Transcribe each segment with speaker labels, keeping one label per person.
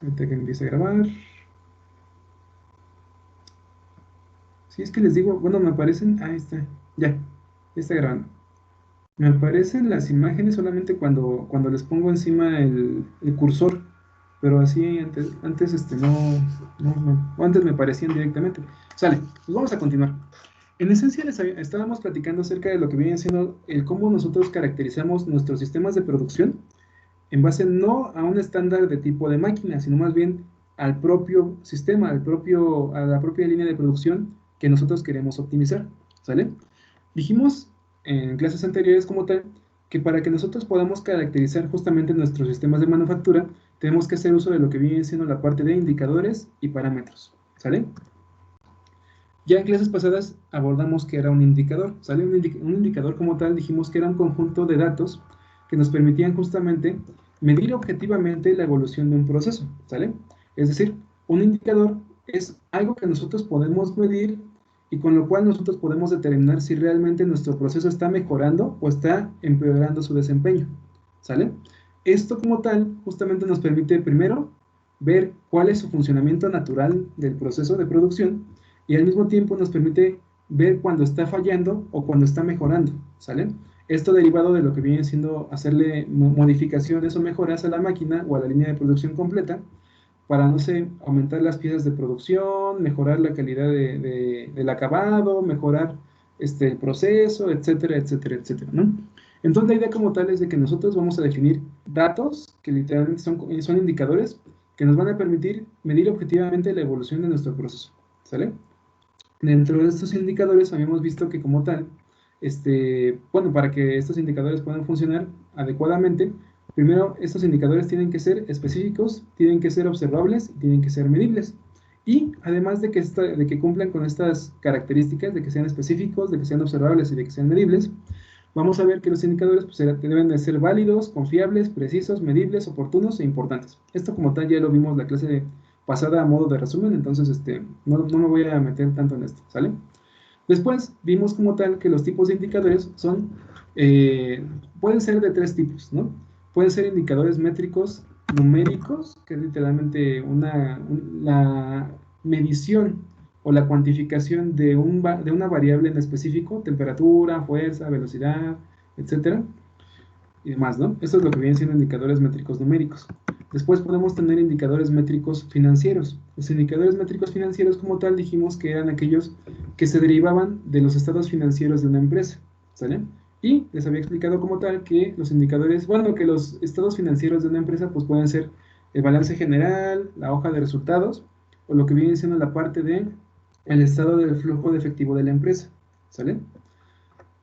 Speaker 1: Ahorita que empiece a grabar. Si es que les digo, bueno, me aparecen, ahí está, ya está grabando. Me aparecen las imágenes solamente cuando les pongo encima el cursor, pero así antes antes me aparecían directamente. Sale, pues vamos a continuar. En esencia estábamos platicando acerca de lo que viene siendo el cómo nosotros caracterizamos nuestros sistemas de producción en base no a un estándar de tipo de máquina, sino más bien al propio sistema, a la propia línea de producción que nosotros queremos optimizar, ¿sale? Dijimos en clases anteriores como tal que para que nosotros podamos caracterizar justamente nuestros sistemas de manufactura, tenemos que hacer uso de lo que viene siendo la parte de indicadores y parámetros, ¿sale? Ya en clases pasadas abordamos que era un indicador, ¿sale? Un indicador como tal dijimos que era un conjunto de datos que nos permitían justamente medir objetivamente la evolución de un proceso, ¿sale? Es decir, un indicador es algo que nosotros podemos medir y con lo cual nosotros podemos determinar si realmente nuestro proceso está mejorando o está empeorando su desempeño, ¿sale? Esto como tal justamente nos permite primero ver cuál es su funcionamiento natural del proceso de producción y al mismo tiempo nos permite ver cuando está fallando o cuando está mejorando, ¿sale? Esto derivado de lo que viene siendo hacerle modificaciones o mejoras a la máquina o a la línea de producción completa para, no sé, aumentar las piezas de producción, mejorar la calidad del acabado, mejorar el proceso, etcétera, etcétera, etcétera, ¿no? Entonces la idea como tal es de que nosotros vamos a definir datos que literalmente son indicadores que nos van a permitir medir objetivamente la evolución de nuestro proceso, ¿sale? Dentro de estos indicadores habíamos visto que como tal, bueno, para que estos indicadores puedan funcionar adecuadamente, primero estos indicadores tienen que ser específicos, tienen que ser observables y tienen que ser medibles. Y además de que cumplan con estas características, de que sean específicos, de que sean observables y de que sean medibles, vamos a ver que los indicadores pues, deben de ser válidos, confiables, precisos, medibles, oportunos e importantes. Esto como tal ya lo vimos la clase pasada a modo de resumen, entonces no me voy a meter tanto en esto, ¿sale? Después vimos como tal que los tipos de indicadores eh, pueden ser de tres tipos, ¿no? Pueden ser indicadores métricos numéricos, que es literalmente la medición o la cuantificación de una variable en específico, temperatura, fuerza, velocidad, etcétera y demás, ¿no? Esto es lo que vienen siendo indicadores métricos numéricos. Después podemos tener indicadores métricos financieros. Los indicadores métricos financieros como tal dijimos que eran aquellos que se derivaban de los estados financieros de una empresa, ¿sale? Y les había explicado como tal que los indicadores, bueno, que los estados financieros de una empresa pues pueden ser el balance general, la hoja de resultados o lo que viene siendo la parte de el estado del flujo de efectivo de la empresa, ¿sale?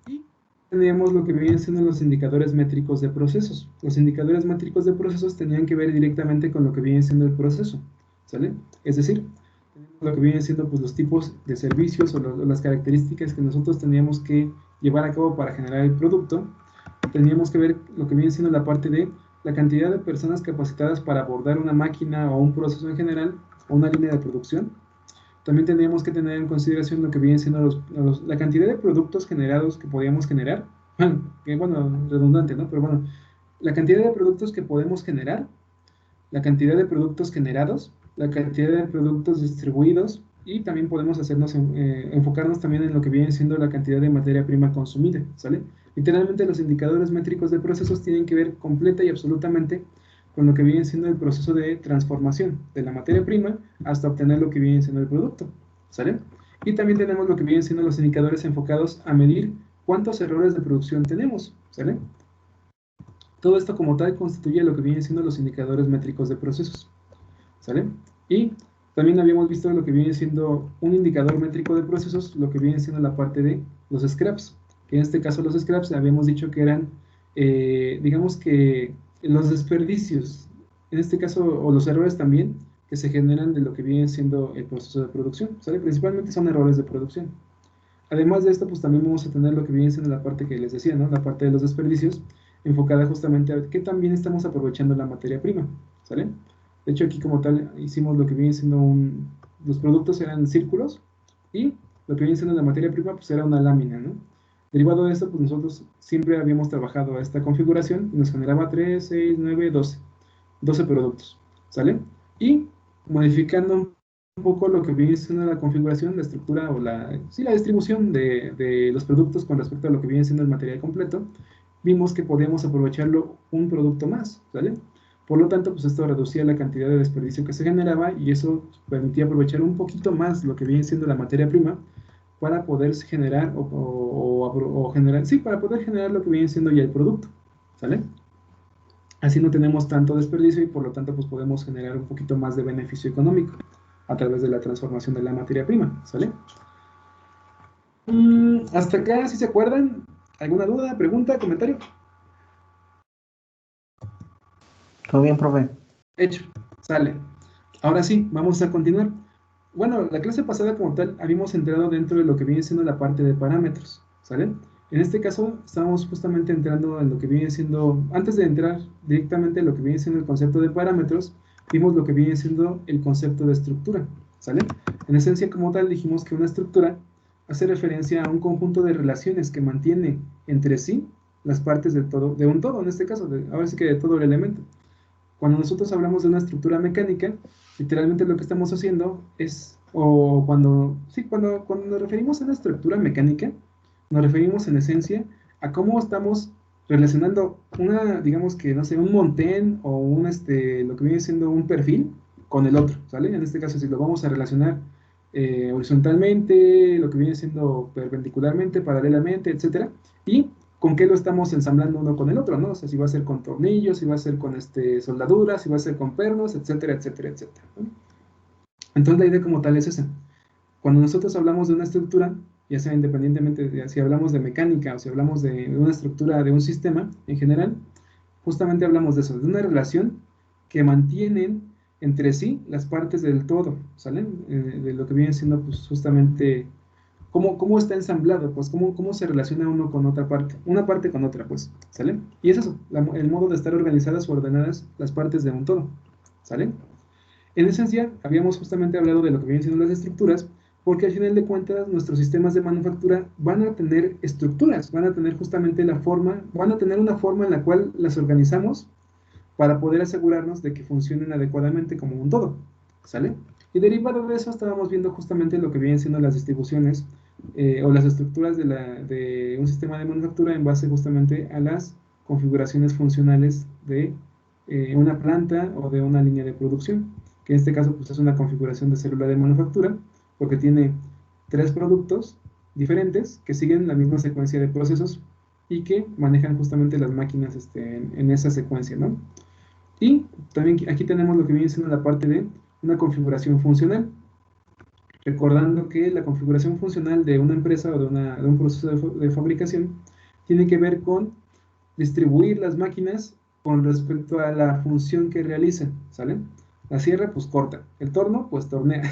Speaker 1: Y teníamos lo que vienen siendo los indicadores métricos de procesos. Los indicadores métricos de procesos tenían que ver directamente con lo que viene siendo el proceso, ¿sale? Es decir, tenemos lo que vienen siendo pues, los tipos de servicios o las características que nosotros teníamos que llevar a cabo para generar el producto. Teníamos que ver lo que viene siendo la parte de la cantidad de personas capacitadas para abordar una máquina o un proceso en general o una línea de producción. También tendríamos que tener en consideración lo que vienen siendo la cantidad de productos generados que podíamos generar. Bueno, que bueno, redundante, ¿no? Pero bueno, la cantidad de productos que podemos generar, la cantidad de productos generados, la cantidad de productos distribuidos y también podemos enfocarnos también en lo que viene siendo la cantidad de materia prima consumida, ¿sale? Literalmente los indicadores métricos de procesos tienen que ver completa y absolutamente con lo que viene siendo el proceso de transformación de la materia prima hasta obtener lo que viene siendo el producto, ¿sale? Y también tenemos lo que vienen siendo los indicadores enfocados a medir cuántos errores de producción tenemos, ¿sale? Todo esto como tal constituye lo que vienen siendo los indicadores métricos de procesos, ¿sale? Y también habíamos visto lo que viene siendo un indicador métrico de procesos, lo que viene siendo la parte de los scraps, que en este caso los scraps habíamos dicho que eran, digamos que los desperdicios, en este caso, o los errores también, que se generan de lo que viene siendo el proceso de producción, ¿sale? Principalmente son errores de producción. Además de esto, pues también vamos a tener lo que viene siendo la parte que les decía, ¿no? La parte de los desperdicios, enfocada justamente a qué también estamos aprovechando la materia prima, ¿sale? De hecho, aquí como tal hicimos lo que viene siendo los productos eran círculos y lo que viene siendo la materia prima, pues era una lámina, ¿no? Derivado de esto, pues nosotros siempre habíamos trabajado a esta configuración y nos generaba 3, 6, 9, 12 productos, ¿sale? y modificando un poco lo que viene siendo la configuración, la estructura o sí, la distribución de los productos con respecto a lo que viene siendo el material completo, vimos que podíamos aprovecharlo un producto más, ¿sale? Por lo tanto, pues esto reducía la cantidad de desperdicio que se generaba y eso permitía aprovechar un poquito más lo que viene siendo la materia prima para poder generar o generar, sí, para poder generar lo que viene siendo ya el producto, ¿sale? Así no tenemos tanto desperdicio y por lo tanto pues podemos generar un poquito más de beneficio económico a través de la transformación de la materia prima, ¿sale? Hasta acá, si se acuerdan, ¿alguna duda, pregunta, comentario?
Speaker 2: Todo bien, profe.
Speaker 1: Hecho, sale. Ahora sí, vamos a continuar. Bueno, la clase pasada como tal habíamos entrado dentro de lo que viene siendo la parte de parámetros, ¿sale? En este caso estábamos justamente entrando en lo que viene siendo, antes de entrar directamente en lo que viene siendo el concepto de parámetros, vimos lo que viene siendo el concepto de estructura, ¿sale? En esencia como tal dijimos que una estructura hace referencia a un conjunto de relaciones que mantiene entre sí las partes del todo, de un todo en este caso, ahora sí que de todo el elemento. Cuando nosotros hablamos de una estructura mecánica, literalmente lo que estamos haciendo es, o cuando, sí, cuando nos referimos a una estructura mecánica, nos referimos en esencia a cómo estamos relacionando una, digamos que, no sé, un montén o lo que viene siendo un perfil con el otro, ¿sale? En este caso, si lo vamos a relacionar horizontalmente, lo que viene siendo perpendicularmente, paralelamente, etcétera, y con qué lo estamos ensamblando uno con el otro, ¿no? O sea, si va a ser con tornillos, si va a ser con soldaduras, si va a ser con pernos, etcétera, etcétera, etcétera, ¿no? Entonces la idea como tal es esa. Cuando nosotros hablamos de una estructura, ya sea independientemente de si hablamos de mecánica o si hablamos de una estructura de un sistema en general, justamente hablamos de eso, de una relación que mantienen entre sí las partes del todo, ¿salen? De lo que viene siendo pues justamente cómo está ensamblado, pues cómo se relaciona uno con otra parte, una parte con otra, pues, ¿sale? Y es eso, el modo de estar organizadas o ordenadas las partes de un todo, ¿sale? En esencia, habíamos justamente hablado de lo que vienen siendo las estructuras, porque al final de cuentas nuestros sistemas de manufactura van a tener estructuras, van a tener justamente la forma, van a tener una forma en la cual las organizamos para poder asegurarnos de que funcionen adecuadamente como un todo, ¿sale? Y derivado de eso estábamos viendo justamente lo que vienen siendo las distribuciones o las estructuras de un sistema de manufactura en base justamente a las configuraciones funcionales de una planta o de una línea de producción, que en este caso pues, es una configuración de célula de manufactura, porque tiene tres productos diferentes que siguen la misma secuencia de procesos y que manejan justamente las máquinas en esa secuencia, ¿no? Y también aquí tenemos lo que viene siendo la parte de una configuración funcional, recordando que la configuración funcional de una empresa o de un proceso de fabricación tiene que ver con distribuir las máquinas con respecto a la función que realizan, ¿sale? La sierra, pues corta, el torno, pues tornea,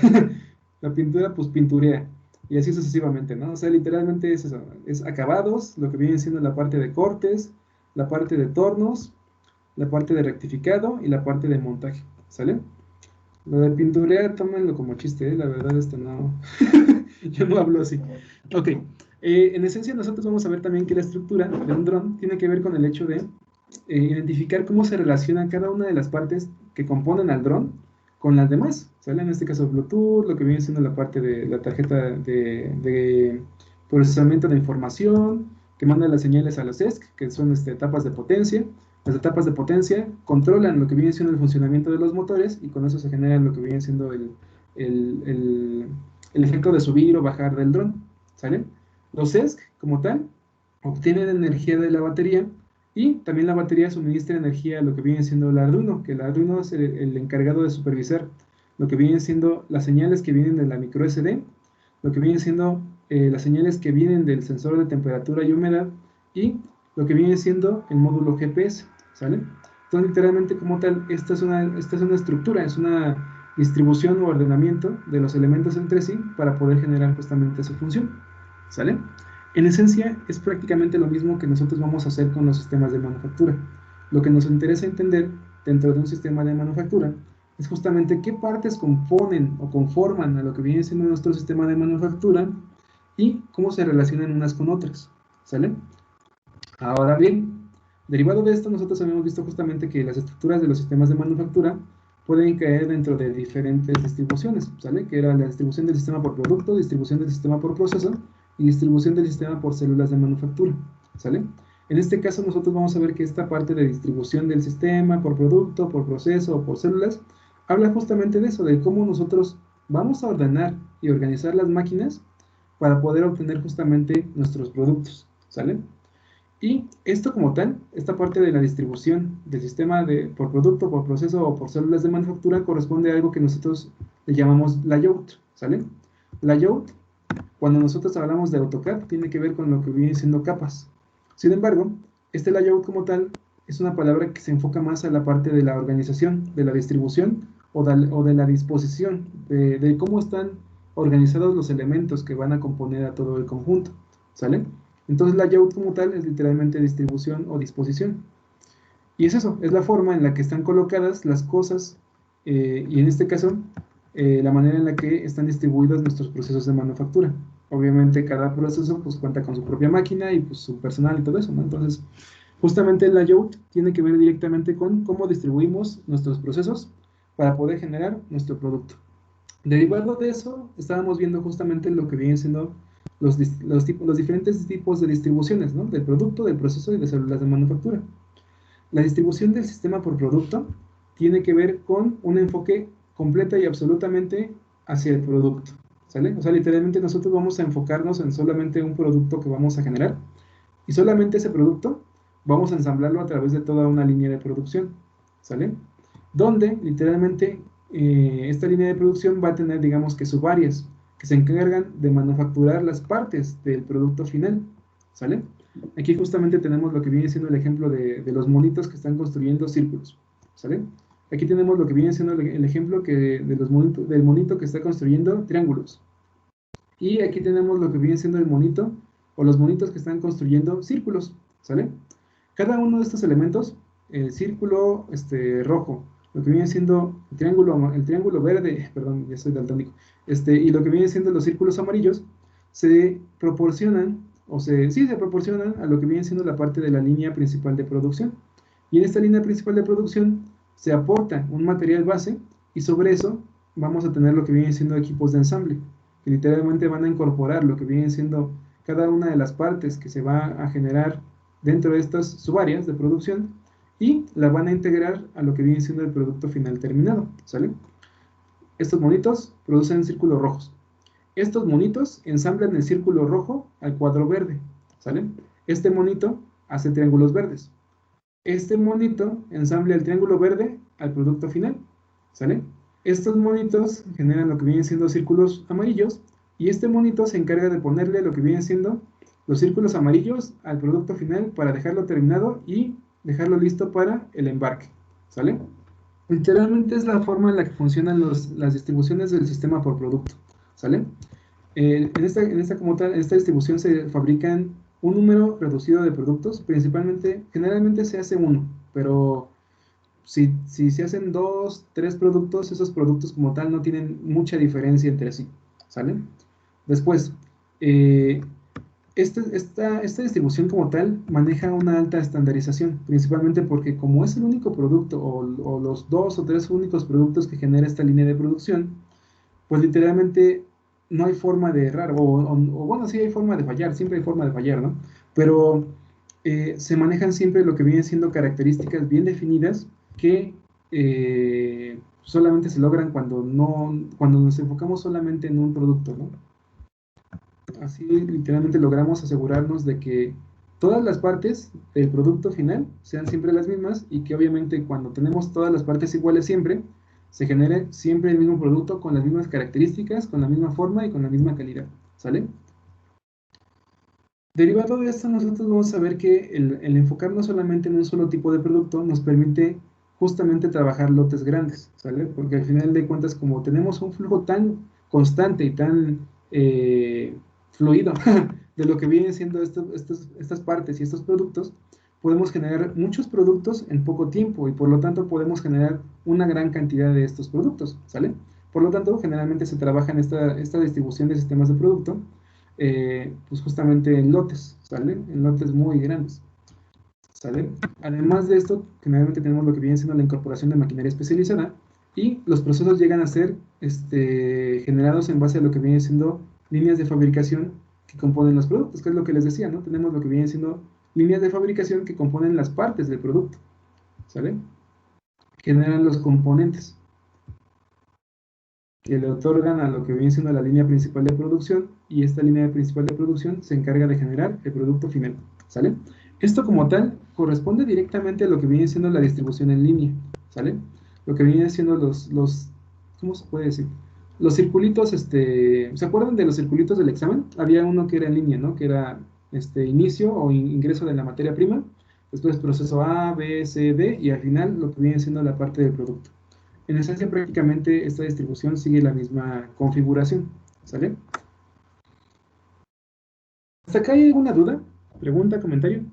Speaker 1: la pintura, pues pinturea, y así sucesivamente, ¿no? O sea, literalmente es eso, es acabados, lo que viene siendo la parte de cortes, la parte de tornos, la parte de rectificado y la parte de montaje, ¿sale? Lo de pinturear, tómenlo como chiste, ¿eh? La verdad, no, yo no hablo así. Ok, en esencia nosotros vamos a ver también que la estructura de un dron tiene que ver con el hecho de identificar cómo se relaciona cada una de las partes que componen al dron con las demás, ¿sale? En este caso Bluetooth, lo que viene siendo la parte de la tarjeta de procesamiento de información, que manda las señales a los ESC, que son etapas de potencia. Las etapas de potencia controlan lo que viene siendo el funcionamiento de los motores y con eso se genera lo que viene siendo el, el, el efecto de subir o bajar del dron, ¿sale? Los ESC, como tal, obtienen energía de la batería y también la batería suministra energía a lo que viene siendo el Arduino, que el Arduino es el encargado de supervisar lo que vienen siendo las señales que vienen de la micro SD, lo que vienen siendo las señales que vienen del sensor de temperatura y humedad y lo que viene siendo el módulo GPS, ¿sale? Entonces, literalmente como tal, esta es una estructura, es una distribución o ordenamiento de los elementos entre sí para poder generar justamente su función, ¿sale? En esencia, es prácticamente lo mismo que nosotros vamos a hacer con los sistemas de manufactura. Lo que nos interesa entender dentro de un sistema de manufactura es justamente qué partes componen o conforman a lo que viene siendo nuestro sistema de manufactura y cómo se relacionan unas con otras, ¿sale? Ahora bien, derivado de esto, nosotros habíamos visto justamente que las estructuras de los sistemas de manufactura pueden caer dentro de diferentes distribuciones, ¿sale? Que era la distribución del sistema por producto, distribución del sistema por proceso y distribución del sistema por células de manufactura, ¿sale? En este caso nosotros vamos a ver que esta parte de distribución del sistema por producto, por proceso o por células, habla justamente de eso, de cómo nosotros vamos a ordenar y organizar las máquinas para poder obtener justamente nuestros productos, ¿sale? Y esto como tal, esta parte de la distribución del sistema por producto, por proceso o por células de manufactura corresponde a algo que nosotros le llamamos layout, ¿sale? Layout, cuando nosotros hablamos de AutoCAD, tiene que ver con lo que viene siendo capas. Sin embargo, este layout como tal es una palabra que se enfoca más a la parte de la organización, de la distribución o de la disposición, de cómo están organizados los elementos que van a componer a todo el conjunto, ¿sale? Entonces layout como tal es literalmente distribución o disposición. Y es eso, es la forma en la que están colocadas las cosas y en este caso la manera en la que están distribuidos nuestros procesos de manufactura. Obviamente cada proceso pues cuenta con su propia máquina y pues su personal y todo eso, ¿no? Entonces justamente el layout tiene que ver directamente con cómo distribuimos nuestros procesos para poder generar nuestro producto. Derivado de eso, estábamos viendo justamente lo que vienen siendo los diferentes tipos de distribuciones, ¿no? Del producto, del proceso y de células de manufactura. La distribución del sistema por producto tiene que ver con un enfoque completa y absolutamente hacia el producto, ¿sale? O sea, literalmente nosotros vamos a enfocarnos en solamente un producto que vamos a generar y solamente ese producto vamos a ensamblarlo a través de toda una línea de producción, ¿sale? Donde literalmente esta línea de producción va a tener, digamos que subáreas que se encargan de manufacturar las partes del producto final, ¿sale? Aquí justamente tenemos lo que viene siendo el ejemplo de los monitos que están construyendo círculos, ¿sale? Aquí tenemos lo que viene siendo el ejemplo del monito que está construyendo triángulos. Y aquí tenemos lo que viene siendo el monito o los monitos que están construyendo círculos, ¿sale? Cada uno de estos elementos, el círculo rojo, lo que viene siendo el triángulo verde, perdón, ya soy daltónico, y lo que viene siendo los círculos amarillos, se proporcionan, sí, se proporcionan a lo que viene siendo la parte de la línea principal de producción. Y en esta línea principal de producción se aporta un material base y sobre eso vamos a tener lo que viene siendo equipos de ensamble, que literalmente van a incorporar lo que viene siendo cada una de las partes que se va a generar dentro de estas subáreas de producción y la van a integrar a lo que viene siendo el producto final terminado, ¿sale? Estos monitos producen círculos rojos. Estos monitos ensamblan el círculo rojo al cuadro verde, ¿sale? Este monito hace triángulos verdes. Este monito ensambla el triángulo verde al producto final, ¿sale? Estos monitos generan lo que vienen siendo círculos amarillos y este monito se encarga de ponerle lo que vienen siendo los círculos amarillos al producto final para dejarlo terminado y dejarlo listo para el embarque, ¿sale? Literalmente es la forma en la que funcionan las distribuciones del sistema por producto, ¿sale? En esta distribución se fabrican un número reducido de productos, generalmente se hace uno, pero si se hacen dos, tres productos, esos productos como tal no tienen mucha diferencia entre sí, ¿sale? Después, eh, esta distribución como tal maneja una alta estandarización, principalmente porque como es el único producto o los dos o tres únicos productos que genera esta línea de producción, pues literalmente no hay forma de errar, bueno, sí hay forma de fallar, siempre hay forma de fallar, ¿no? Pero se manejan siempre lo que vienen siendo características bien definidas que solamente se logran cuando nos enfocamos solamente en un producto, ¿no? Así literalmente logramos asegurarnos de que todas las partes del producto final sean siempre las mismas y que obviamente cuando tenemos todas las partes iguales siempre, se genere siempre el mismo producto con las mismas características, con la misma forma y con la misma calidad, ¿sale? Derivado de esto, nosotros vamos a ver que el enfocarnos solamente en un solo tipo de producto nos permite justamente trabajar lotes grandes, ¿sale? Porque al final de cuentas, como tenemos un flujo tan constante y tan fluido de lo que vienen siendo estas partes y estos productos, podemos generar muchos productos en poco tiempo y por lo tanto podemos generar una gran cantidad de estos productos, ¿sale? Por lo tanto, generalmente se trabaja en esta distribución de sistemas de producto pues justamente en lotes, ¿sale? En lotes muy grandes, ¿sale? Además de esto, generalmente tenemos lo que viene siendo la incorporación de maquinaria especializada, Y los procesos llegan a ser generados en base a lo que vienen siendo líneas de fabricación que componen los productos, que es lo que les decía, ¿no? Tenemos lo que vienen siendo líneas de fabricación que componen las partes del producto, ¿sale? Generan los componentes que le otorgan a lo que viene siendo la línea principal de producción, y esta línea principal de producción se encarga de generar el producto final, ¿sale? Esto como tal corresponde directamente a lo que viene siendo la distribución en línea, ¿sale? Lo que vienen siendo ¿cómo se puede decir? Los circulitos, ¿se acuerdan de los circulitos del examen? Había uno que era en línea, ¿no? Que era inicio o ingreso de la materia prima, después proceso A, B, C, D, y al final lo que viene siendo la parte del producto. En esencia, prácticamente esta distribución sigue la misma configuración, ¿sale? ¿Hasta acá hay alguna duda? ¿Pregunta, comentario?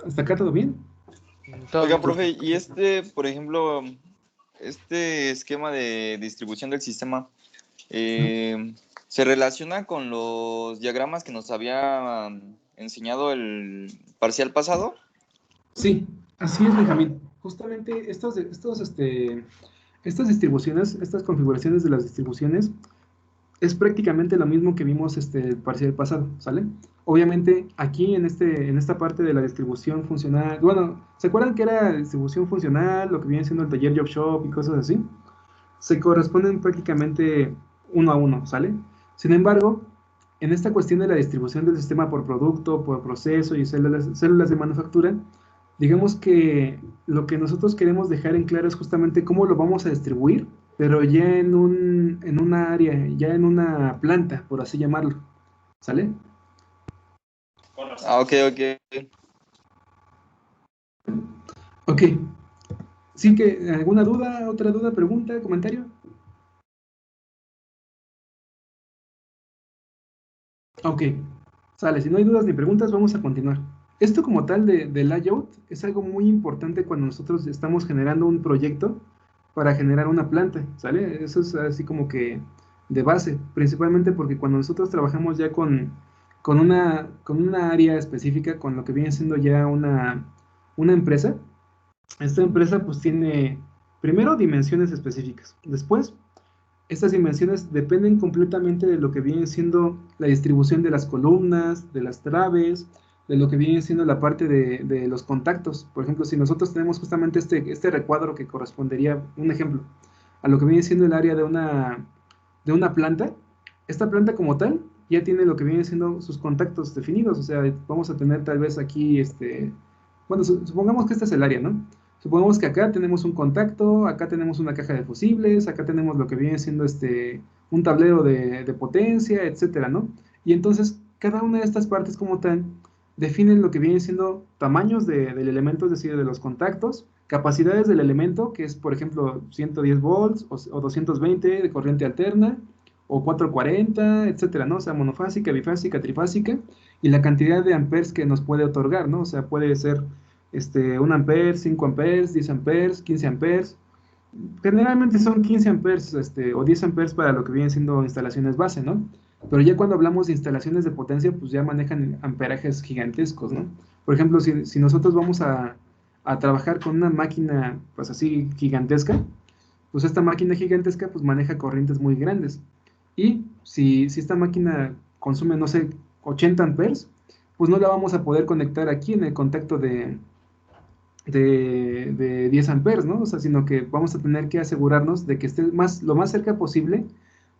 Speaker 1: ¿Hasta acá todo bien?
Speaker 3: Todo
Speaker 4: Oiga,
Speaker 3: bien,
Speaker 4: profe,
Speaker 3: profe.
Speaker 4: y por ejemplo, este esquema de distribución del sistema, ¿se relaciona con los diagramas que nos había enseñado el parcial pasado?
Speaker 1: Sí, así es, Benjamín. Justamente estas distribuciones, estas configuraciones de las distribuciones, es prácticamente lo mismo que vimos el parcial pasado, ¿sale? Obviamente, aquí en esta parte de la distribución funcional, bueno, ¿se acuerdan que era distribución funcional, lo que viene siendo el taller Job Shop y cosas así? Se corresponden prácticamente uno a uno, ¿sale? Sin embargo, en esta cuestión de la distribución del sistema por producto, por proceso y células de manufactura, digamos que lo que nosotros queremos dejar en claro es justamente cómo lo vamos a distribuir, pero ya en una área, ya en una planta, por así llamarlo, ¿sale?
Speaker 4: Ah, ok, ok.
Speaker 1: Ok, sí que, ¿alguna duda, otra duda, pregunta, comentario? Ok, sale, si no hay dudas ni preguntas, vamos a continuar. Esto como tal de layout es algo muy importante cuando nosotros estamos generando un proyecto para generar una planta, ¿sale? Eso es así como que de base, principalmente porque cuando nosotros trabajamos ya con una área específica, con lo que viene siendo ya una empresa, esta empresa pues tiene primero dimensiones específicas, después estas dimensiones dependen completamente de lo que viene siendo la distribución de las columnas, de las traves, de lo que viene siendo la parte de los contactos. Por ejemplo, si nosotros tenemos justamente este recuadro que correspondería, un ejemplo, a lo que viene siendo el área de una planta, esta planta como tal ya tiene lo que viene siendo sus contactos definidos. O sea, vamos a tener tal vez aquí, bueno, supongamos que este es el área, ¿no? Supongamos que acá tenemos un contacto, acá tenemos una caja de fusibles, acá tenemos lo que viene siendo un tablero de potencia, etcétera, ¿no? Y entonces, cada una de estas partes como tal definen lo que viene siendo tamaños del elemento, es decir, de los contactos, capacidades del elemento, que es, por ejemplo, 110 volts o 220 de corriente alterna, o 440, etcétera, ¿no? O sea, monofásica, bifásica, trifásica, y la cantidad de amperes que nos puede otorgar, ¿no? O sea, puede ser 1 amperes, 5 amperes, 10 amperes, 15 amperes. Generalmente son 15 amperes o 10 amperes para lo que vienen siendo instalaciones base, ¿no? Pero ya cuando hablamos de instalaciones de potencia, pues ya manejan amperajes gigantescos, ¿no? Por ejemplo, si nosotros vamos a trabajar con una máquina, pues así gigantesca, pues esta máquina gigantesca pues maneja corrientes muy grandes. Y si esta máquina consume, no sé, 80 amperes, pues no la vamos a poder conectar aquí en el contacto de 10 amperes, ¿no? O sea, sino que vamos a tener que asegurarnos de que esté lo más cerca posible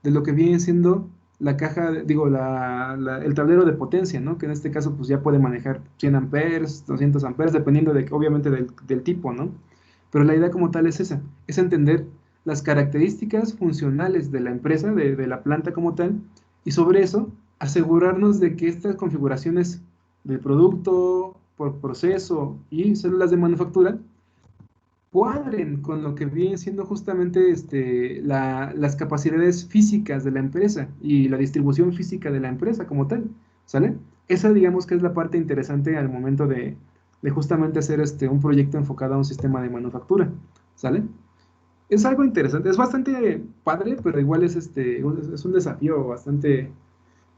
Speaker 1: de lo que viene siendo la caja, digo, el tablero de potencia, ¿no? Que en este caso pues ya puede manejar 100 amperes, 200 amperes, dependiendo obviamente del tipo, ¿no? Pero la idea como tal es esa, es entender las características funcionales de la empresa, de la planta como tal, y sobre eso asegurarnos de que estas configuraciones del producto, por proceso y células de manufactura cuadren con lo que viene siendo justamente las capacidades físicas de la empresa y la distribución física de la empresa como tal, ¿sale? Esa digamos que es la parte interesante al momento de justamente hacer un proyecto enfocado a un sistema de manufactura, ¿sale? Es algo interesante, es bastante padre, pero igual es un desafío bastante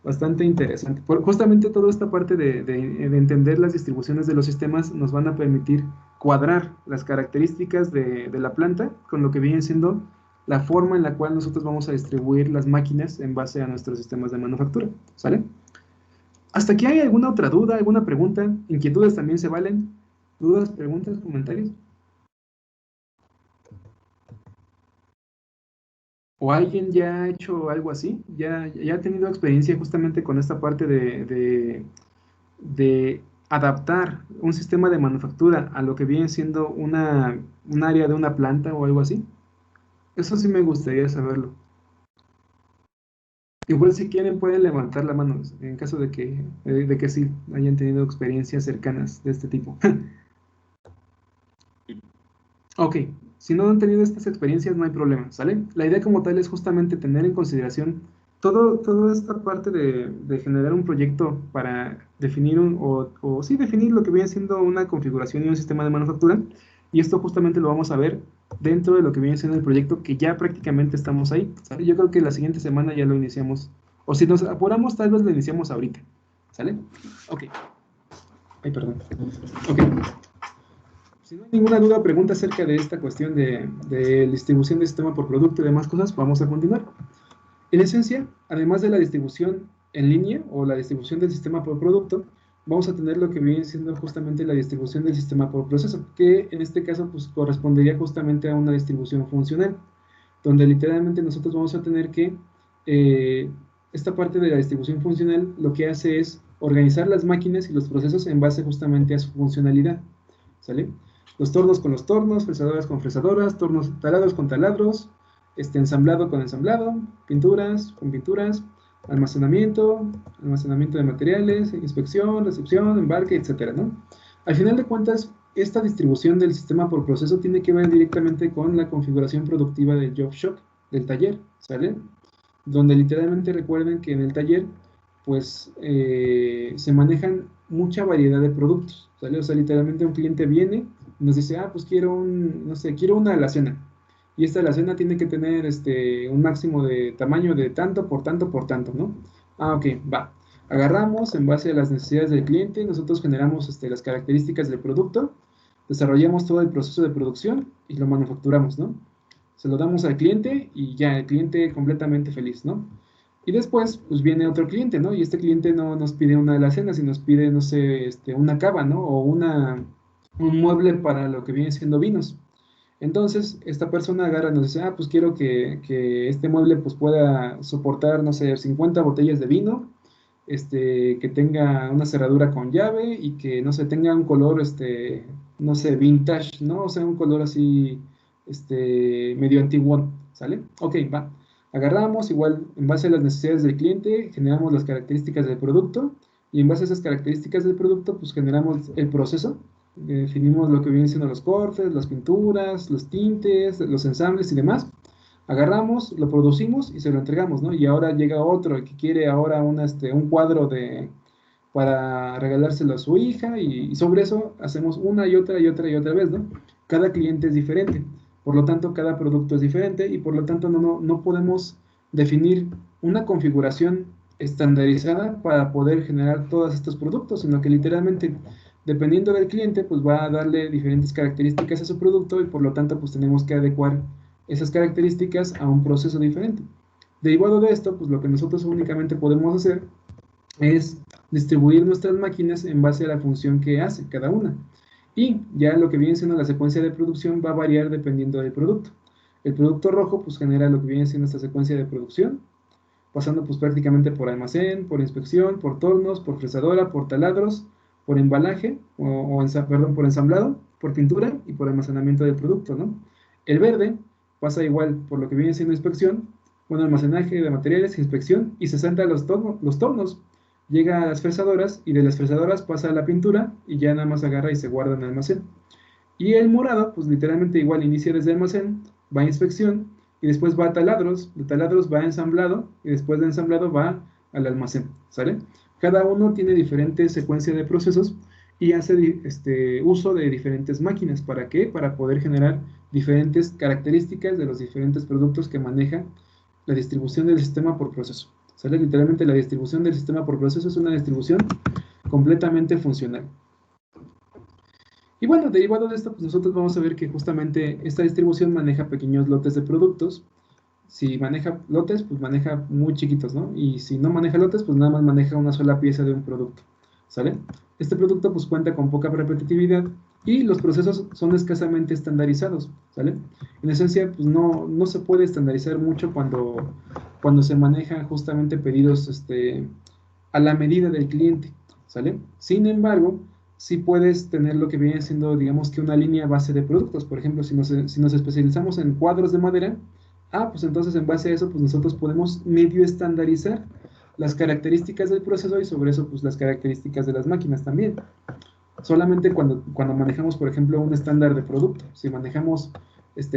Speaker 1: bastante interesante. Justamente toda esta parte de entender las distribuciones de los sistemas nos van a permitir cuadrar las características de la planta con lo que viene siendo la forma en la cual nosotros vamos a distribuir las máquinas en base a nuestros sistemas de manufactura, ¿sale? ¿Hasta aquí hay alguna otra duda, alguna pregunta? ¿Inquietudes también se valen? ¿Dudas, preguntas, comentarios? ¿O alguien ya ha hecho algo así? ¿Ya ha tenido experiencia justamente con esta parte de adaptar un sistema de manufactura a lo que viene siendo un área de una planta o algo así? Eso sí me gustaría saberlo. Igual si quieren pueden levantar la mano en caso de que sí hayan tenido experiencias cercanas de este tipo. Ok, si no han tenido estas experiencias no hay problema, ¿sale? La idea como tal es justamente tener en consideración toda esta parte de generar un proyecto para definir o sí definir lo que viene siendo una configuración y un sistema de manufactura. Y esto justamente lo vamos a ver dentro de lo que viene siendo el proyecto que ya prácticamente estamos ahí, ¿sale? Yo creo que la siguiente semana ya lo iniciamos, o si nos apuramos tal vez lo iniciamos ahorita, ¿sale? Ok. Ay, perdón. Ok. Si no hay ninguna duda o pregunta acerca de esta cuestión de distribución de sistema por producto y demás cosas, vamos a continuar. En esencia, además de la distribución en línea o la distribución del sistema por producto, vamos a tener lo que viene siendo justamente la distribución del sistema por proceso, que en este caso pues, correspondería justamente a una distribución funcional, donde literalmente nosotros vamos a tener que eh, esta parte de la distribución funcional lo que hace es organizar las máquinas y los procesos en base justamente a su funcionalidad, ¿sale? Los tornos con los tornos, fresadoras con fresadoras, tornos taladros con taladros, ensamblado con ensamblado, pinturas con pinturas, almacenamiento de materiales, inspección, recepción, embarque, etcétera, ¿no? Al final de cuentas, esta distribución del sistema por proceso tiene que ver directamente con la configuración productiva del job shop, del taller, ¿sale? Donde literalmente recuerden que en el taller pues se manejan mucha variedad de productos, ¿sale? O sea, literalmente un cliente viene y nos dice, pues quiero no sé, quiero una alacena. Y esta alacena tiene que tener un máximo de tamaño de tanto por tanto por tanto, ¿no? Ok, va. Agarramos en base a las necesidades del cliente, nosotros generamos las características del producto, desarrollamos todo el proceso de producción y lo manufacturamos, ¿no? Se lo damos al cliente y ya, el cliente completamente feliz, ¿no? Y después, pues viene otro cliente, ¿no? Y este cliente no nos pide una alacena, sino nos pide, no sé, una cava, ¿no? O un mueble para lo que viene siendo vinos. Entonces, esta persona agarra y nos dice, pues quiero que este mueble pues pueda soportar, no sé, 50 botellas de vino, que tenga una cerradura con llave y que, no sé, tenga un color, no sé, vintage, ¿no? O sea, un color así, medio antiguo, ¿sale? Ok, va. Agarramos, igual, en base a las necesidades del cliente, generamos las características del producto y en base a esas características del producto, pues generamos el proceso. Definimos lo que vienen siendo los cortes, las pinturas, los tintes, los ensambles y demás. Agarramos, lo producimos y se lo entregamos, ¿no? Y ahora llega otro que quiere ahora un cuadro para regalárselo a su hija y sobre eso hacemos una y otra y otra y otra vez, ¿no? Cada cliente es diferente, por lo tanto cada producto es diferente y por lo tanto no podemos definir una configuración estandarizada para poder generar todos estos productos, sino que literalmente dependiendo del cliente pues va a darle diferentes características a su producto y por lo tanto pues tenemos que adecuar esas características a un proceso diferente. Derivado de esto, pues lo que nosotros únicamente podemos hacer es distribuir nuestras máquinas en base a la función que hace cada una. Y ya lo que viene siendo la secuencia de producción va a variar dependiendo del producto. El producto rojo pues genera lo que viene siendo esta secuencia de producción, pasando pues prácticamente por almacén, por inspección, por tornos, por fresadora, por taladros, por embalaje, perdón, por ensamblado, por pintura y por almacenamiento del producto, ¿no? El verde pasa igual por lo que viene siendo inspección, bueno, almacenaje de materiales, inspección y se salta los tornos. Llega a las fresadoras y de las fresadoras pasa a la pintura y ya nada más agarra y se guarda en el almacén. Y el morado, pues literalmente igual inicia desde almacén, va a inspección y después va a taladros, de taladros va a ensamblado y después de ensamblado va al almacén, ¿sale? Cada uno tiene diferente secuencia de procesos y hace uso de diferentes máquinas. ¿Para qué? Para poder generar diferentes características de los diferentes productos que maneja la distribución del sistema por proceso, ¿sale? Literalmente la distribución del sistema por proceso es una distribución completamente funcional. Y bueno, derivado de esto, pues nosotros vamos a ver que justamente esta distribución maneja pequeños lotes de productos. Si maneja lotes, pues maneja muy chiquitos, ¿no? Y si no maneja lotes, pues nada más maneja una sola pieza de un producto, ¿sale? Este producto pues cuenta con poca repetitividad y los procesos son escasamente estandarizados, ¿sale? En esencia, pues no se puede estandarizar mucho cuando se manejan justamente pedidos a la medida del cliente, ¿sale? Sin embargo, sí puedes tener lo que viene siendo, digamos que una línea base de productos. Por ejemplo, si nos especializamos en cuadros de madera, pues entonces en base a eso, pues nosotros podemos medio estandarizar las características del proceso y sobre eso, pues las características de las máquinas también. Solamente cuando manejamos, por ejemplo, un estándar de producto. Si manejamos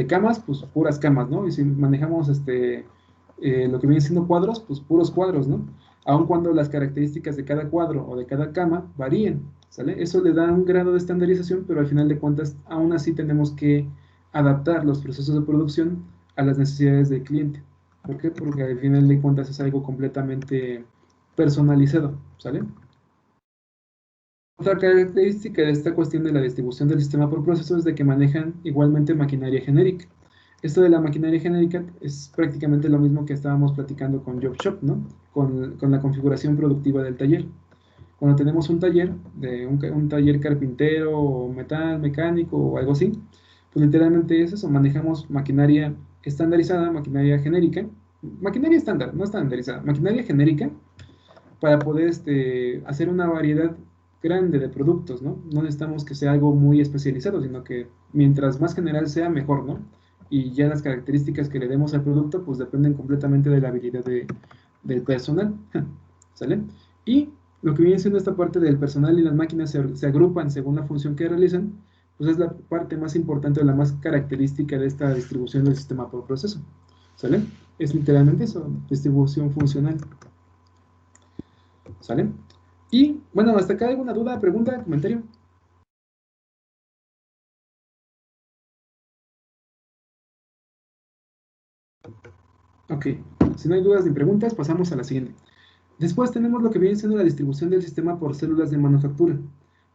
Speaker 1: camas, pues puras camas, ¿no? Y si manejamos lo que viene siendo cuadros, pues puros cuadros, ¿no? Aun cuando las características de cada cuadro o de cada cama varíen, ¿sale? Eso le da un grado de estandarización, pero al final de cuentas, aún así tenemos que adaptar los procesos de producción a las necesidades del cliente. ¿Por qué? Porque al final de cuentas es algo completamente personalizado, ¿sale? Otra característica de esta cuestión de la distribución del sistema por proceso es de que manejan igualmente maquinaria genérica. Esto de la maquinaria genérica es prácticamente lo mismo que estábamos platicando con JobShop, ¿no? Con la configuración productiva del taller. Cuando tenemos un taller, un taller carpintero o metal, mecánico o algo así, pues literalmente es eso, manejamos maquinaria estandarizada, maquinaria genérica, maquinaria estándar, no estandarizada, maquinaria genérica, para poder hacer una variedad grande de productos, ¿no? No necesitamos que sea algo muy especializado, sino que mientras más general sea, mejor, ¿no? Y ya las características que le demos al producto, pues dependen completamente de la habilidad del personal, ¿sale? Y lo que viene siendo esta parte del personal y las máquinas se agrupan según la función que realizan, pues es la parte más importante o la más característica de esta distribución del sistema por proceso, ¿sale? Es literalmente eso, distribución funcional. ¿Sale? Y bueno, hasta acá alguna duda, pregunta, comentario. Ok, si no hay dudas ni preguntas, pasamos a la siguiente. Después tenemos lo que viene siendo la distribución del sistema por células de manufactura.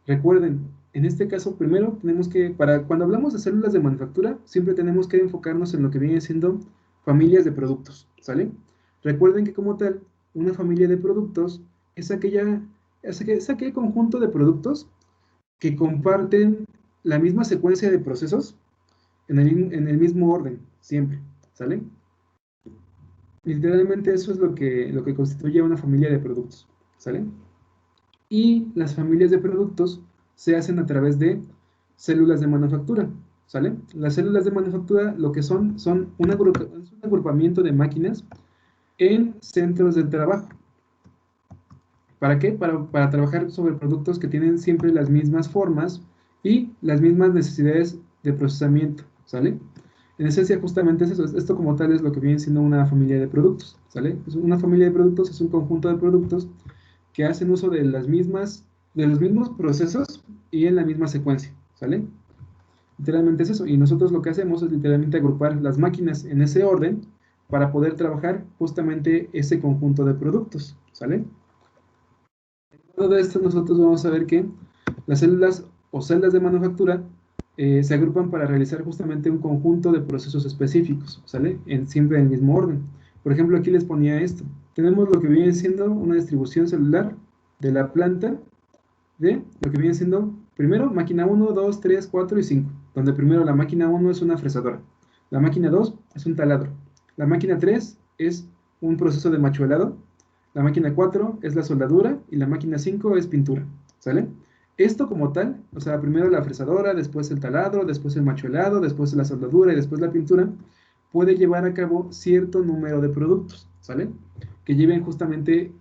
Speaker 1: Recuerden, en este caso, primero tenemos que, cuando hablamos de células de manufactura, siempre tenemos que enfocarnos en lo que viene siendo familias de productos, ¿sale? Recuerden que como tal, una familia de productos es aquel conjunto de productos que comparten la misma secuencia de procesos en el mismo orden, siempre, ¿sale? Literalmente eso es lo que constituye una familia de productos, ¿sale? Y las familias de productos se hacen a través de células de manufactura, ¿sale? Las células de manufactura lo que son un agrupamiento de máquinas en centros de trabajo. ¿Para qué? Para trabajar sobre productos que tienen siempre las mismas formas y las mismas necesidades de procesamiento, ¿sale? En esencia, justamente es eso. Esto como tal es lo que viene siendo una familia de productos, ¿sale? Una familia de productos es un conjunto de productos que hacen uso de los mismos procesos y en la misma secuencia, ¿sale? Literalmente es eso. Y nosotros lo que hacemos es literalmente agrupar las máquinas en ese orden para poder trabajar justamente ese conjunto de productos, ¿sale? Todo esto nosotros vamos a ver que las células o celdas de manufactura se agrupan para realizar justamente un conjunto de procesos específicos, ¿sale? Siempre en el mismo orden. Por ejemplo, aquí les ponía esto. Tenemos lo que viene siendo una distribución celular de la planta de lo que viene siendo, primero, máquina 1, 2, 3, 4 y 5, donde primero la máquina 1 es una fresadora, la máquina 2 es un taladro, la máquina 3 es un proceso de machuelado, la máquina 4 es la soldadura y la máquina 5 es pintura, ¿sale? Esto como tal, o sea, primero la fresadora, después el taladro, después el machuelado, después la soldadura y después la pintura, puede llevar a cabo cierto número de productos, ¿sale? Que lleven justamente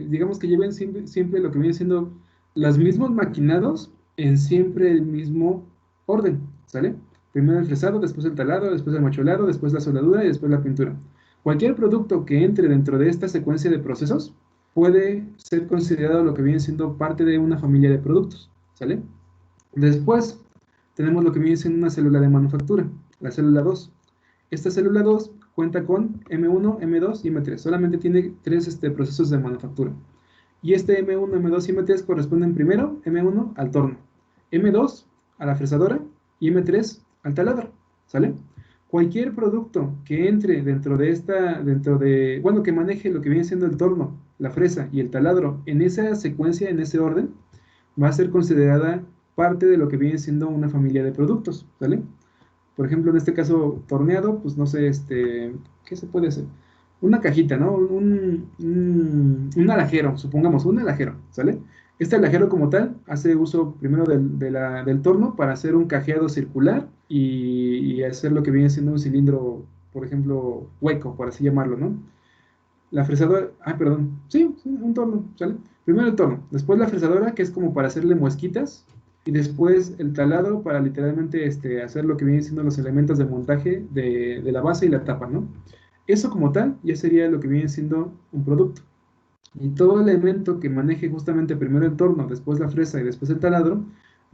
Speaker 1: digamos que lleven siempre lo que viene siendo los mismos maquinados en siempre el mismo orden, ¿sale? Primero el fresado, después el talado, después el macholado, después la soldadura y después la pintura. Cualquier producto que entre dentro de esta secuencia de procesos puede ser considerado lo que viene siendo parte de una familia de productos, ¿sale? Después tenemos lo que viene siendo una célula de manufactura, la célula 2. Esta célula 2 cuenta con M1, M2 y M3. Solamente tiene tres procesos de manufactura. Y este M1, M2 y M3 corresponden primero, M1 al torno, M2 a la fresadora y M3 al taladro, ¿sale? Cualquier producto que entre bueno, que maneje lo que viene siendo el torno, la fresa y el taladro en esa secuencia, en ese orden, va a ser considerada parte de lo que viene siendo una familia de productos, ¿sale? Por ejemplo, en este caso, torneado, pues no sé, ¿qué se puede hacer? Una cajita, ¿no? Un alajero, supongamos, un alajero, ¿sale? Este alajero como tal hace uso primero del torno para hacer un cajeado circular y hacer lo que viene siendo un cilindro, por ejemplo, hueco, por así llamarlo, ¿no? La fresadora, perdón, sí, sí, un torno, ¿sale? Primero el torno, después la fresadora, que es como para hacerle muesquitas, y después el taladro para literalmente hacer lo que vienen siendo los elementos de montaje de la base y la tapa, ¿no? Eso como tal ya sería lo que viene siendo un producto. Y todo elemento que maneje justamente primero el torno, después la fresa y después el taladro,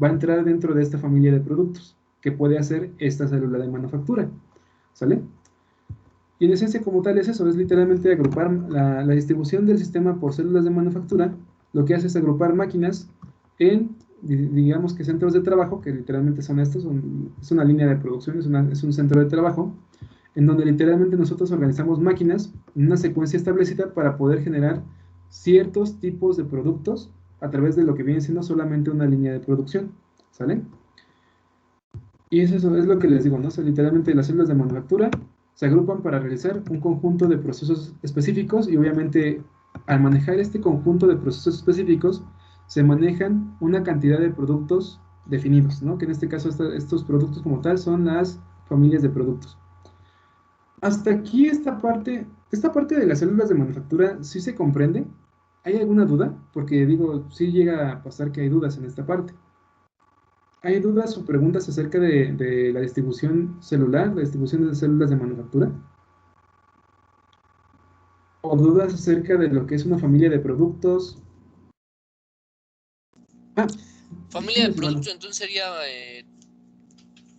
Speaker 1: va a entrar dentro de esta familia de productos que puede hacer esta célula de manufactura, ¿sale? Y en esencia como tal es eso, es literalmente agrupar la distribución del sistema por células de manufactura. Lo que hace es agrupar máquinas en, digamos que centros de trabajo, que literalmente son estos, es una línea de producción, es un centro de trabajo, en donde literalmente nosotros organizamos máquinas en una secuencia establecida para poder generar ciertos tipos de productos a través de lo que viene siendo solamente una línea de producción, ¿sale? Y eso es lo que les digo, ¿no? O sea, literalmente las células de manufactura se agrupan para realizar un conjunto de procesos específicos y obviamente al manejar este conjunto de procesos específicos se manejan una cantidad de productos definidos, ¿no? Que en este caso estos productos como tal son las familias de productos. Hasta aquí esta parte de las células de manufactura sí se comprende. ¿Hay alguna duda? Porque digo, sí llega a pasar que hay dudas en esta parte. ¿Hay dudas o preguntas acerca de la distribución celular, la distribución de células de manufactura? ¿O dudas acerca de lo que es una familia de productos? Ah,
Speaker 3: Familia
Speaker 1: dime,
Speaker 3: de
Speaker 1: Silvano.
Speaker 3: productos entonces sería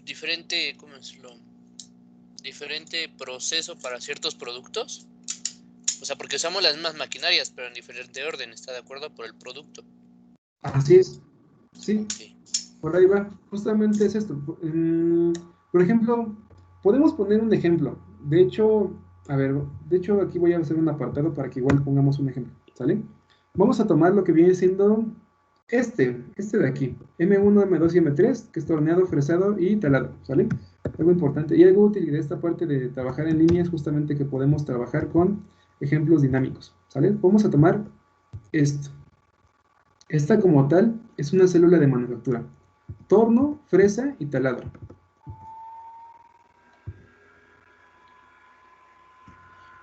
Speaker 3: diferente, ¿cómo decirlo? Diferente proceso para ciertos productos. O sea, porque usamos las mismas maquinarias, pero en diferente orden, ¿está de acuerdo? Por el producto.
Speaker 1: Así es. Sí,
Speaker 3: Ok.
Speaker 1: por ahí va. Justamente es esto. Por ejemplo, podemos poner un ejemplo. De hecho, a ver, de hecho aquí voy a hacer un apartado para que igual pongamos un ejemplo, ¿sale? Vamos a tomar lo que viene siendo este de aquí, M1, M2 y M3, que es torneado, fresado y talado, ¿sale? Algo importante. Y algo útil de esta parte de trabajar en línea es justamente que podemos trabajar con ejemplos dinámicos, ¿sale? Vamos a tomar esto. Esta como tal es una célula de manufactura. Torno, fresa y taladro.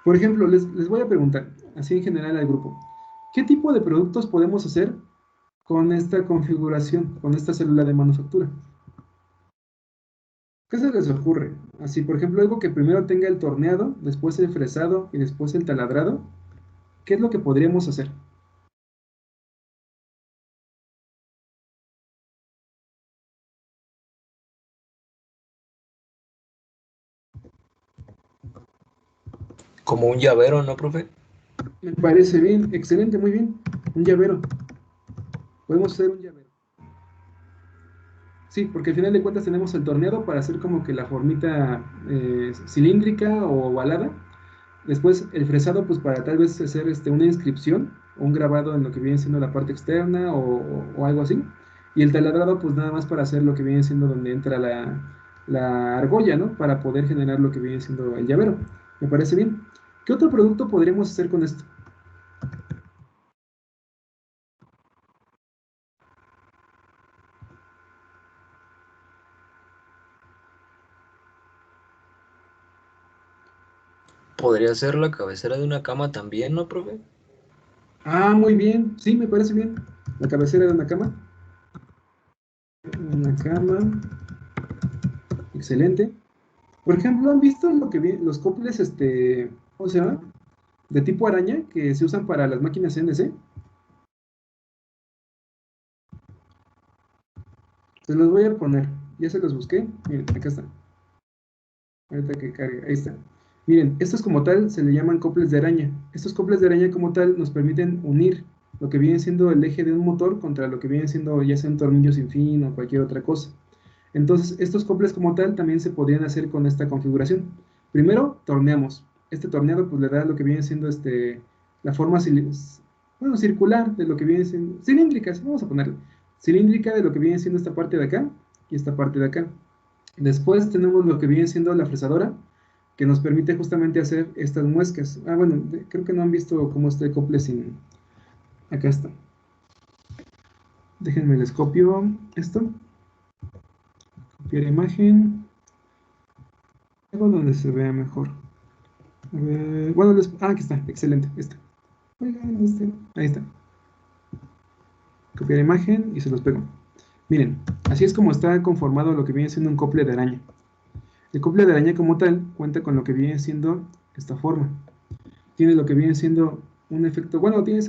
Speaker 1: Por ejemplo, les voy a preguntar, así en general al grupo, ¿qué tipo de productos podemos hacer con esta configuración, con esta célula de manufactura? ¿Qué se les ocurre? Así, por ejemplo, algo que primero tenga el torneado, después el fresado y después el taladrado. ¿Qué es lo que podríamos hacer?
Speaker 5: Como un llavero, ¿no, profe?
Speaker 1: Me parece bien, excelente, muy bien. Un llavero. Podemos hacer un llavero. Sí, porque al final de cuentas tenemos el torneado para hacer como que la formita cilíndrica o ovalada. Después el fresado, pues para tal vez hacer una inscripción o un grabado en lo que viene siendo la parte externa o algo así. Y el taladrado, pues nada más para hacer lo que viene siendo donde entra la argolla, ¿no? Para poder generar lo que viene siendo el llavero. Me parece bien. ¿Qué otro producto podríamos hacer con esto?
Speaker 5: Podría ser la cabecera de una cama también, ¿no, profe?
Speaker 1: Ah, muy bien. Sí, me parece bien. La cabecera de una cama. Una cama. Excelente. Por ejemplo, ¿han visto los coples, ¿cómo se llama? De tipo araña que se usan para las máquinas CNC? Se los voy a poner. Ya se los busqué. Miren, acá está. Ahorita que cargue. Ahí está. Miren, estos como tal se le llaman coples de araña. Estos coples de araña como tal nos permiten unir lo que viene siendo el eje de un motor contra lo que viene siendo ya sea un tornillo sin fin o cualquier otra cosa. Entonces, estos coples como tal también se podrían hacer con esta configuración. Primero, torneamos. Este torneado pues le da lo que viene siendo la forma circular de lo que viene siendo, cilíndrica, vamos a ponerle, cilíndrica de lo que viene siendo esta parte de acá y esta parte de acá. Después tenemos lo que viene siendo la fresadora, que nos permite justamente hacer estas muescas. Bueno, creo que no han visto cómo está el cople sin... Acá está. Déjenme les copio esto. Copiar imagen. Algo donde se vea mejor. A ver, bueno, aquí está, excelente. Oigan, ahí está. Copiar imagen y se los pego. Miren, así es como está conformado lo que viene siendo un cople de araña. El cople de araña como tal cuenta con lo que viene siendo esta forma. Tiene lo que viene siendo un efecto, bueno, tiene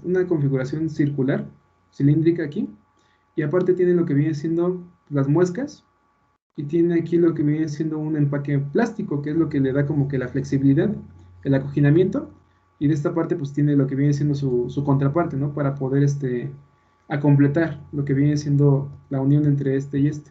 Speaker 1: una configuración circular, cilíndrica aquí, y aparte tiene lo que viene siendo las muescas, y tiene aquí lo que viene siendo un empaque plástico, que es lo que le da como que la flexibilidad, el acoginamiento, y de esta parte pues tiene lo que viene siendo su contraparte, ¿no? Para poder a completar lo que viene siendo la unión entre este y este.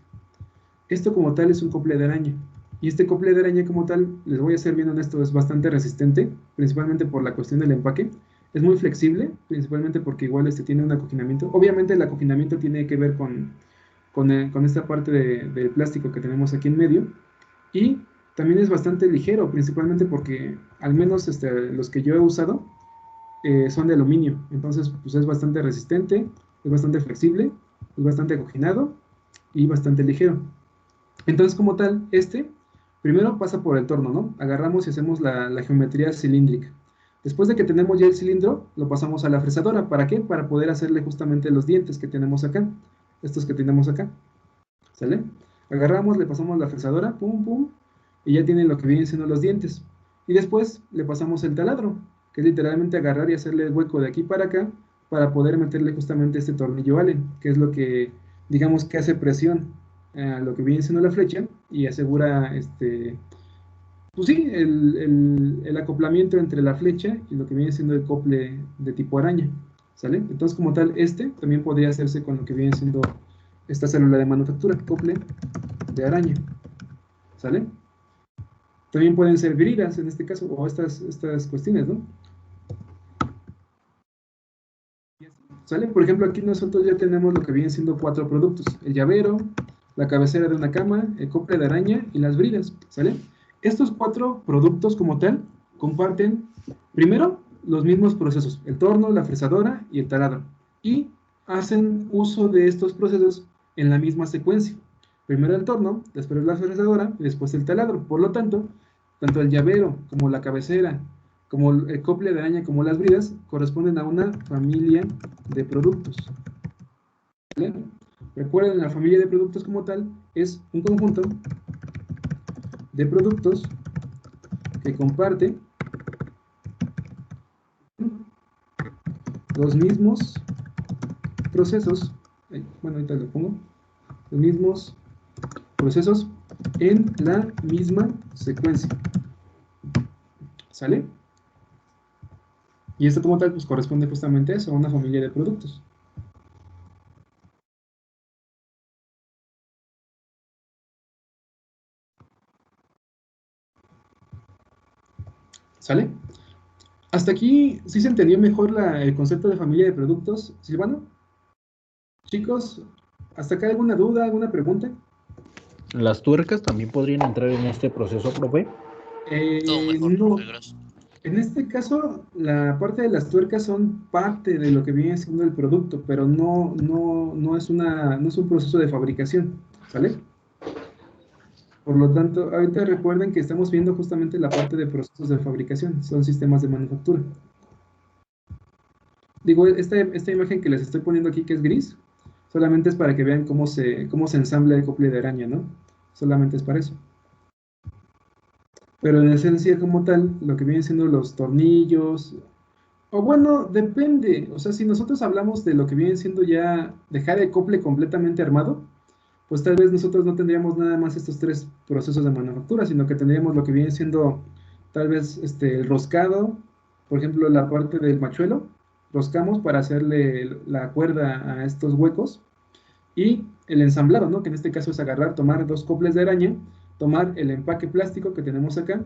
Speaker 1: Esto como tal es un cople de araña. Y este cople de araña como tal, les voy a ser bien honesto, es bastante resistente, principalmente por la cuestión del empaque. Es muy flexible, principalmente porque igual tiene un acoginamiento. Obviamente el acoginamiento tiene que ver con esta parte del plástico que tenemos aquí en medio. Y también es bastante ligero, principalmente porque al menos los que yo he usado son de aluminio. Entonces pues es bastante resistente, es bastante flexible, es bastante acoginado y bastante ligero. Entonces, como tal, primero pasa por el torno, ¿no? Agarramos y hacemos la geometría cilíndrica. Después de que tenemos ya el cilindro, lo pasamos a la fresadora. ¿Para qué? Para poder hacerle justamente los dientes que tenemos acá. Estos que tenemos acá. ¿Sale? Agarramos, le pasamos la fresadora, pum, pum, y ya tiene lo que vienen siendo los dientes. Y después le pasamos el taladro, que es literalmente agarrar y hacerle el hueco de aquí para acá, para poder meterle justamente este tornillo Allen, que es lo que, digamos, que hace presión a lo que viene siendo la flecha y asegura, pues sí, el acoplamiento entre la flecha y lo que viene siendo el cople de tipo araña, ¿sale? Entonces, como tal, también podría hacerse con lo que viene siendo esta célula de manufactura, cople de araña, ¿sale? También pueden ser bridas en este caso, o estas cuestiones, ¿no? ¿Sale? Por ejemplo, aquí nosotros ya tenemos lo que vienen siendo 4 productos: el llavero, la cabecera de una cama, el cople de araña y las bridas, ¿sale? Estos 4 productos como tal comparten, primero, los mismos procesos: el torno, la fresadora y el taladro, y hacen uso de estos procesos en la misma secuencia. Primero el torno, después la fresadora y después el taladro. Por lo tanto, tanto el llavero como la cabecera, como el cople de araña, como las bridas, corresponden a una familia de productos. ¿Vale? Recuerden, la familia de productos como tal es un conjunto de productos que comparte los mismos procesos, bueno, ahorita lo pongo, los mismos procesos en la misma secuencia. ¿Sale? Y esto como tal pues corresponde justamente a eso, a una familia de productos. ¿Sale? Hasta aquí sí se entendió mejor el concepto de familia de productos, Silvano. Chicos, ¿hasta acá alguna duda, alguna pregunta?
Speaker 2: ¿Las tuercas también podrían entrar en este proceso, profe?
Speaker 3: Todo mejor,
Speaker 1: No.
Speaker 3: gracias.
Speaker 1: En este caso, la parte de las tuercas son parte de lo que viene siendo el producto, pero no es un proceso de fabricación, ¿sale? Por lo tanto, ahorita recuerden que estamos viendo justamente la parte de procesos de fabricación, son sistemas de manufactura. Digo, esta imagen que les estoy poniendo aquí, que es gris, solamente es para que vean cómo se ensambla el cople de araña, ¿no? Solamente es para eso. Pero en esencia como tal, lo que vienen siendo los tornillos, o bueno, depende. O sea, si nosotros hablamos de lo que viene siendo ya dejar el cople completamente armado, pues tal vez nosotros no tendríamos nada más estos 3 procesos de manufactura, sino que tendríamos lo que viene siendo tal vez el roscado, por ejemplo, la parte del machuelo, roscamos para hacerle la cuerda a estos huecos, y el ensamblado, ¿no? Que en este caso es agarrar, tomar 2 coples de araña, tomar el empaque plástico que tenemos acá,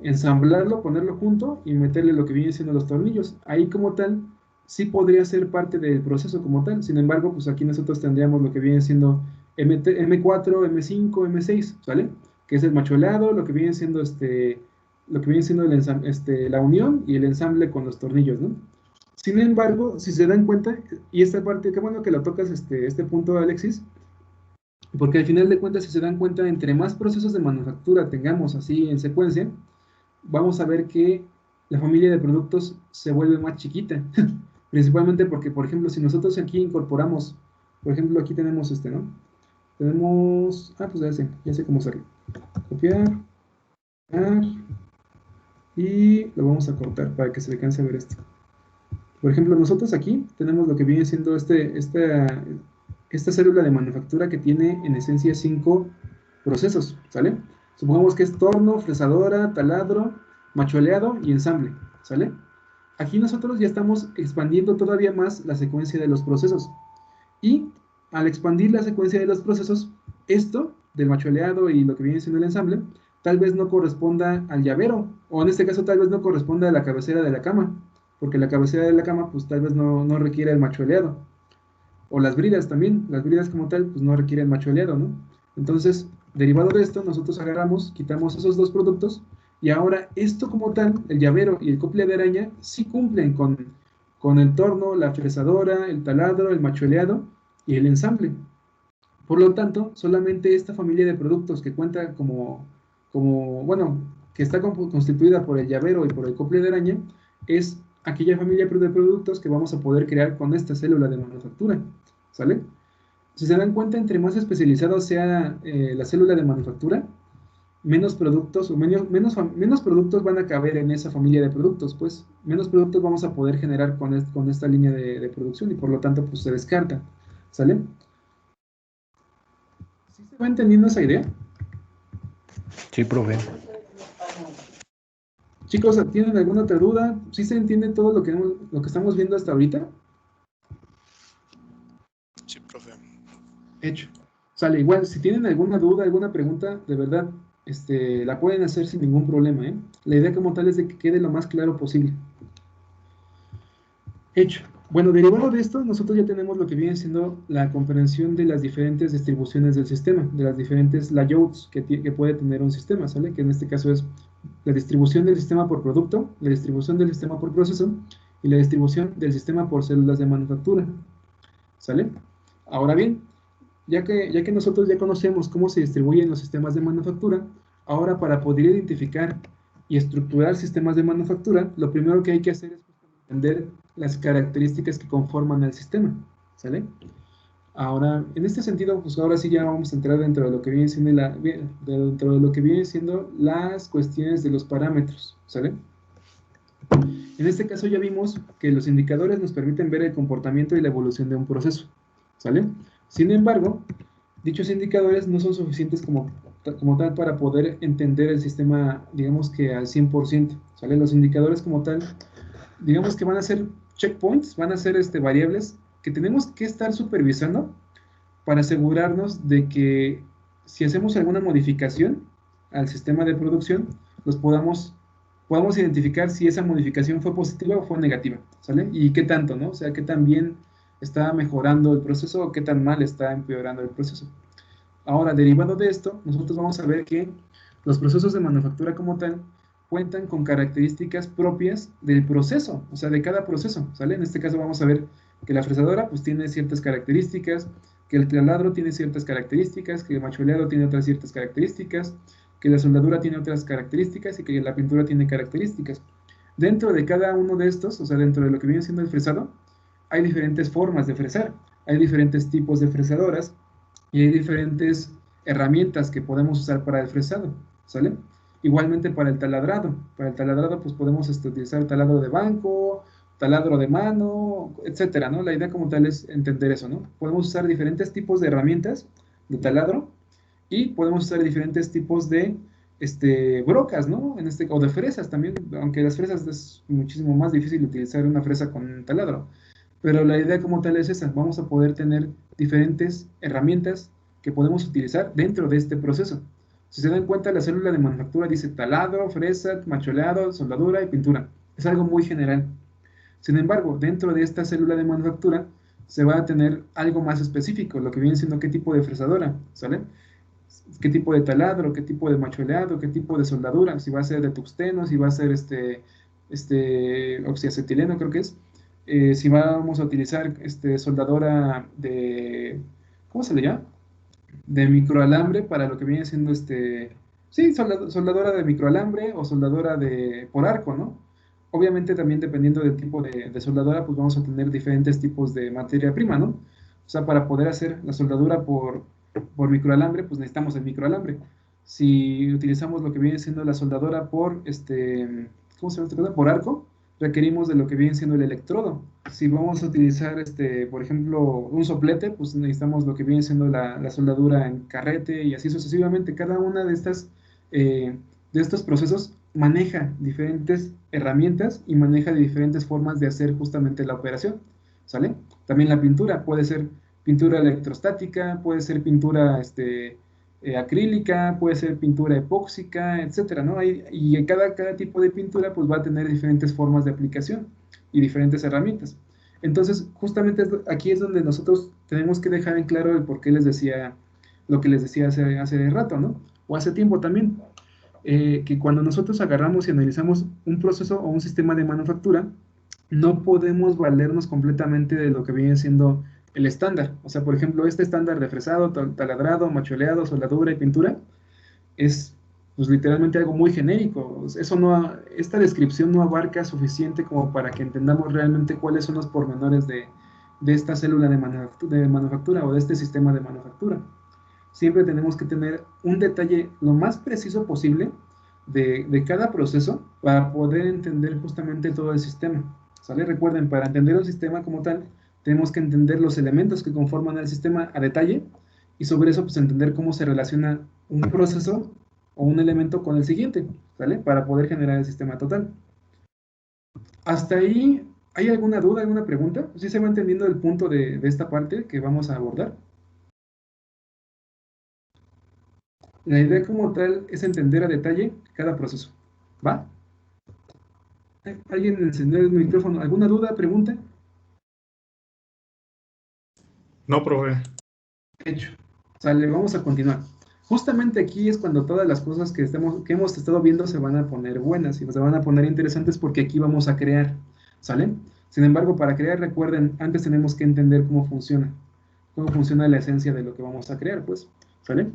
Speaker 1: ensamblarlo, ponerlo junto y meterle lo que viene siendo los tornillos. Ahí como tal, sí podría ser parte del proceso como tal. Sin embargo, pues aquí nosotros tendríamos lo que viene siendo M4, M5, M6, ¿sale? Que es el macholeado, lo que viene siendo lo que viene siendo la unión y el ensamble con los tornillos, ¿no? Sin embargo, si se dan cuenta, y esta parte, qué bueno que lo tocas este punto, Alexis, porque al final de cuentas, si se dan cuenta, entre más procesos de manufactura tengamos así en secuencia, vamos a ver que la familia de productos se vuelve más chiquita. Principalmente porque, por ejemplo, si nosotros aquí incorporamos, por ejemplo, aquí tenemos ¿no? Tenemos, pues ya sé cómo hacerlo. Copiar, y lo vamos a cortar para que se alcance a ver esto. Por ejemplo, nosotros aquí tenemos lo que viene siendo esta célula de manufactura que tiene en esencia 5 procesos, ¿sale? Supongamos que es torno, fresadora, taladro, machueleado y ensamble, ¿sale? Aquí nosotros ya estamos expandiendo todavía más la secuencia de los procesos. Y al expandir la secuencia de los procesos, esto del machueleado y lo que viene siendo el ensamble, tal vez no corresponda al llavero, o en este caso tal vez no corresponda a la cabecera de la cama, porque la cabecera de la cama pues tal vez no requiere el machueleado. O las bridas también, las bridas como tal pues no requieren machueleado, ¿no? Entonces, derivado de esto, nosotros agarramos, quitamos esos 2 productos, y ahora esto como tal, el llavero y el cople de araña, sí cumplen con el torno, la fresadora, el taladro, el machueleado y el ensamble. Por lo tanto, solamente esta familia de productos que cuenta bueno, que está constituida por el llavero y por el cople de araña, es aquella familia de productos que vamos a poder crear con esta célula de manufactura, ¿sale? Si se dan cuenta, entre más especializado sea la célula de manufactura, menos productos o menos productos van a caber en esa familia de productos, pues menos productos vamos a poder generar con esta línea de producción, y por lo tanto pues se descarta, ¿sale? ¿Sí se va entendiendo esa idea?
Speaker 2: Sí, profe.
Speaker 1: Chicos, ¿tienen alguna otra duda? ¿Sí se entiende todo lo que estamos viendo hasta ahorita?
Speaker 3: Sí, profe.
Speaker 1: Hecho. Sale, igual, si tienen alguna duda, alguna pregunta, de verdad, la pueden hacer sin ningún problema, ¿eh? La idea como tal es de que quede lo más claro posible. Hecho. Bueno, derivado de esto, nosotros ya tenemos lo que viene siendo la comprensión de las diferentes distribuciones del sistema, de las diferentes layouts que puede tener un sistema, ¿sale? Que en este caso es la distribución del sistema por producto, la distribución del sistema por proceso y la distribución del sistema por células de manufactura, ¿sale? Ahora bien, ya que nosotros ya conocemos cómo se distribuyen los sistemas de manufactura, ahora para poder identificar y estructurar sistemas de manufactura, lo primero que hay que hacer es entender las características que conforman el sistema, ¿sale? Ahora, en este sentido, pues ahora sí ya vamos a entrar dentro de lo que viene siendo las cuestiones de los parámetros, ¿sale? En este caso ya vimos que los indicadores nos permiten ver el comportamiento y la evolución de un proceso, ¿sale? Sin embargo, dichos indicadores no son suficientes como tal para poder entender el sistema, digamos que al 100%, ¿sale? Los indicadores como tal, digamos que van a ser checkpoints, van a ser variables que tenemos que estar supervisando para asegurarnos de que si hacemos alguna modificación al sistema de producción, podamos identificar si esa modificación fue positiva o fue negativa, ¿sale? Y qué tanto, ¿no? O sea, qué tan bien está mejorando el proceso o qué tan mal está empeorando el proceso. Ahora, derivado de esto, nosotros vamos a ver que los procesos de manufactura como tal cuentan con características propias del proceso, o sea, de cada proceso, ¿sale? En este caso vamos a ver que la fresadora pues tiene ciertas características, que el taladro tiene ciertas características, que el machueleado tiene otras ciertas características, que la soldadura tiene otras características y que la pintura tiene características. Dentro de cada uno de estos, o sea, dentro de lo que viene siendo el fresado, hay diferentes formas de fresar, hay diferentes tipos de fresadoras y hay diferentes herramientas que podemos usar para el fresado, ¿sale? Igualmente para el taladrado pues podemos utilizar taladro de banco, taladro de mano, etcétera, ¿no? La idea como tal es entender eso, ¿no? Podemos usar diferentes tipos de herramientas de taladro y podemos usar diferentes tipos de brocas, ¿no? O de fresas también, aunque las fresas es muchísimo más difícil utilizar una fresa con un taladro. Pero la idea como tal es esa, vamos a poder tener diferentes herramientas que podemos utilizar dentro de este proceso. Si se dan cuenta, la célula de manufactura dice taladro, fresa, macholeado, soldadura y pintura. Es algo muy general. Sin embargo, dentro de esta célula de manufactura se va a tener algo más específico, lo que viene siendo qué tipo de fresadora, ¿sale? Qué tipo de taladro, qué tipo de macholeado, qué tipo de soldadura, si va a ser de tungsteno, si va a ser oxiacetileno, creo que es, si vamos a utilizar soldadora de, ¿cómo se le llama? De microalambre para lo que viene siendo sí, soldadora de microalambre o soldadora por arco, ¿no? Obviamente también dependiendo del tipo de soldadora, pues vamos a tener diferentes tipos de materia prima, ¿no? O sea, para poder hacer la soldadura por microalambre, pues necesitamos el microalambre. Si utilizamos lo que viene siendo la soldadora ¿cómo se llama esta cosa? Por arco, requerimos de lo que viene siendo el electrodo. Si vamos a utilizar, por ejemplo, un soplete, pues necesitamos lo que viene siendo la soldadura en carrete y así sucesivamente. Cada una de estos procesos maneja diferentes herramientas y maneja diferentes formas de hacer justamente la operación, ¿sale? También la pintura puede ser pintura electrostática, puede ser pintura acrílica, puede ser pintura epóxica, etcétera, ¿no? Y cada tipo de pintura pues va a tener diferentes formas de aplicación y diferentes herramientas. Entonces, justamente aquí es donde nosotros tenemos que dejar en claro el por qué les decía lo que les decía hace rato, ¿no? O hace tiempo también, que cuando nosotros agarramos y analizamos un proceso o un sistema de manufactura, no podemos valernos completamente de lo que viene siendo el estándar. O sea, por ejemplo, este estándar de fresado, taladrado, macholeado, soldadura y pintura es pues literalmente algo muy genérico. Esta descripción no abarca suficiente como para que entendamos realmente cuáles son los pormenores de esta célula de manufactura o de este sistema de manufactura. Siempre tenemos que tener un detalle lo más preciso posible de cada proceso para poder entender justamente todo el sistema. ¿Sale? Recuerden, para entender el sistema como tal, tenemos que entender los elementos que conforman el sistema a detalle y sobre eso pues entender cómo se relaciona un proceso o un elemento con el siguiente, ¿sale? Para poder generar el sistema total. Hasta ahí, ¿hay alguna duda, alguna pregunta? ¿Sí se va entendiendo el punto de esta parte que vamos a abordar? La idea como tal es entender a detalle cada proceso, ¿va? ¿Alguien encendió el micrófono? ¿Alguna duda, pregunta?
Speaker 6: No, profe.
Speaker 1: Hecho. Sale, vamos a continuar. Justamente aquí es cuando todas las cosas que hemos estado viendo se van a poner buenas y se van a poner interesantes porque aquí vamos a crear, ¿sale? Sin embargo, para crear, recuerden, antes tenemos que entender cómo funciona la esencia de lo que vamos a crear, pues, ¿sale?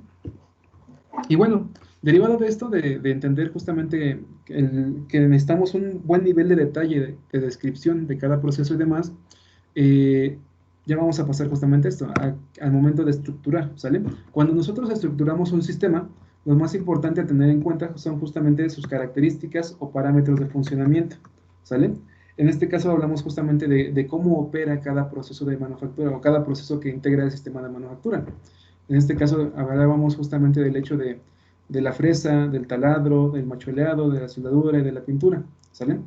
Speaker 1: Y bueno, derivado de esto, de entender justamente que necesitamos un buen nivel de detalle, de descripción de cada proceso y demás, ya vamos a pasar justamente a esto, al momento de estructurar, ¿sale? Cuando nosotros estructuramos un sistema, lo más importante a tener en cuenta son justamente sus características o parámetros de funcionamiento, ¿sale? En este caso hablamos justamente de cómo opera cada proceso de manufactura o cada proceso que integra el sistema de manufactura. En este caso hablábamos justamente del hecho de la fresa, del taladro, del macholeado, de la soldadura y de la pintura, ¿sale?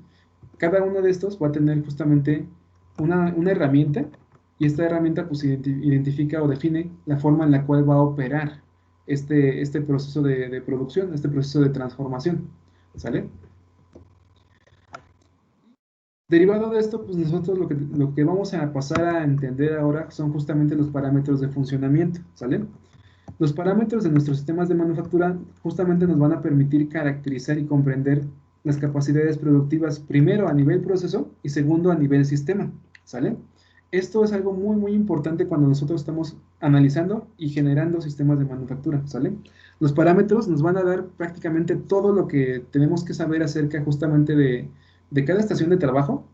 Speaker 1: Cada uno de estos va a tener justamente una herramienta y esta herramienta pues identifica o define la forma en la cual va a operar este proceso de producción, este proceso de transformación, ¿sale? Derivado de esto, pues nosotros lo que vamos a pasar a entender ahora son justamente los parámetros de funcionamiento, ¿sale? Los parámetros de nuestros sistemas de manufactura justamente nos van a permitir caracterizar y comprender las capacidades productivas, primero a nivel proceso y segundo a nivel sistema, ¿sale? Esto es algo muy, muy importante cuando nosotros estamos analizando y generando sistemas de manufactura, ¿sale? Los parámetros nos van a dar prácticamente todo lo que tenemos que saber acerca justamente de cada estación de trabajo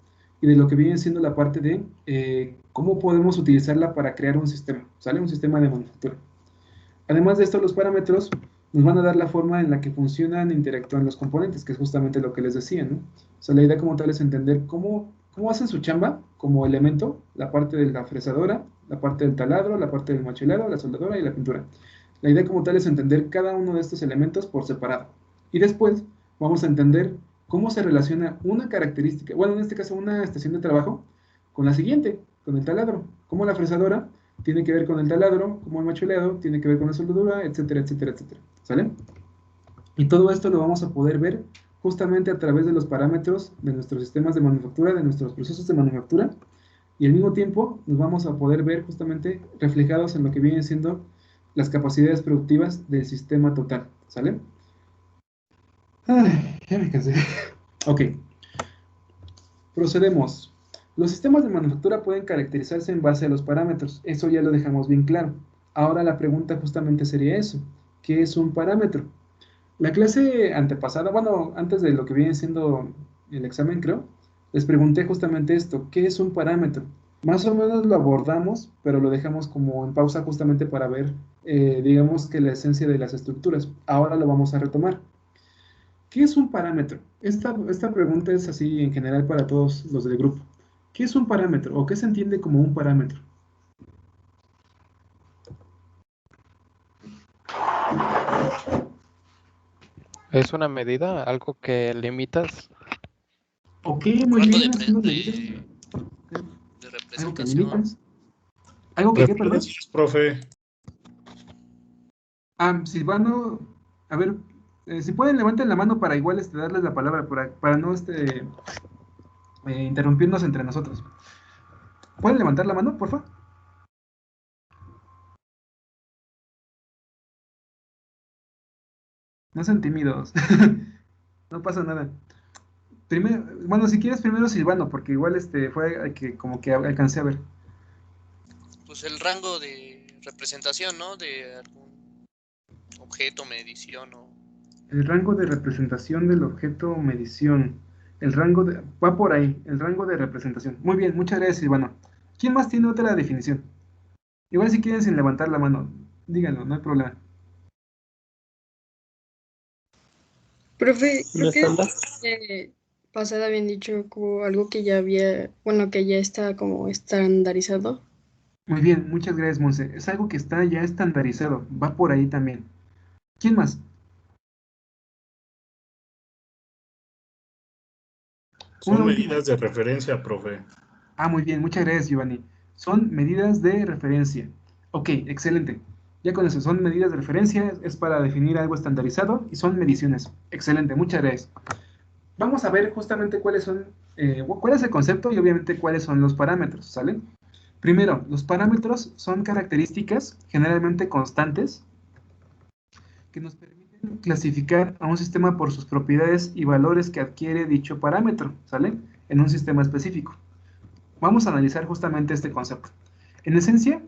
Speaker 1: y de lo que viene siendo la parte de cómo podemos utilizarla para crear un sistema, ¿sale? Un sistema de manufactura. Además de esto, los parámetros nos van a dar la forma en la que funcionan e interactúan los componentes, que es justamente lo que les decía, ¿no? O sea, la idea como tal es entender cómo hacen su chamba como elemento, la parte de la fresadora, la parte del taladro, la parte del macholeado, la soldadura y la pintura. La idea como tal es entender cada uno de estos elementos por separado, Y después vamos a entender cómo se relaciona una característica, bueno, en este caso una estación de trabajo, con la siguiente, con el taladro. Cómo la fresadora tiene que ver con el taladro, cómo el machuleado tiene que ver con la soldadura, etcétera, etcétera, etcétera. ¿Sale? Y todo esto lo vamos a poder ver justamente a través de los parámetros de nuestros sistemas de manufactura, de nuestros procesos de manufactura, y al mismo tiempo nos vamos a poder ver justamente reflejados en lo que vienen siendo las capacidades productivas del sistema total, ¿sale? Ay, ya me cansé. Ok, procedemos. Los sistemas de manufactura pueden caracterizarse en base a los parámetros, eso ya lo dejamos bien claro. Ahora la pregunta justamente sería eso, ¿qué es un parámetro? La clase antepasada, bueno, antes de lo que viene siendo el examen, creo, les pregunté justamente esto, ¿qué es un parámetro? Más o menos lo abordamos, pero lo dejamos como en pausa justamente para ver, digamos que la esencia de las estructuras. Ahora lo vamos a retomar. ¿Qué es un parámetro? Esta pregunta es así en general para todos los del grupo. ¿Qué es un parámetro o qué se entiende como un parámetro?
Speaker 7: Es una medida, algo que limitas.
Speaker 1: Ok, muy
Speaker 3: Rango
Speaker 1: bien, es una medida.
Speaker 3: de
Speaker 1: Algo que
Speaker 3: representación.
Speaker 1: limitas. ¿Algo que qué, perdón?
Speaker 6: Referencias, profe.
Speaker 1: Silvano, a ver, si pueden levanten la mano para igual darles la palabra, para no interrumpirnos entre nosotros. ¿Pueden levantar la mano, por favor? No sean tímidos. No pasa nada. Primero, bueno, si quieres primero Silvano, porque igual fue que como que alcancé a ver.
Speaker 3: Pues el rango de representación, ¿no? De algún objeto, medición o...
Speaker 1: El rango de representación del objeto o medición. Va por ahí, el rango de representación. Muy bien, muchas gracias, Silvano. ¿Quién más tiene otra definición? Igual si quieren sin levantar la mano, díganlo, no hay problema.
Speaker 8: Profe,
Speaker 2: ¿Un
Speaker 8: creo que
Speaker 2: estándar?
Speaker 8: pasada habían dicho como algo que ya había, bueno, que ya está como estandarizado.
Speaker 1: Muy bien, muchas gracias, Monse. Es algo que está ya estandarizado, va por ahí también. ¿Quién más?
Speaker 6: Son
Speaker 1: Una última.
Speaker 6: medidas de referencia, profe.
Speaker 1: Muy bien, muchas gracias, Giovanni. Son medidas de referencia. Ok, excelente. Ya con eso, son medidas de referencia, es para definir algo estandarizado y son mediciones. Excelente, muchas gracias. Vamos a ver justamente cuál es el concepto y obviamente cuáles son los parámetros, ¿sale? Primero, los parámetros son características generalmente constantes que nos permiten clasificar a un sistema por sus propiedades y valores que adquiere dicho parámetro, ¿sale? En un sistema específico. Vamos a analizar justamente este concepto. En esencia,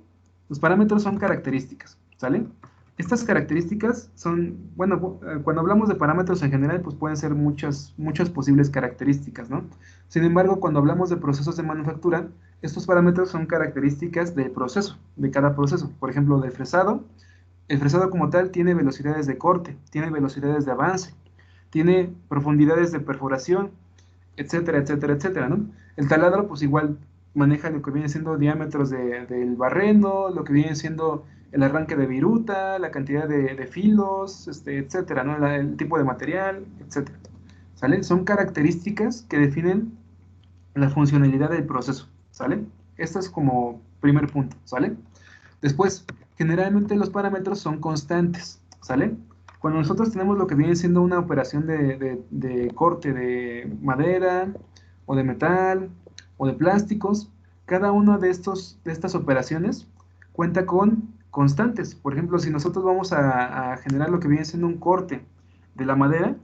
Speaker 1: los parámetros son características, ¿sale? Estas características son, bueno, cuando hablamos de parámetros en general, pues pueden ser muchas posibles características, ¿no? Sin embargo, cuando hablamos de procesos de manufactura, estos parámetros son características del proceso, de cada proceso. Por ejemplo, del fresado, el fresado como tal tiene velocidades de corte, tiene velocidades de avance, tiene profundidades de perforación, etcétera, etcétera, etcétera, ¿no? El taladro, pues igual maneja lo que viene siendo diámetros del barreno, lo que viene siendo el arranque de viruta, la cantidad de filos, etcétera, ¿no? El tipo de material, etcétera. ¿Sale? Son características que definen la funcionalidad del proceso, ¿sale? Esto es como primer punto, ¿sale? Después, generalmente los parámetros son constantes, ¿sale? Cuando nosotros tenemos lo que viene siendo una operación de corte de madera, o de metal, o de plásticos, cada una de estas operaciones cuenta con constantes. Por ejemplo, si nosotros vamos a generar lo que viene siendo un corte de la madera,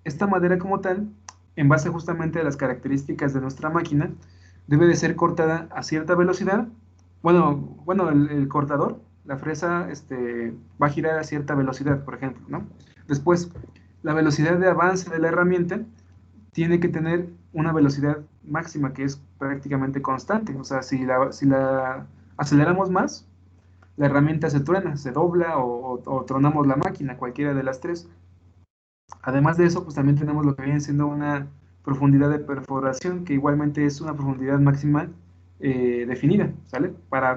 Speaker 1: esta madera como tal, en base justamente a las características de nuestra máquina, debe de ser cortada a cierta velocidad. Bueno, el cortador, la fresa, va a girar a cierta velocidad, por ejemplo, ¿no? Después, la velocidad de avance de la herramienta tiene que tener una velocidad máxima que es prácticamente constante. O sea, si la aceleramos más, la herramienta se truena, se dobla o tronamos la máquina, cualquiera de las tres. Además de eso, pues también tenemos lo que viene siendo una profundidad de perforación, que igualmente es una profundidad máxima definida, ¿sale?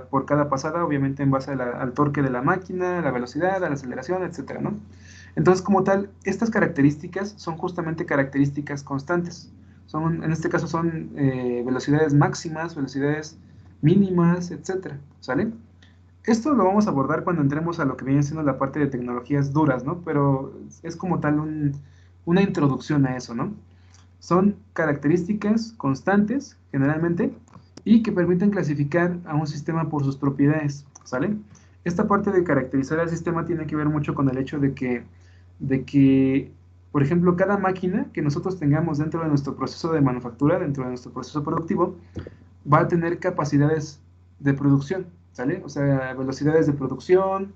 Speaker 1: Por cada pasada, obviamente en base al torque de la máquina, la velocidad, a la aceleración, etcétera, ¿no? Entonces, como tal, estas características son justamente características constantes. En este caso son velocidades máximas, velocidades mínimas, etcétera, ¿sale? Esto lo vamos a abordar cuando entremos a lo que viene siendo la parte de tecnologías duras, ¿no? Pero es como tal una introducción a eso, ¿no? Son características constantes, generalmente, y que permiten clasificar a un sistema por sus propiedades, ¿sale? Esta parte de caracterizar al sistema tiene que ver mucho con el hecho de que, por ejemplo, cada máquina que nosotros tengamos dentro de nuestro proceso de manufactura, dentro de nuestro proceso productivo, va a tener capacidades de producción, ¿sale? O sea, velocidades de producción,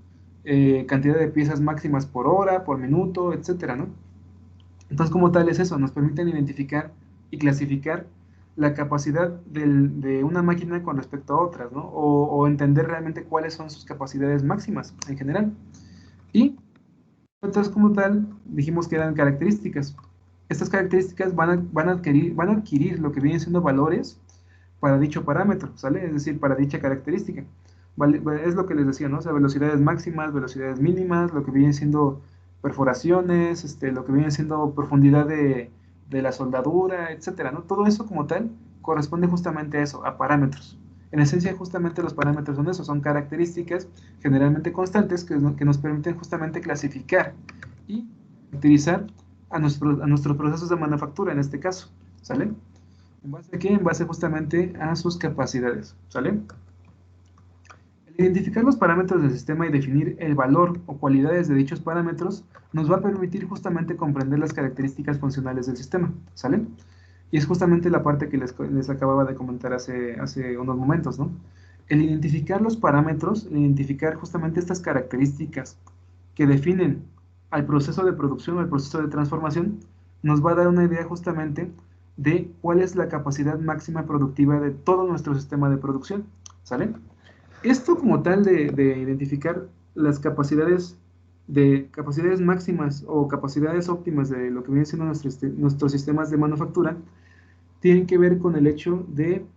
Speaker 1: cantidad de piezas máximas por hora, por minuto, etcétera, ¿no? Entonces, como tal es eso, nos permiten identificar y clasificar la capacidad de una máquina con respecto a otras, ¿no? O entender realmente cuáles son sus capacidades máximas en general. Y entonces, como tal, dijimos que eran características. Estas características van a adquirir lo que vienen siendo valores para dicho parámetro, ¿sale? Es decir, para dicha característica. Vale, es lo que les decía, ¿no? O sea, velocidades máximas, velocidades mínimas, lo que viene siendo perforaciones, lo que viene siendo profundidad de la soldadura, etcétera, ¿no? Todo eso como tal corresponde justamente a eso, a parámetros. En esencia, justamente los parámetros son eso, son características generalmente constantes que nos permiten justamente clasificar y utilizar a nuestros procesos de manufactura en este caso, ¿sale? ¿En base a qué? En base justamente a sus capacidades, ¿sale? El identificar los parámetros del sistema y definir el valor o cualidades de dichos parámetros nos va a permitir justamente comprender las características funcionales del sistema, ¿sale? Y es justamente la parte que les acababa de comentar hace unos momentos, ¿no? El identificar los parámetros, el identificar justamente estas características que definen al proceso de producción o al proceso de transformación, nos va a dar una idea justamente de cuál es la capacidad máxima productiva de todo nuestro sistema de producción, ¿sale? Esto como tal de identificar las capacidades máximas o capacidades óptimas de lo que vienen siendo nuestros sistemas de manufactura, tienen que ver con el hecho de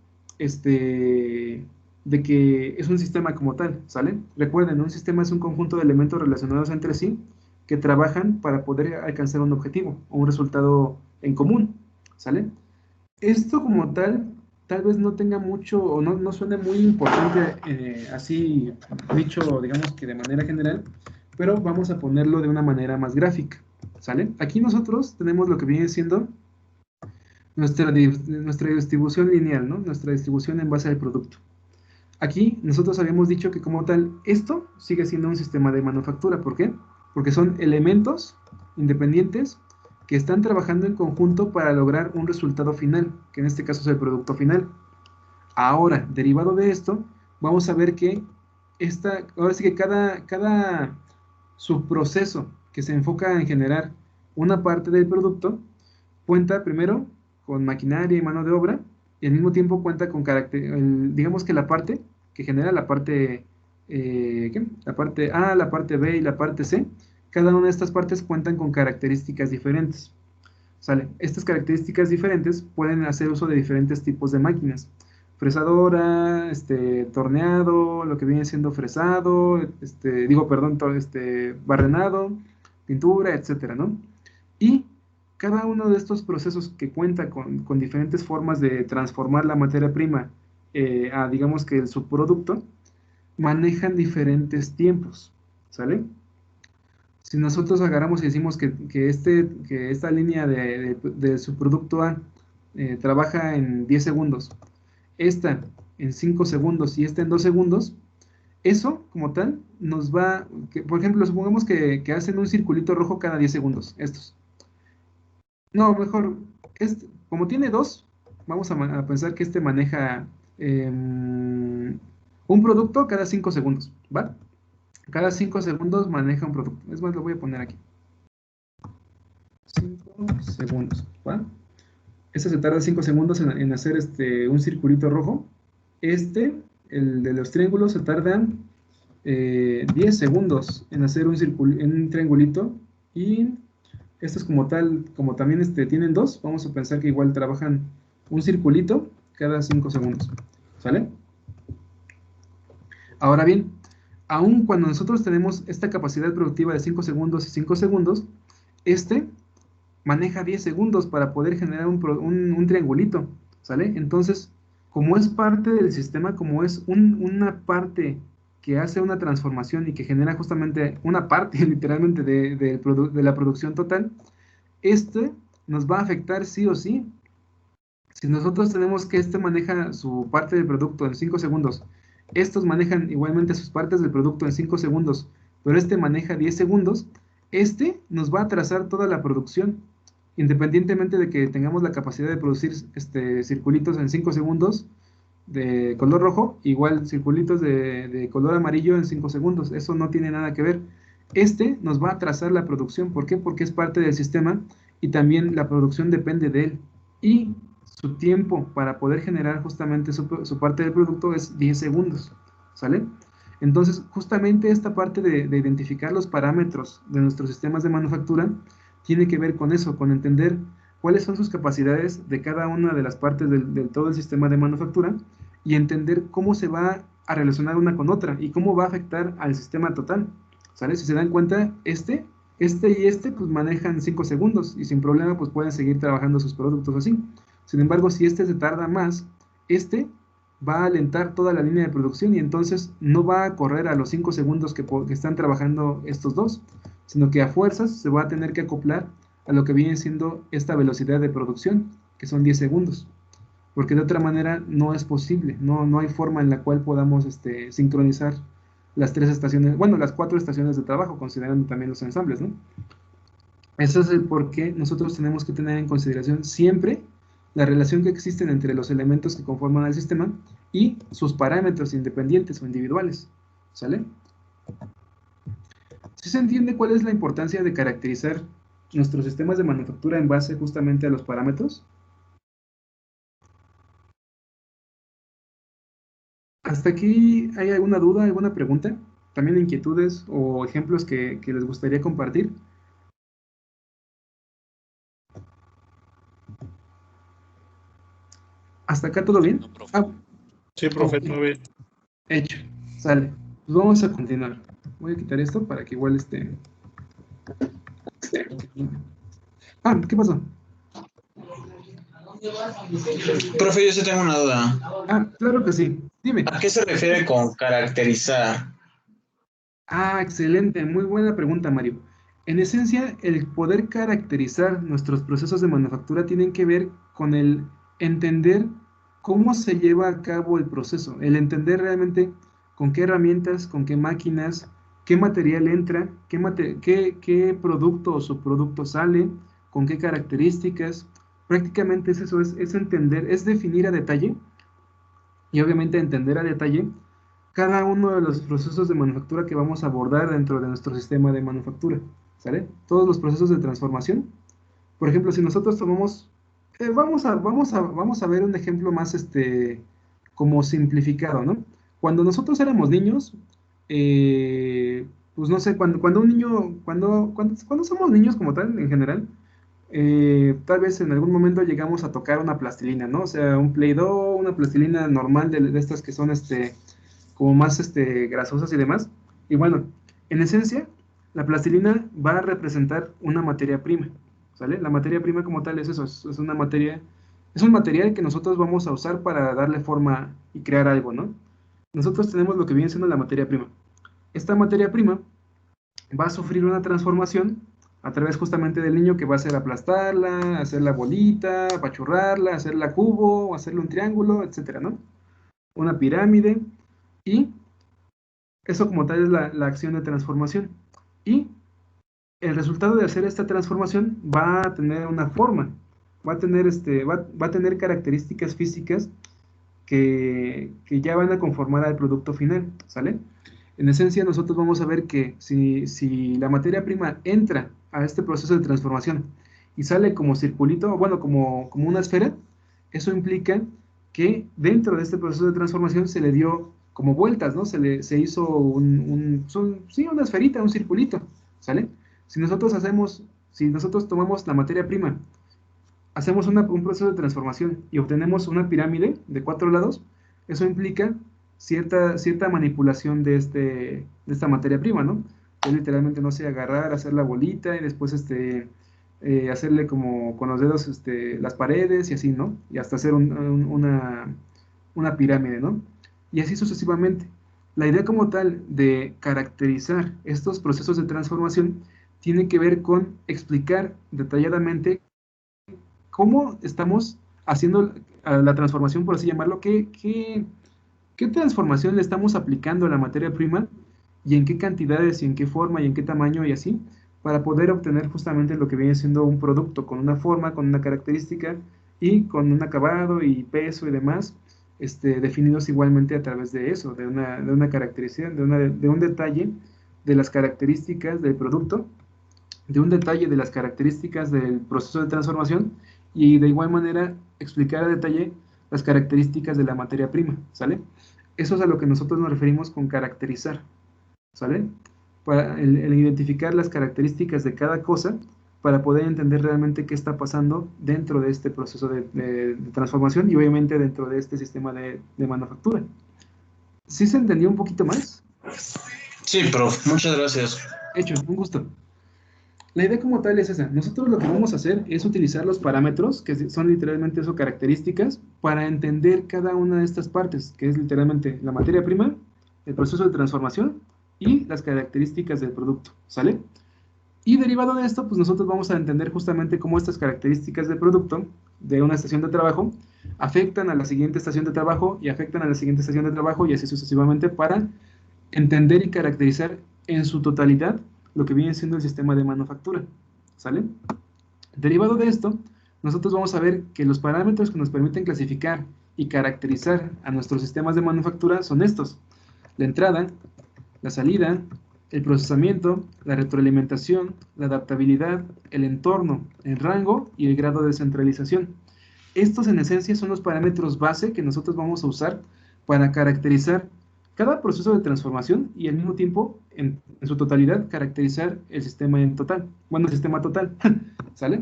Speaker 1: que es un sistema como tal, ¿sale? Recuerden, un sistema es un conjunto de elementos relacionados entre sí que trabajan para poder alcanzar un objetivo o un resultado en común, ¿sale? Esto como tal vez no tenga mucho o no suene muy importante así dicho, digamos que de manera general, pero vamos a ponerlo de una manera más gráfica, ¿sale? Aquí nosotros tenemos lo que viene siendo nuestra distribución lineal, ¿no? Nuestra distribución en base al producto. Aquí nosotros habíamos dicho que como tal, esto sigue siendo un sistema de manufactura. ¿Por qué? Porque son elementos independientes que están trabajando en conjunto para lograr un resultado final, que en este caso es el producto final. Ahora, derivado de esto, vamos a ver que ahora sí que cada subproceso que se enfoca en generar una parte del producto, cuenta primero con maquinaria y mano de obra, y al mismo tiempo cuenta con digamos que la parte que genera la parte, la parte A, la parte B y la parte C, cada una de estas partes cuentan con características diferentes. ¿Sale? Estas características diferentes pueden hacer uso de diferentes tipos de máquinas. Fresadora, torneado, lo que viene siendo fresado, barrenado, pintura, etcétera, ¿no? Y cada uno de estos procesos que cuenta con diferentes formas de transformar la materia prima a, digamos que el subproducto, manejan diferentes tiempos, ¿sale? Si nosotros agarramos y decimos que esta línea de subproducto A trabaja en 10 segundos, esta en 5 segundos y esta en 2 segundos, eso como tal nos va, por ejemplo, supongamos que hacen un circulito rojo cada 10 segundos, estos. No, mejor, como tiene dos, vamos a pensar que maneja un producto cada 5 segundos, ¿va? Cada 5 segundos maneja un producto. Es más, lo voy a poner aquí. 5 segundos, ¿va? Este se tarda 5 segundos en hacer un circulito rojo. El de los triángulos, se tarda 10 segundos en hacer un triangulito. Y estos como tal, como también tienen dos, vamos a pensar que igual trabajan un circulito cada 5 segundos. ¿Sale? Ahora bien, aun cuando nosotros tenemos esta capacidad productiva de 5 segundos y 5 segundos, maneja 10 segundos para poder generar un triangulito, ¿sale? Entonces, como es parte del sistema, como es una parte que hace una transformación y que genera justamente una parte, literalmente, de la producción total, nos va a afectar sí o sí. Si nosotros tenemos que maneja su parte del producto en 5 segundos, estos manejan igualmente sus partes del producto en 5 segundos, pero maneja 10 segundos, nos va a atrasar toda la producción, independientemente de que tengamos la capacidad de producir circulitos en 5 segundos de color rojo, igual circulitos de color amarillo en 5 segundos, eso no tiene nada que ver. Nos va a atrasar la producción, ¿por qué? Porque es parte del sistema y también la producción depende de él. Y su tiempo para poder generar justamente su parte del producto es 10 segundos, ¿sale? Entonces, justamente esta parte de identificar los parámetros de nuestros sistemas de manufactura tiene que ver con eso, con entender cuáles son sus capacidades de cada una de las partes del todo el sistema de manufactura y entender cómo se va a relacionar una con otra y cómo va a afectar al sistema total, ¿sale? Si se dan cuenta, pues manejan 5 segundos y sin problema pues pueden seguir trabajando sus productos así. Sin embargo, si se tarda más, va a alentar toda la línea de producción y entonces no va a correr a los 5 segundos que están trabajando estos dos, sino que a fuerzas se va a tener que acoplar a lo que viene siendo esta velocidad de producción, que son 10 segundos. Porque de otra manera no es posible, no hay forma en la cual podamos sincronizar las 3 estaciones, bueno, las 4 estaciones de trabajo, considerando también los ensambles, ¿no? Eso es el por qué nosotros tenemos que tener en consideración siempre la relación que existen entre los elementos que conforman el sistema y sus parámetros independientes o individuales, ¿sale? ¿Sí se entiende cuál es la importancia de caracterizar nuestros sistemas de manufactura en base justamente a los parámetros? ¿Hasta aquí hay alguna duda, alguna pregunta? ¿También inquietudes o ejemplos que les gustaría compartir? ¿Hasta acá todo bien?
Speaker 3: No, profe.
Speaker 1: Ah,
Speaker 6: Sí, profe,
Speaker 1: ok.
Speaker 6: todo bien.
Speaker 1: Hecho, sale. Pues vamos a continuar. Voy a quitar esto para que igual ¿qué pasó?
Speaker 9: Profe, yo sí tengo una duda.
Speaker 1: Claro que sí. Dime.
Speaker 9: ¿A qué se refiere con caracterizar?
Speaker 1: Excelente. Muy buena pregunta, Mario. En esencia, el poder caracterizar nuestros procesos de manufactura tienen que ver con el entender cómo se lleva a cabo el proceso, el entender realmente con qué herramientas, con qué máquinas, qué material entra, qué producto o subproducto sale, con qué características. Prácticamente es eso, es entender, es definir a detalle y obviamente entender a detalle cada uno de los procesos de manufactura que vamos a abordar dentro de nuestro sistema de manufactura, ¿sale? Todos los procesos de transformación. Por ejemplo, si nosotros tomamos, vamos a ver un ejemplo más, como simplificado, ¿no? Cuando nosotros éramos niños, pues no sé, cuando un niño, cuando somos niños como tal, en general, tal vez en algún momento llegamos a tocar una plastilina, ¿no? O sea, un Play-Doh, una plastilina normal de estas que son, como más grasosas y demás. Y bueno, en esencia, la plastilina va a representar una materia prima, ¿sale? La materia prima como tal es eso, es una materia, es un material que nosotros vamos a usar para darle forma y crear algo, ¿no? Nosotros tenemos lo que viene siendo la materia prima. Esta materia prima va a sufrir una transformación a través justamente del niño que va a hacer aplastarla, hacerla bolita, apachurrarla, hacerla cubo, hacerle un triángulo, etcétera, ¿no? Una pirámide. Y eso como tal es la acción de transformación. Y el resultado de hacer esta transformación va a tener una forma, va a tener, va a tener características físicas que ya van a conformar al producto final, ¿sale? En esencia nosotros vamos a ver que si la materia prima entra a este proceso de transformación y sale como circulito, bueno, como una esfera, eso implica que dentro de este proceso de transformación se le dio como vueltas, ¿no? Se hizo una esferita, un circulito, ¿sale? Si nosotros tomamos la materia prima, hacemos un proceso de transformación y obtenemos una pirámide de 4 lados, eso implica cierta manipulación de esta materia prima, ¿no? Es literalmente, no sé, agarrar, hacer la bolita y después hacerle como con los dedos las paredes y así, ¿no? Y hasta hacer una pirámide, ¿no? Y así sucesivamente. La idea como tal de caracterizar estos procesos de transformación tiene que ver con explicar detalladamente cómo estamos haciendo la transformación, por así llamarlo, qué transformación le estamos aplicando a la materia prima y en qué cantidades y en qué forma y en qué tamaño y así, para poder obtener justamente lo que viene siendo un producto con una forma, con una característica y con un acabado y peso y demás, definidos igualmente a través de eso, de una caracterización, de un detalle de las características del producto, de un detalle de las características del proceso de transformación y de igual manera explicar a detalle las características de la materia prima, ¿sale? Eso es a lo que nosotros nos referimos con caracterizar, ¿sale? Para el identificar las características de cada cosa para poder entender realmente qué está pasando dentro de este proceso de transformación y obviamente dentro de este sistema de manufactura. ¿Sí se entendió un poquito más?
Speaker 9: Sí, prof, muchas gracias.
Speaker 1: Hecho, un gusto. La idea como tal es esa. Nosotros lo que vamos a hacer es utilizar los parámetros, que son literalmente eso, características, para entender cada una de estas partes, que es literalmente la materia prima, el proceso de transformación y las características del producto, ¿sale? Y derivado de esto, pues nosotros vamos a entender justamente cómo estas características del producto de una estación de trabajo afectan a la siguiente estación de trabajo y afectan a la siguiente estación de trabajo y así sucesivamente para entender y caracterizar en su totalidad lo que viene siendo el sistema de manufactura, ¿sale? Derivado de esto, nosotros vamos a ver que los parámetros que nos permiten clasificar y caracterizar a nuestros sistemas de manufactura son estos: la entrada, la salida, el procesamiento, la retroalimentación, la adaptabilidad, el entorno, el rango y el grado de centralización. Estos en esencia son los parámetros base que nosotros vamos a usar para caracterizar cada proceso de transformación y al mismo tiempo, en su totalidad, caracterizar el sistema en total. Bueno, el sistema total, ¿sale?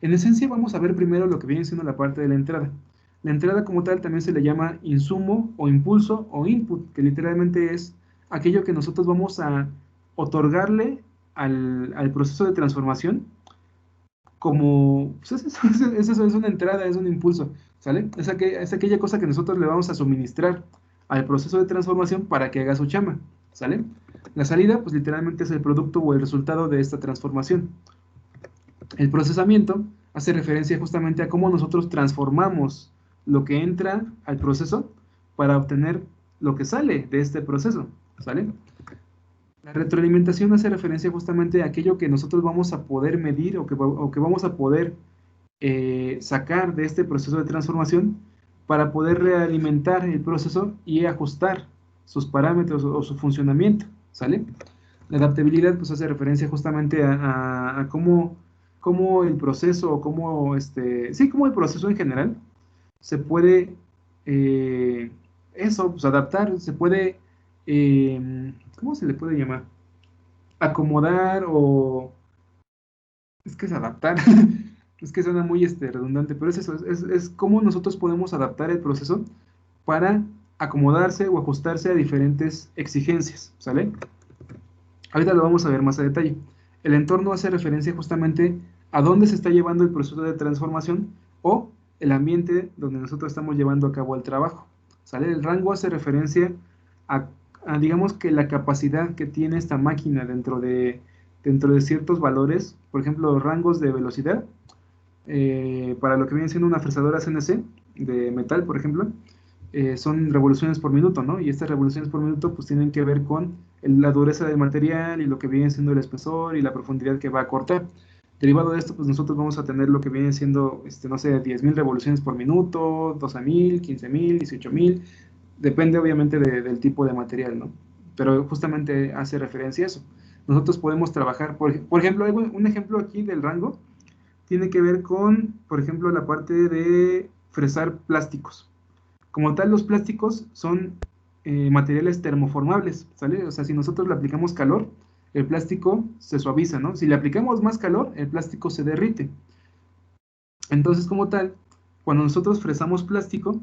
Speaker 1: En esencia vamos a ver primero lo que viene siendo la parte de la entrada. La entrada como tal también se le llama insumo o impulso o input, que literalmente es aquello que nosotros vamos a otorgarle al proceso de transformación como, pues es una entrada, es un impulso, ¿sale? Es aquella cosa que nosotros le vamos a suministrar al proceso de transformación para que haga su chamba, ¿sale? La salida, pues literalmente es el producto o el resultado de esta transformación. El procesamiento hace referencia justamente a cómo nosotros transformamos lo que entra al proceso para obtener lo que sale de este proceso, ¿sale? La retroalimentación hace referencia justamente a aquello que nosotros vamos a poder medir o que vamos a poder sacar de este proceso de transformación para poder realimentar el proceso y ajustar sus parámetros o su funcionamiento, ¿sale? La adaptabilidad pues hace referencia justamente a cómo el proceso o cómo el proceso en general se puede pues adaptar, se puede ¿cómo se le puede llamar? Acomodar o es que es adaptar. Es que suena muy redundante, pero es eso, es cómo nosotros podemos adaptar el proceso para acomodarse o ajustarse a diferentes exigencias, ¿sale? Ahorita lo vamos a ver más a detalle. El entorno hace referencia justamente a dónde se está llevando el proceso de transformación o el ambiente donde nosotros estamos llevando a cabo el trabajo, ¿sale? El rango hace referencia a digamos que la capacidad que tiene esta máquina dentro de ciertos valores, por ejemplo, rangos de velocidad, para lo que viene siendo una fresadora CNC de metal, por ejemplo, son revoluciones por minuto, ¿no? Y estas revoluciones por minuto pues tienen que ver con la dureza del material y lo que viene siendo el espesor y la profundidad que va a cortar. Derivado de esto, pues nosotros vamos a tener lo que viene siendo, no sé, 10.000 revoluciones por minuto, 12.000, 15.000, 18.000, depende obviamente del tipo de material, ¿no? Pero justamente hace referencia a eso. Nosotros podemos trabajar, por ejemplo, hay un ejemplo aquí del rango, tiene que ver con, por ejemplo, la parte de fresar plásticos. Como tal, los plásticos son materiales termoformables, ¿sale? O sea, si nosotros le aplicamos calor, el plástico se suaviza, ¿no? Si le aplicamos más calor, el plástico se derrite. Entonces, como tal, cuando nosotros fresamos plástico,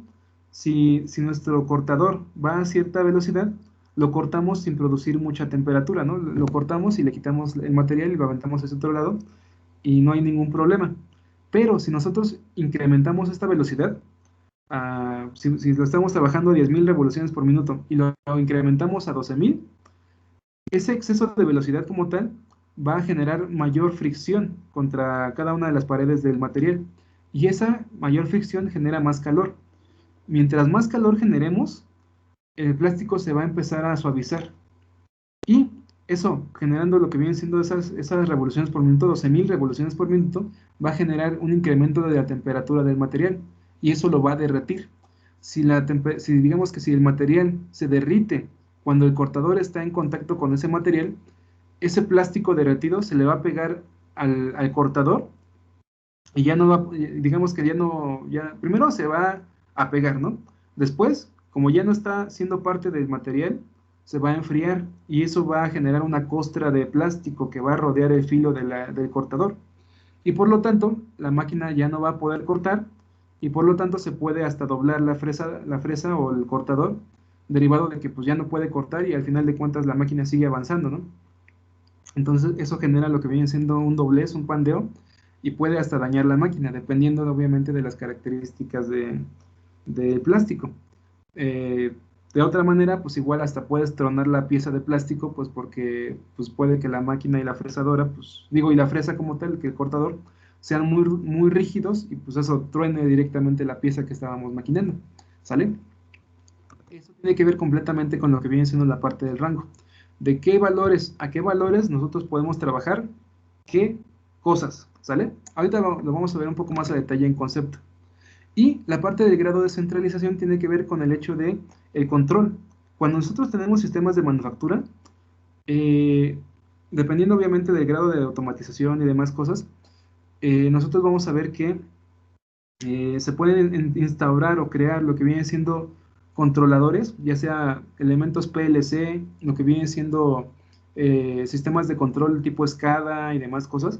Speaker 1: si nuestro cortador va a cierta velocidad, lo cortamos sin producir mucha temperatura, ¿no? Lo cortamos y le quitamos el material y lo aventamos hacia otro lado y no hay ningún problema. Pero si nosotros incrementamos esta velocidad, si lo estamos trabajando a 10.000 revoluciones por minuto y lo incrementamos a 12.000, ese exceso de velocidad como tal va a generar mayor fricción contra cada una de las paredes del material. Y esa mayor fricción genera más calor. Mientras más calor generemos, el plástico se va a empezar a suavizar. Y eso, generando lo que vienen siendo esas revoluciones por minuto, 12.000 revoluciones por minuto, va a generar un incremento de la temperatura del material. Y eso lo va a derretir. Si digamos que si el material se derrite cuando el cortador está en contacto con ese material, ese plástico derretido se le va a pegar al cortador y ya no va, digamos que primero se va a pegar, ¿no? Después, como ya no está siendo parte del material, se va a enfriar y eso va a generar una costra de plástico que va a rodear el filo del cortador. Y por lo tanto, la máquina ya no va a poder cortar y por lo tanto se puede hasta doblar la fresa o el cortador, derivado de que pues ya no puede cortar y al final de cuentas la máquina sigue avanzando, ¿no? Entonces eso genera lo que viene siendo un doblez, un pandeo, y puede hasta dañar la máquina, dependiendo obviamente de las características del plástico. De otra manera, pues igual hasta puedes tronar la pieza de plástico, pues porque pues puede que la máquina y la fresadora, y la fresa como tal, que el cortador, sean muy, muy rígidos y pues eso truene directamente la pieza que estábamos maquinando, ¿sale? Eso tiene que ver completamente con lo que viene siendo la parte del rango. ¿De qué valores a qué valores nosotros podemos trabajar qué cosas? ¿Sale? Ahorita lo vamos a ver un poco más a detalle en concepto. Y la parte del grado de centralización tiene que ver con el hecho de el control. Cuando nosotros tenemos sistemas de manufactura, dependiendo obviamente del grado de automatización y demás cosas, nosotros vamos a ver que se pueden instaurar o crear lo que viene siendo controladores, ya sea elementos PLC, lo que viene siendo sistemas de control tipo SCADA y demás cosas,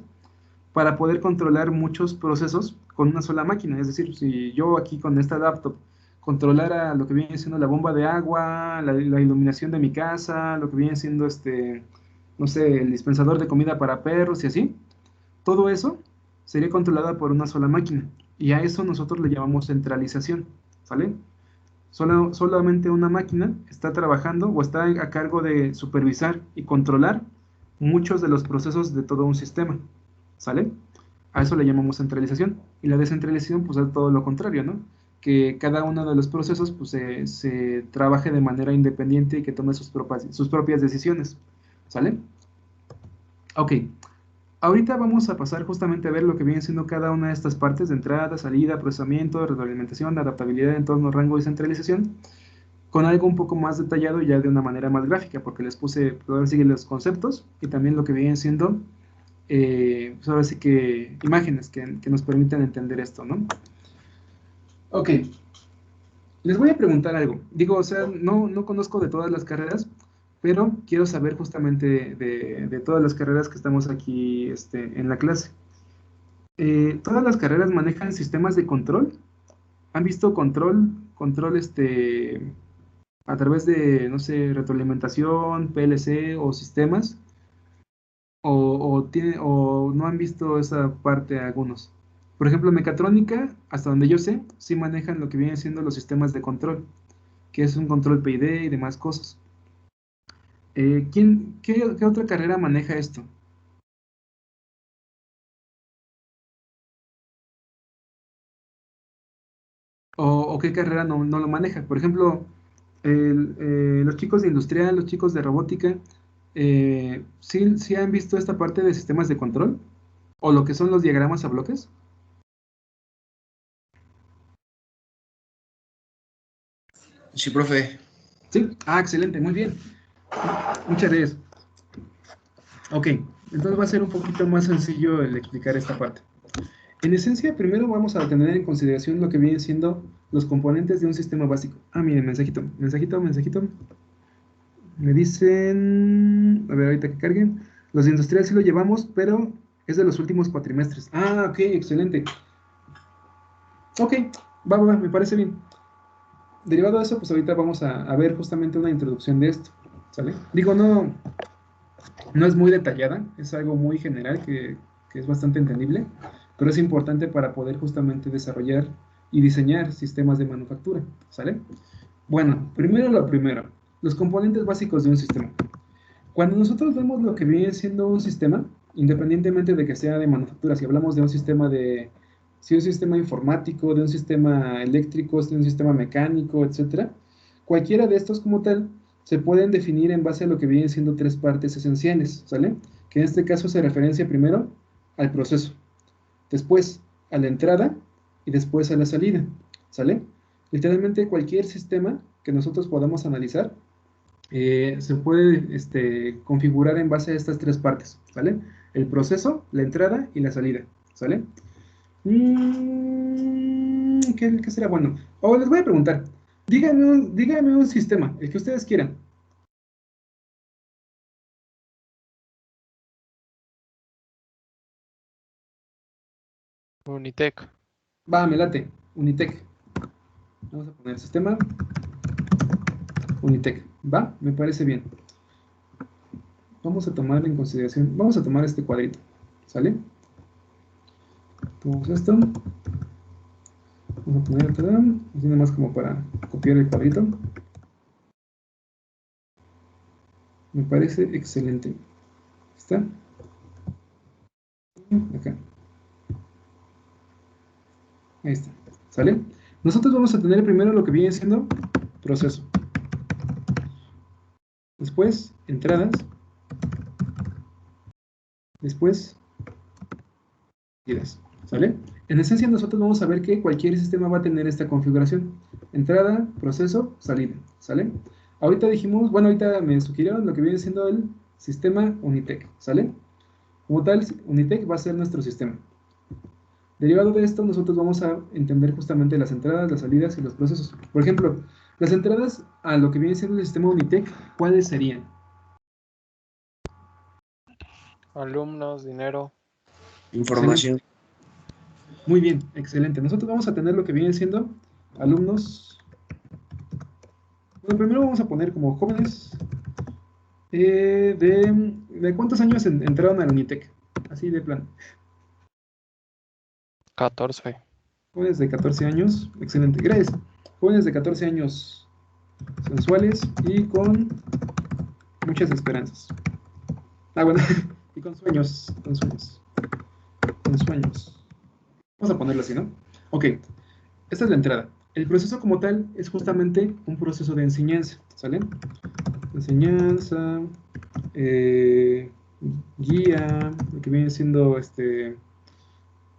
Speaker 1: para poder controlar muchos procesos con una sola máquina. Es decir, si yo aquí con esta laptop controlara lo que viene siendo la bomba de agua, la iluminación de mi casa, lo que viene siendo no sé, el dispensador de comida para perros y así, todo eso sería controlada por una sola máquina. Y a eso nosotros le llamamos centralización, ¿sale? Solamente una máquina está trabajando o está a cargo de supervisar y controlar muchos de los procesos de todo un sistema, ¿sale? A eso le llamamos centralización. Y la descentralización, pues es todo lo contrario, ¿no? Que cada uno de los procesos pues, se trabaje de manera independiente y que tome sus propias decisiones, ¿sale? Ok. Ahorita vamos a pasar justamente a ver lo que viene siendo cada una de estas partes de entrada, salida, procesamiento, retroalimentación, adaptabilidad, entorno, rango y centralización, con algo un poco más detallado ya de una manera más gráfica, porque les puse, ahora sí, los conceptos y también lo que viene siendo, pues ahora sí que imágenes que nos permitan entender esto, ¿no? Ok. Les voy a preguntar algo. Digo, o sea, no conozco de todas las carreras, pero quiero saber justamente de todas las carreras que estamos aquí en la clase. ¿Todas las carreras manejan sistemas de control? ¿Han visto control a través de, no sé, retroalimentación, PLC o sistemas? ¿O no han visto esa parte algunos? Por ejemplo, mecatrónica, hasta donde yo sé, sí manejan lo que vienen siendo los sistemas de control, que es un control PID y demás cosas. ¿Qué otra carrera maneja esto? ¿O qué carrera no lo maneja? Por ejemplo, los chicos de industrial, los chicos de robótica, ¿sí han visto esta parte de sistemas de control? ¿O lo que son los diagramas a bloques?
Speaker 9: Sí, profe.
Speaker 1: Sí, excelente, muy bien. Muchas gracias. Ok, entonces va a ser un poquito más sencillo el explicar esta parte. En esencia, primero vamos a tener en consideración lo que vienen siendo los componentes de un sistema básico. Miren, mensajito. Me dicen, a ver, ahorita que carguen. Los de industrial sí lo llevamos, pero es de los últimos cuatrimestres. Ok, excelente. Ok, va, me parece bien. derivado de eso, pues ahorita vamos a ver justamente una introducción de esto, ¿sale? Digo, no es muy detallada, es algo muy general que es bastante entendible, pero es importante para poder justamente desarrollar y diseñar sistemas de manufactura, ¿sale? Bueno, primero lo primero, los componentes básicos de un sistema. Cuando nosotros vemos lo que viene siendo un sistema, independientemente de que sea de manufactura, si hablamos de un sistema si un sistema informático, de un sistema eléctrico, de un sistema mecánico, etcétera, cualquiera de estos como tal se pueden definir en base a lo que vienen siendo tres partes esenciales, ¿sale? Que en este caso se referencia primero al proceso, después a la entrada y después a la salida, ¿sale? Literalmente cualquier sistema que nosotros podamos analizar se puede configurar en base a estas tres partes, ¿sale? El proceso, la entrada y la salida, ¿sale? ¿Qué será bueno? O les voy a preguntar, díganme un sistema, el que ustedes quieran.
Speaker 7: Unitec.
Speaker 1: Va, me late, Unitec. Vamos a poner sistema Unitec, ¿va? Me parece bien. Vamos a tomar en consideración, vamos a tomar este cuadrito, ¿sale? Tomamos esto. Vamos a poner acá, así nada más como para copiar el cuadrito. Me parece excelente. ¿Está? Acá. Ahí está. ¿Sale? Nosotros vamos a tener primero lo que viene siendo proceso. Después, entradas. Después, salidas. ¿Sale? En esencia nosotros vamos a ver que cualquier sistema va a tener esta configuración. Entrada, proceso, salida. ¿Sale? Ahorita dijimos, bueno, ahorita me sugirieron lo que viene siendo el sistema Unitec. ¿Sale? Como tal, Unitec va a ser nuestro sistema. Derivado de esto, nosotros vamos a entender justamente las entradas, las salidas y los procesos. Por ejemplo, las entradas a lo que viene siendo el sistema Unitec, ¿cuáles serían?
Speaker 7: Alumnos, dinero.
Speaker 9: Información.
Speaker 1: Excelente. Muy bien, excelente. Nosotros vamos a tener lo que viene siendo alumnos. Bueno, primero vamos a poner como jóvenes de cuántos años entraron al Unitec. Así de plan.
Speaker 7: 14.
Speaker 1: Jóvenes de 14 años. Excelente, gracias. Jóvenes de 14 años sensuales y con muchas esperanzas. Ah, bueno, y con sueños, con sueños, con sueños. Vamos a ponerlo así, ¿no? Ok, esta es la entrada. El proceso como tal es justamente un proceso de enseñanza, ¿sale? Enseñanza, guía, lo que viene siendo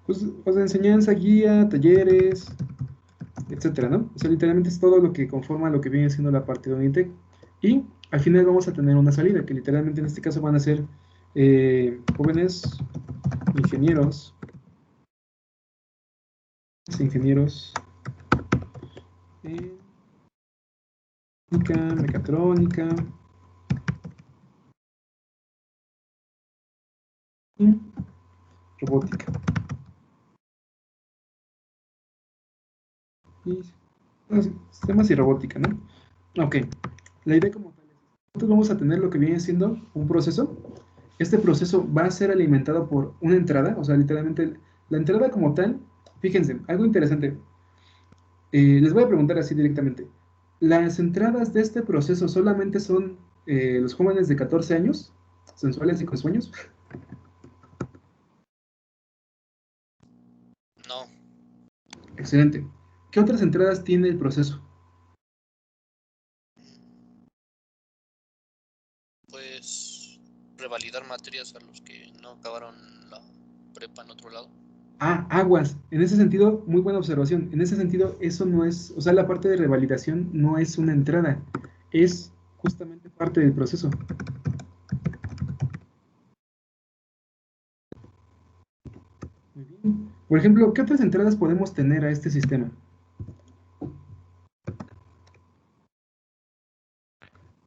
Speaker 1: pues de enseñanza, guía, talleres, etcétera, ¿no? O sea, literalmente es todo lo que conforma lo que viene siendo la parte de Unitec. Y al final vamos a tener una salida, que literalmente en este caso van a ser jóvenes ingenieros, en mecánica, mecatrónica y robótica. Y sistemas y robótica, ¿no? Ok, la idea como tal es, nosotros vamos a tener lo que viene siendo un proceso. Este proceso va a ser alimentado por una entrada, o sea, literalmente la entrada como tal, fíjense, algo interesante. Les voy a preguntar así directamente. ¿Las entradas de este proceso solamente son los jóvenes de 14 años, sensuales y con sueños?
Speaker 3: No,
Speaker 1: Excelente. ¿Qué otras entradas tiene el proceso?
Speaker 3: pues revalidar materias a los que no acabaron la prepa en otro lado.
Speaker 1: Ah, aguas. En ese sentido, muy buena observación. En ese sentido, eso no es, o sea, la parte de revalidación no es una entrada, es justamente parte del proceso. Muy bien. Por ejemplo, ¿qué otras entradas podemos tener a este sistema?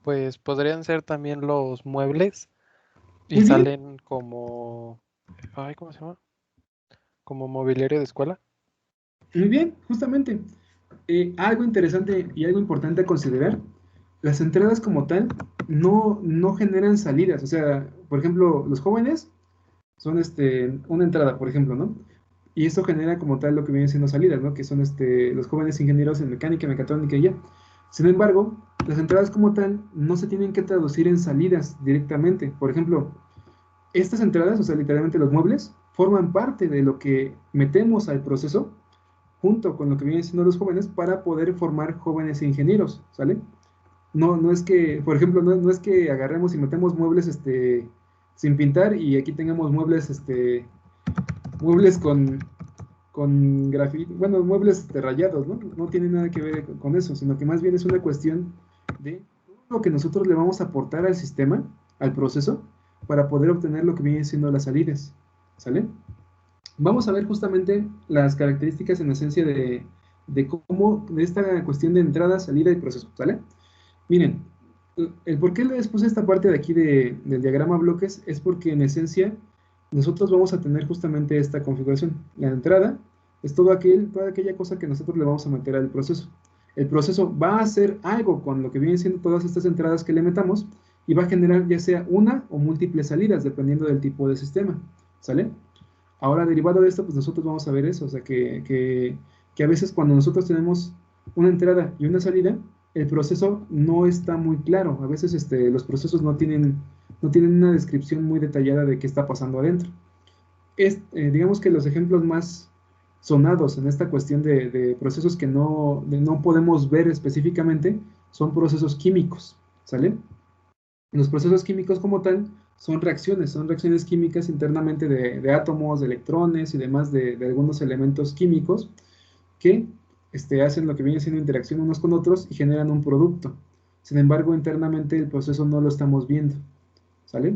Speaker 7: Pues podrían ser también los muebles y
Speaker 1: Muy bien,
Speaker 7: salen como, ay, ¿cómo se llama? Como mobiliario de escuela.
Speaker 1: muy bien, justamente. Algo interesante y algo importante a considerar, las entradas como tal no generan salidas. O sea, por ejemplo, los jóvenes son una entrada, por ejemplo, ¿no? Y esto genera como tal lo que vienen siendo salidas, ¿no? Que son los jóvenes ingenieros en mecánica, mecatrónica y ya. Sin embargo, las entradas como tal no se tienen que traducir en salidas directamente. Por ejemplo, estas entradas, o sea, literalmente los muebles, forman parte de lo que metemos al proceso junto con lo que vienen siendo los jóvenes para poder formar jóvenes ingenieros, ¿sale? No es que, por ejemplo, no es que agarremos y metemos muebles sin pintar y aquí tengamos muebles con grafito, bueno, muebles rayados, ¿no? No tiene nada que ver con eso, sino que más bien es una cuestión de todo lo que nosotros le vamos a aportar al sistema, al proceso, para poder obtener lo que vienen siendo las salidas, ¿sale? Vamos a ver justamente las características en esencia de cómo, de esta cuestión de entrada, salida y proceso, ¿sale? Miren, el por qué les puse esta parte de aquí del diagrama bloques es porque en esencia nosotros vamos a tener justamente esta configuración. La entrada es toda aquella cosa que nosotros le vamos a meter al proceso. El proceso va a hacer algo con lo que vienen siendo todas estas entradas que le metamos y va a generar ya sea una o múltiples salidas, dependiendo del tipo de sistema, ¿sale? Ahora, derivado de esto, pues nosotros vamos a ver eso, o sea, que a veces cuando nosotros tenemos una entrada y una salida, el proceso no está muy claro. A veces los procesos no tienen una descripción muy detallada de qué está pasando adentro. Digamos que los ejemplos más sonados en esta cuestión de procesos que no podemos ver específicamente son procesos químicos, ¿sale? Los procesos químicos como tal son reacciones químicas internamente de átomos, de electrones y demás de algunos elementos químicos que hacen lo que viene siendo interacción unos con otros y generan un producto. Sin embargo, internamente el proceso no lo estamos viendo, ¿sale?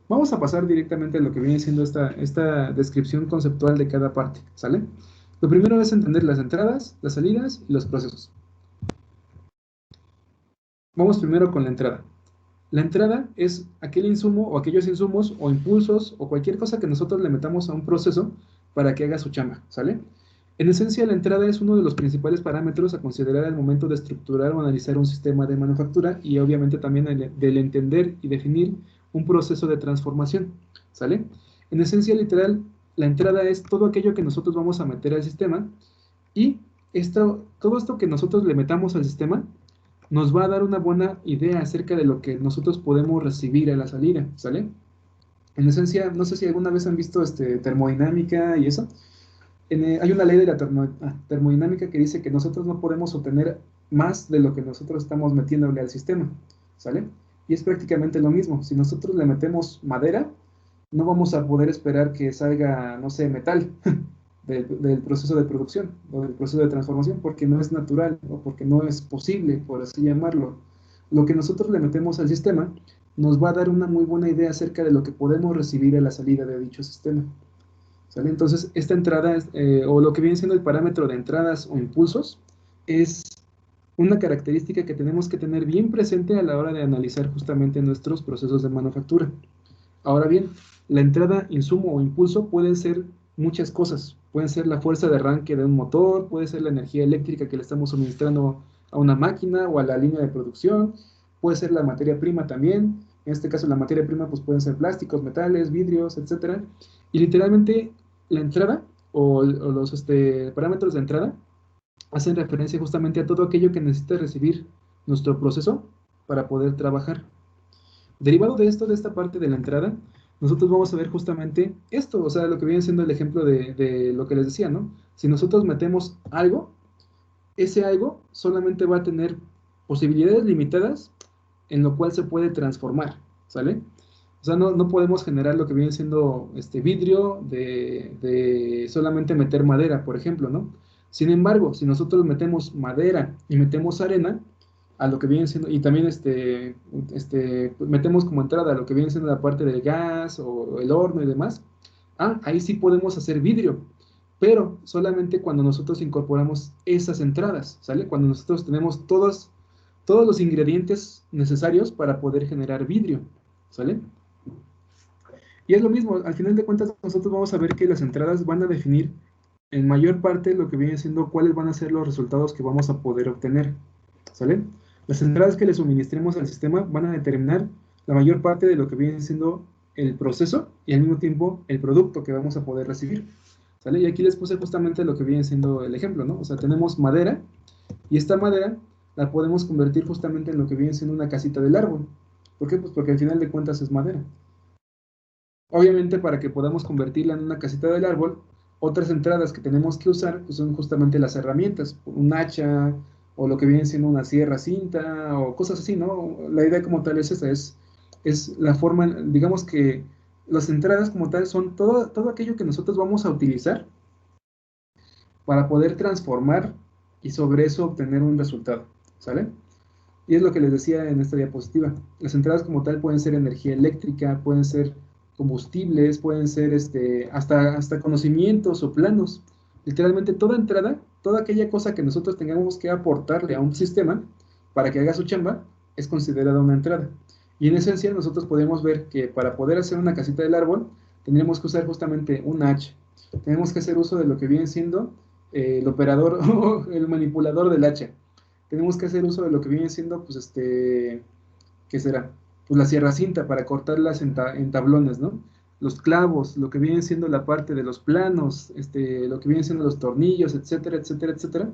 Speaker 1: Vamos a pasar directamente a lo que viene siendo esta descripción conceptual de cada parte, ¿sale? Lo primero es entender las entradas, las salidas y los procesos. Vamos primero con la entrada. La entrada es aquel insumo o aquellos insumos o impulsos o cualquier cosa que nosotros le metamos a un proceso para que haga su chamba, ¿sale? En esencia, la entrada es uno de los principales parámetros a considerar al momento de estructurar o analizar un sistema de manufactura y obviamente también del entender y definir un proceso de transformación, ¿sale? En esencia, literal, la entrada es todo aquello que nosotros vamos a meter al sistema y todo esto que nosotros le metamos al sistema nos va a dar una buena idea acerca de lo que nosotros podemos recibir a la salida, ¿sale? En esencia, no sé si alguna vez han visto termodinámica y eso. Hay una ley de la termodinámica que dice que nosotros no podemos obtener más de lo que nosotros estamos metiéndole al sistema, ¿sale? Y es prácticamente lo mismo. Si nosotros le metemos madera, no vamos a poder esperar que salga, no sé, metal del proceso de producción o del proceso de transformación, porque no es natural o porque no es posible, por así llamarlo. Lo que nosotros le metemos al sistema nos va a dar una muy buena idea acerca de lo que podemos recibir a la salida de dicho sistema, ¿sale? Entonces, esta entrada, o lo que viene siendo el parámetro de entradas o impulsos, es una característica que tenemos que tener bien presente a la hora de analizar justamente nuestros procesos de manufactura. Ahora bien, la entrada, insumo o impulso pueden ser muchas cosas. Pueden ser la fuerza de arranque de un motor, puede ser la energía eléctrica que le estamos suministrando a una máquina o a la línea de producción, puede ser la materia prima también. En este caso, la materia prima pues pueden ser plásticos, metales, vidrios, etcétera. Y literalmente la entrada o los parámetros de entrada hacen referencia justamente a todo aquello que necesita recibir nuestro proceso para poder trabajar. Derivado de esto, de esta parte de la entrada, nosotros vamos a ver justamente esto, o sea, lo que viene siendo el ejemplo de lo que les decía, ¿no? Si nosotros metemos algo, ese algo solamente va a tener posibilidades limitadas en lo cual se puede transformar, ¿sale? O sea, no podemos generar lo que viene siendo vidrio de solamente meter madera, por ejemplo, ¿no? Sin embargo, si nosotros metemos madera y metemos arena, a lo que viene siendo, y también metemos como entrada a lo que viene siendo la parte del gas o el horno y demás, ahí sí podemos hacer vidrio, pero solamente cuando nosotros incorporamos esas entradas, ¿sale? Cuando nosotros tenemos todos los ingredientes necesarios para poder generar vidrio, ¿sale? Y es lo mismo, al final de cuentas nosotros vamos a ver que las entradas van a definir en mayor parte lo que viene siendo cuáles van a ser los resultados que vamos a poder obtener, ¿sale? Las entradas que le suministremos al sistema van a determinar la mayor parte de lo que viene siendo el proceso y al mismo tiempo el producto que vamos a poder recibir, ¿sale? Y aquí les puse justamente lo que viene siendo el ejemplo, ¿no? O sea, tenemos madera y esta madera la podemos convertir justamente en lo que viene siendo una casita del árbol. ¿Por qué? Pues porque al final de cuentas es madera. Obviamente, para que podamos convertirla en una casita del árbol, otras entradas que tenemos que usar pues son justamente las herramientas, un hacha o lo que viene siendo una sierra cinta o cosas así, ¿no? La idea como tal es esa, es la forma, digamos que las entradas como tal son todo aquello que nosotros vamos a utilizar para poder transformar y sobre eso obtener un resultado, ¿sale? Y es lo que les decía en esta diapositiva. Las entradas como tal pueden ser energía eléctrica, pueden ser combustibles, pueden ser hasta conocimientos o planos. Literalmente toda entrada, toda aquella cosa que nosotros tengamos que aportarle a un sistema para que haga su chamba, es considerada una entrada. Y en esencia nosotros podemos ver que para poder hacer una casita del árbol, tendríamos que usar justamente un hacha. Tenemos que hacer uso de lo que viene siendo el operador o el manipulador del hacha. Tenemos que hacer uso de lo que viene siendo, pues, ¿qué será? Pues la sierra cinta para cortarlas en tablones, ¿no? Los clavos, lo que viene siendo la parte de los planos, lo que vienen siendo los tornillos, etcétera, etcétera, etcétera,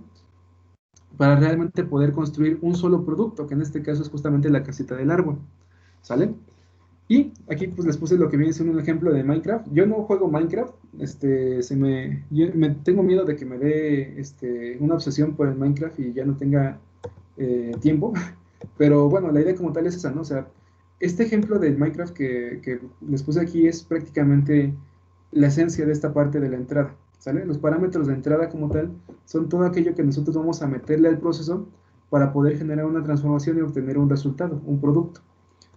Speaker 1: para realmente poder construir un solo producto, que en este caso es justamente la casita del árbol, ¿sale? Y aquí pues les puse lo que viene siendo un ejemplo de Minecraft. Yo no juego Minecraft, yo me tengo miedo de que me dé una obsesión por el Minecraft y ya no tenga tiempo, pero bueno, la idea como tal es esa, ¿no? O sea, este ejemplo del Minecraft que les puse aquí es prácticamente la esencia de esta parte de la entrada, ¿sale? Los parámetros de entrada como tal son todo aquello que nosotros vamos a meterle al proceso para poder generar una transformación y obtener un resultado, un producto.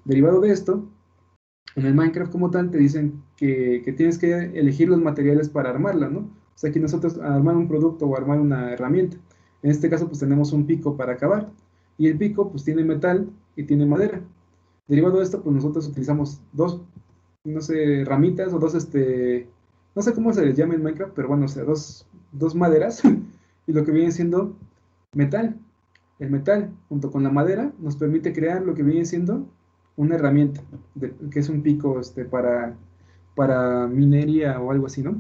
Speaker 1: Derivado de esto, en el Minecraft como tal te dicen que tienes que elegir los materiales para armarla, ¿no? O sea, aquí nosotros armar un producto o armar una herramienta. En este caso, pues tenemos un pico para acabar. Y el pico, pues tiene metal y tiene madera. Derivado de esto, pues nosotros utilizamos dos, no sé, ramitas o dos, no sé cómo se les llama en Minecraft, pero bueno, o sea, dos maderas. Y lo que viene siendo metal. El metal, junto con la madera, nos permite crear lo que viene siendo una herramienta, que es un pico para minería o algo así, ¿no?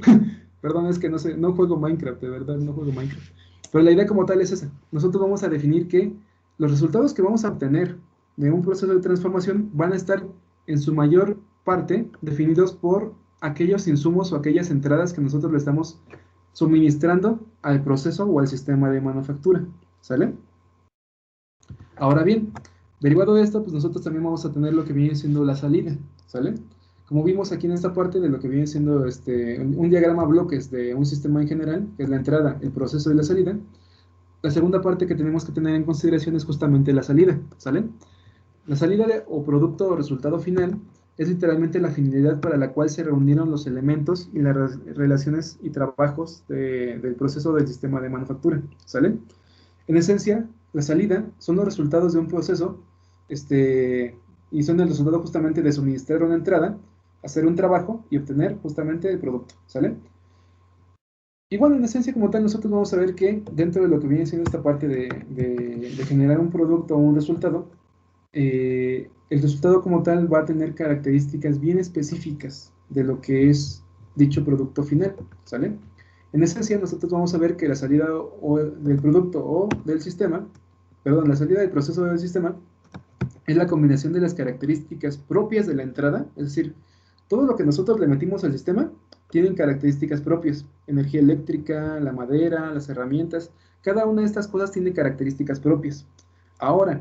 Speaker 1: Perdón, es que no sé, no juego Minecraft, de verdad, no juego Minecraft. Pero la idea como tal es esa. Nosotros vamos a definir que los resultados que vamos a obtener de un proceso de transformación van a estar en su mayor parte definidos por aquellos insumos o aquellas entradas que nosotros le estamos suministrando al proceso o al sistema de manufactura, ¿sale? Ahora bien, derivado de esto, pues nosotros también vamos a tener lo que viene siendo la salida, ¿sale? Como vimos aquí en esta parte de lo que viene siendo un diagrama bloques de un sistema en general, que es la entrada, el proceso y la salida, la segunda parte que tenemos que tener en consideración es justamente la salida, ¿sale? La salida o producto o resultado final es literalmente la finalidad para la cual se reunieron los elementos y las relaciones y trabajos del proceso del sistema de manufactura, ¿sale? En esencia, la salida son los resultados de un proceso, y son el resultado justamente de suministrar una entrada, hacer un trabajo y obtener justamente el producto, ¿sale? Y bueno, en esencia como tal, nosotros vamos a ver que dentro de lo que viene siendo esta parte de generar un producto o un resultado, el resultado como tal va a tener características bien específicas de lo que es dicho producto final, ¿sale? En esencia, nosotros vamos a ver que la salida del producto o del sistema, perdón, la salida del proceso del sistema es la combinación de las características propias de la entrada, es decir, todo lo que nosotros le metimos al sistema tienen características propias, energía eléctrica, la madera, las herramientas, cada una de estas cosas tiene características propias. Ahora,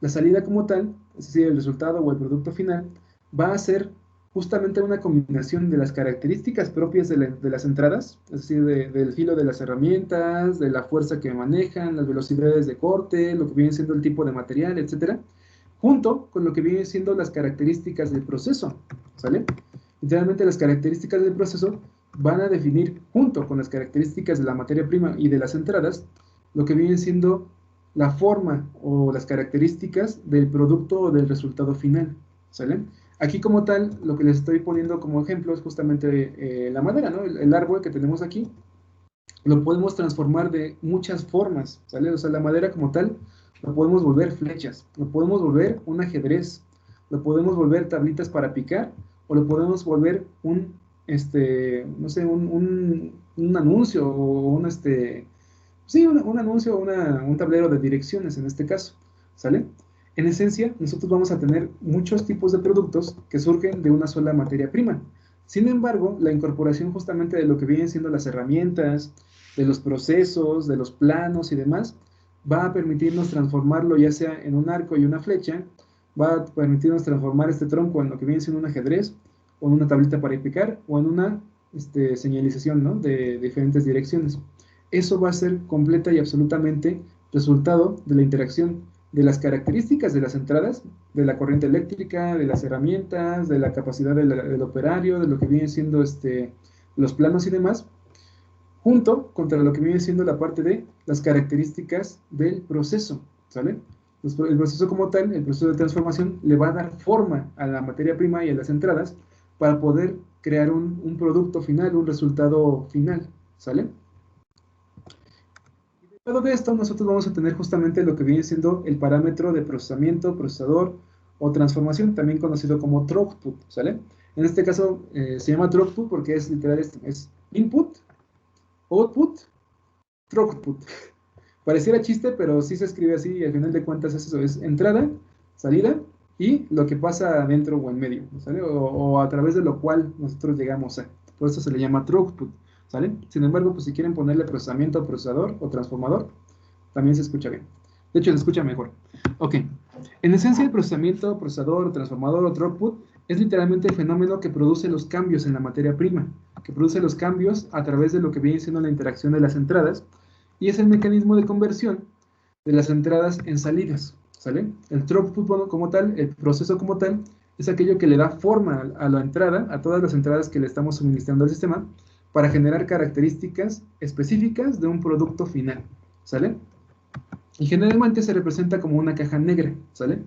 Speaker 1: la salida como tal, es decir, el resultado o el producto final, va a ser justamente una combinación de las características propias de las entradas, es decir, del filo de las herramientas, de la fuerza que manejan, las velocidades de corte, lo que viene siendo el tipo de material, etcétera, junto con lo que vienen siendo las características del proceso, ¿sale? Literalmente las características del proceso van a definir, junto con las características de la materia prima y de las entradas, lo que viene siendo la forma o las características del producto o del resultado final, ¿sale? Aquí como tal, lo que les estoy poniendo como ejemplo es justamente la madera, ¿no? El árbol que tenemos aquí, lo podemos transformar de muchas formas, ¿sale? O sea, la madera como tal, lo podemos volver flechas, lo podemos volver un ajedrez, lo podemos volver tablitas para picar, o lo podemos volver un, no sé, un anuncio, o un, sí, un anuncio, un tablero de direcciones en este caso, ¿sale? En esencia, nosotros vamos a tener muchos tipos de productos que surgen de una sola materia prima. Sin embargo, la incorporación justamente de lo que vienen siendo las herramientas, de los procesos, de los planos y demás, va a permitirnos transformarlo ya sea en un arco y una flecha, va a permitirnos transformar este tronco en lo que viene siendo un ajedrez, o en una tablita para picar, o en una señalización, ¿no?, de diferentes direcciones. Eso va a ser completa y absolutamente resultado de la interacción de las características de las entradas, de la corriente eléctrica, de las herramientas, de la capacidad del operario, de lo que vienen siendo los planos y demás, junto contra lo que viene siendo la parte de las características del proceso, ¿sale? El proceso como tal, el proceso de transformación, le va a dar forma a la materia prima y a las entradas para poder crear un producto final, un resultado final, ¿sale? Luego de esto, nosotros vamos a tener justamente lo que viene siendo el parámetro de procesamiento, procesador o transformación, también conocido como throughput, ¿sale? En este caso se llama throughput porque es literal es input, output, throughput. Pareciera chiste, pero sí se escribe así y al final de cuentas es eso, es entrada, salida y lo que pasa adentro o en medio, ¿sale? O a través de lo cual nosotros llegamos a. Por eso se le llama throughput, ¿sale? Sin embargo, pues si quieren ponerle procesamiento, procesador o transformador, también se escucha bien. De hecho, se escucha mejor. Ok. En esencia, el procesamiento, procesador, transformador o throughput es literalmente el fenómeno que produce los cambios en la materia prima, que produce los cambios a través de lo que viene siendo la interacción de las entradas, y es el mecanismo de conversión de las entradas en salidas, ¿sale? El throughput como tal, el proceso como tal, es aquello que le da forma a la entrada, a todas las entradas que le estamos suministrando al sistema, para generar características específicas de un producto final, ¿sale? Y generalmente se representa como una caja negra, ¿sale?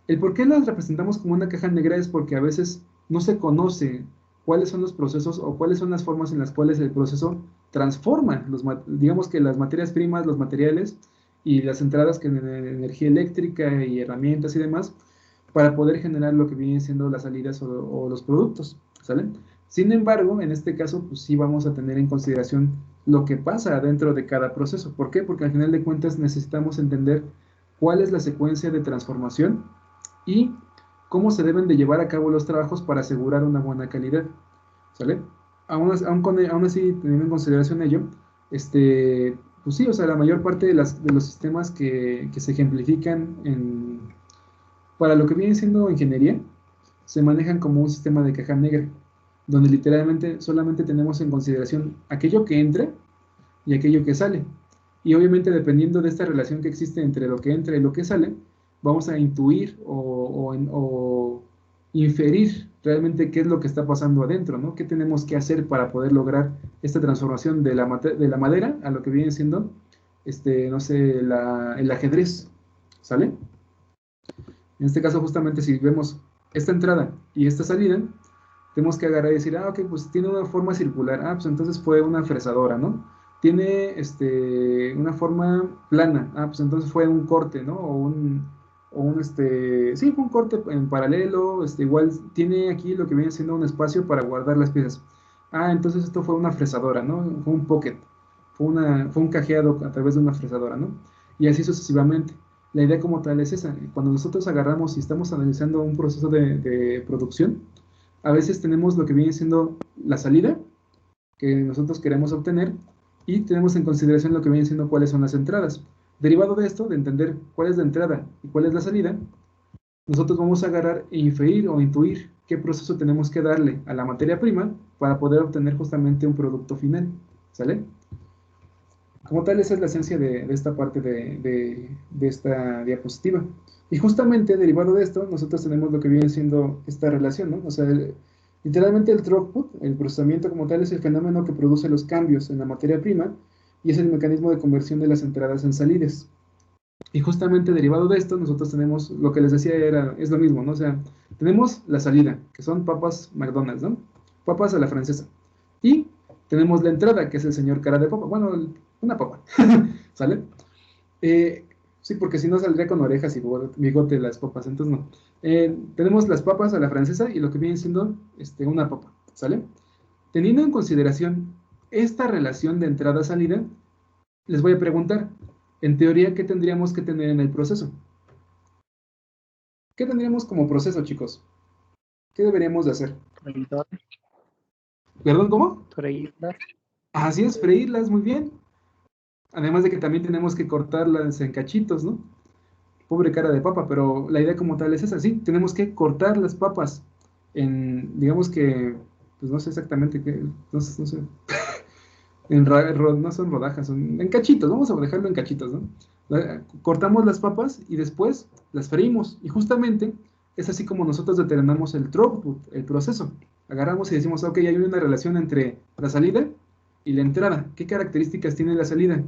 Speaker 1: El por qué las representamos como una caja negra es porque a veces no se conoce cuáles son los procesos o cuáles son las formas en las cuales el proceso transforma, digamos que las materias primas, los materiales y las entradas que en energía eléctrica y herramientas y demás, para poder generar lo que vienen siendo las salidas o los productos, ¿sale? Sin embargo, en este caso, pues sí vamos a tener en consideración lo que pasa dentro de cada proceso. ¿Por qué? Porque al final de cuentas necesitamos entender cuál es la secuencia de transformación y cómo se deben de llevar a cabo los trabajos para asegurar una buena calidad, ¿sale? Aún así, teniendo en consideración ello, pues sí, o sea, la mayor parte de los sistemas que se ejemplifican para lo que viene siendo ingeniería, se manejan como un sistema de caja negra, donde literalmente solamente tenemos en consideración aquello que entra y aquello que sale. Y obviamente dependiendo de esta relación que existe entre lo que entra y lo que sale, vamos a intuir o inferir realmente qué es lo que está pasando adentro, ¿no? ¿Qué tenemos que hacer para poder lograr esta transformación de la madera a lo que viene siendo, no sé, el ajedrez, ¿sale? En este caso, justamente, si vemos esta entrada y esta salida, tenemos que agarrar y decir, ok, pues tiene una forma circular, pues entonces fue una fresadora, ¿no? Tiene una forma plana, pues entonces fue un corte, ¿no? Sí, fue un corte en paralelo, igual tiene aquí lo que viene siendo un espacio para guardar las piezas. Entonces esto fue una fresadora, ¿no? Fue un pocket, fue un cajeado a través de una fresadora, ¿no? Y así sucesivamente. La idea como tal es esa. Cuando nosotros agarramos y estamos analizando un proceso de producción, a veces tenemos lo que viene siendo la salida que nosotros queremos obtener y tenemos en consideración lo que viene siendo cuáles son las entradas. Derivado de esto, de entender cuál es la entrada y cuál es la salida, nosotros vamos a agarrar e inferir o intuir qué proceso tenemos que darle a la materia prima para poder obtener justamente un producto final, ¿sale? Como tal, esa es la esencia de esta parte de esta diapositiva. Y justamente derivado de esto, nosotros tenemos lo que viene siendo esta relación, ¿no? O sea, literalmente el throughput, el procesamiento como tal, es el fenómeno que produce los cambios en la materia prima y es el mecanismo de conversión de las entradas en salidas. Y justamente derivado de esto, nosotros tenemos, lo que les decía es lo mismo, ¿no? O sea, tenemos la salida, que son papas McDonald's, ¿no? Papas a la francesa. Y tenemos la entrada, que es el señor cara de papa. Bueno, una papa, ¿sale? Sí, porque si no saldría con orejas y bigote las papas, entonces no. Tenemos las papas a la francesa y lo que viene siendo una papa, ¿sale? Teniendo en consideración esta relación de entrada-salida, les voy a preguntar, en teoría, ¿qué tendríamos que tener en el proceso? ¿Qué tendríamos como proceso, chicos? ¿Qué deberíamos de hacer? ¿Perdón, cómo?
Speaker 2: Freírlas.
Speaker 1: Así es, freírlas, muy bien. Además de que también tenemos que cortarlas en cachitos, ¿no? Pobre cara de papa, pero la idea como tal es esa, sí, tenemos que cortar las papas en, digamos que, pues no sé exactamente qué, no sé, no son rodajas, son en cachitos, vamos a dejarlo en cachitos, ¿no? Cortamos las papas y después las freímos, y justamente es así como nosotros determinamos el throughput, el proceso. Agarramos y decimos, ok, hay una relación entre la salida y la entrada. ¿Qué características tiene la salida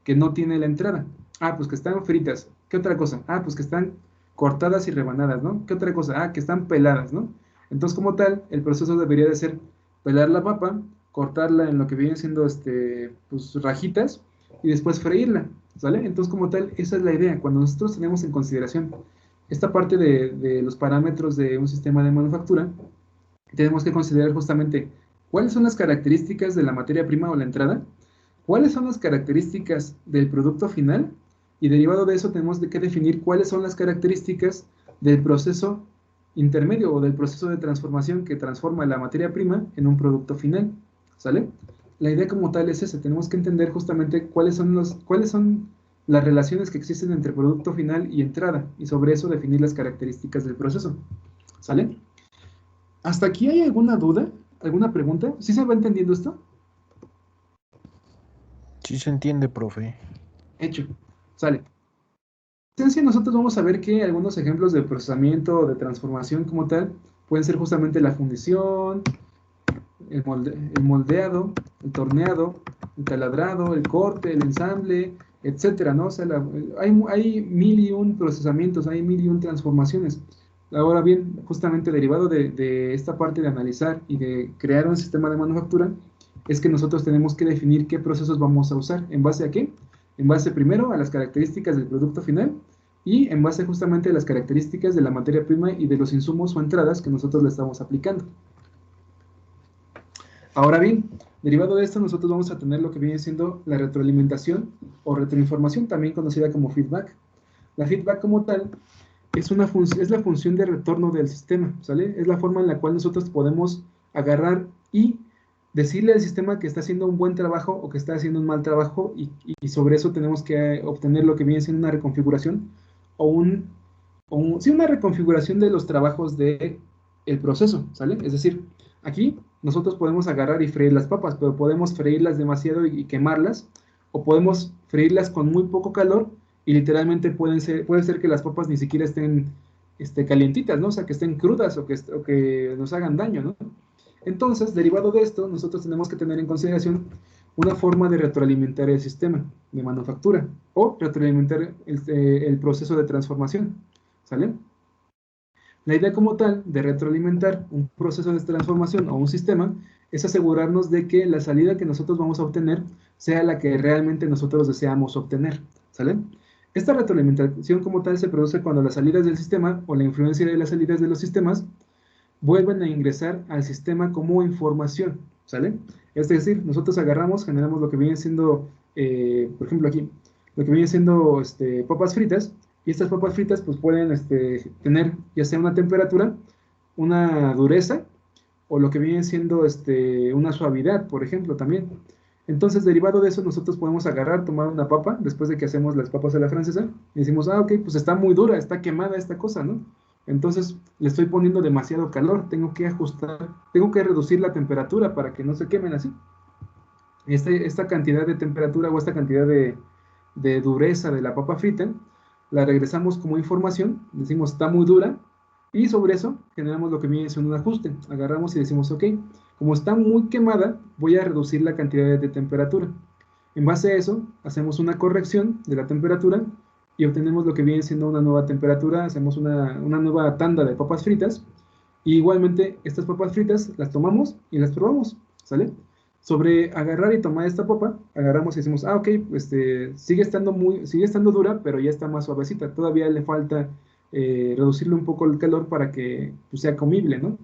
Speaker 1: que no tiene la entrada? Ah, pues que están fritas. ¿Qué otra cosa? Ah, pues que están cortadas y rebanadas, ¿no? ¿Qué otra cosa? Ah, que están peladas, ¿no? Entonces, como tal, el proceso debería de ser pelar la papa, cortarla en lo que vienen siendo pues, rajitas y después freírla, ¿sale? Entonces, como tal, esa es la idea. Cuando nosotros tenemos en consideración esta parte de los parámetros de un sistema de manufactura, tenemos que considerar justamente cuáles son las características de la materia prima o la entrada, cuáles son las características del producto final, y derivado de eso tenemos que definir cuáles son las características del proceso intermedio o del proceso de transformación que transforma la materia prima en un producto final, ¿sale? La idea como tal es esa, tenemos que entender justamente cuáles son las relaciones que existen entre producto final y entrada, y sobre eso definir las características del proceso, ¿sale? ¿Hasta aquí hay alguna duda? ¿Alguna pregunta? ¿Sí se va entendiendo esto?
Speaker 2: Sí se entiende, profe.
Speaker 1: Hecho, sale. En esencia, nosotros vamos a ver que algunos ejemplos de procesamiento o de transformación como tal pueden ser justamente la fundición, el moldeado, el torneado, el taladrado, el corte, el ensamble, etcétera, ¿no? O sea, hay mil y un procesamientos, hay mil y un transformaciones. Ahora bien, justamente derivado de esta parte de analizar y de crear un sistema de manufactura, es que nosotros tenemos que definir qué procesos vamos a usar. ¿En base a qué? En base primero a las características del producto final y en base justamente a las características de la materia prima y de los insumos o entradas que nosotros le estamos aplicando. Ahora bien, derivado de esto, nosotros vamos a tener lo que viene siendo la retroalimentación o retroinformación, también conocida como feedback. La feedback como tal es la función de retorno del sistema, ¿sale? Es la forma en la cual nosotros podemos agarrar y decirle al sistema que está haciendo un buen trabajo o que está haciendo un mal trabajo y sobre eso tenemos que obtener lo que viene siendo una reconfiguración sí, una reconfiguración de los trabajos del proceso, ¿sale? Es decir, aquí nosotros podemos agarrar y freír las papas, pero podemos freírlas demasiado y quemarlas, o podemos freírlas con muy poco calor y literalmente puede ser que las papas ni siquiera estén calientitas, ¿no? O sea, que estén crudas o que nos hagan daño, ¿no? Entonces, derivado de esto, nosotros tenemos que tener en consideración una forma de retroalimentar el sistema de manufactura o retroalimentar el proceso de transformación, ¿sale? La idea como tal de retroalimentar un proceso de transformación o un sistema es asegurarnos de que la salida que nosotros vamos a obtener sea la que realmente nosotros deseamos obtener, ¿sale? Esta retroalimentación como tal se produce cuando las salidas del sistema o la influencia de las salidas de los sistemas vuelven a ingresar al sistema como información, ¿sale? Es decir, nosotros agarramos, generamos lo que viene siendo, por ejemplo aquí, lo que viene siendo papas fritas, y estas papas fritas pues pueden tener ya sea una temperatura, una dureza, o lo que viene siendo una suavidad, por ejemplo, también. Entonces, derivado de eso, nosotros podemos agarrar, tomar una papa, después de que hacemos las papas a la francesa, y decimos, ah, ok, pues está muy dura, está quemada esta cosa, ¿no? Entonces, le estoy poniendo demasiado calor, tengo que ajustar, tengo que reducir la temperatura para que no se quemen así. Esta cantidad de temperatura o esta cantidad de dureza de la papa frita, la regresamos como información, decimos está muy dura, y sobre eso generamos lo que viene siendo un ajuste. Agarramos y decimos, ok, como está muy quemada, voy a reducir la cantidad de temperatura. En base a eso, hacemos una corrección de la temperatura y obtenemos lo que viene siendo una nueva temperatura, hacemos una nueva tanda de papas fritas, y igualmente estas papas fritas las tomamos y las probamos, ¿sale? Sobre agarrar y tomar esta papa, agarramos y decimos, ah, ok, sigue estando dura, pero ya está más suavecita. Todavía le falta reducirle un poco el calor para que pues, sea comible, ¿no?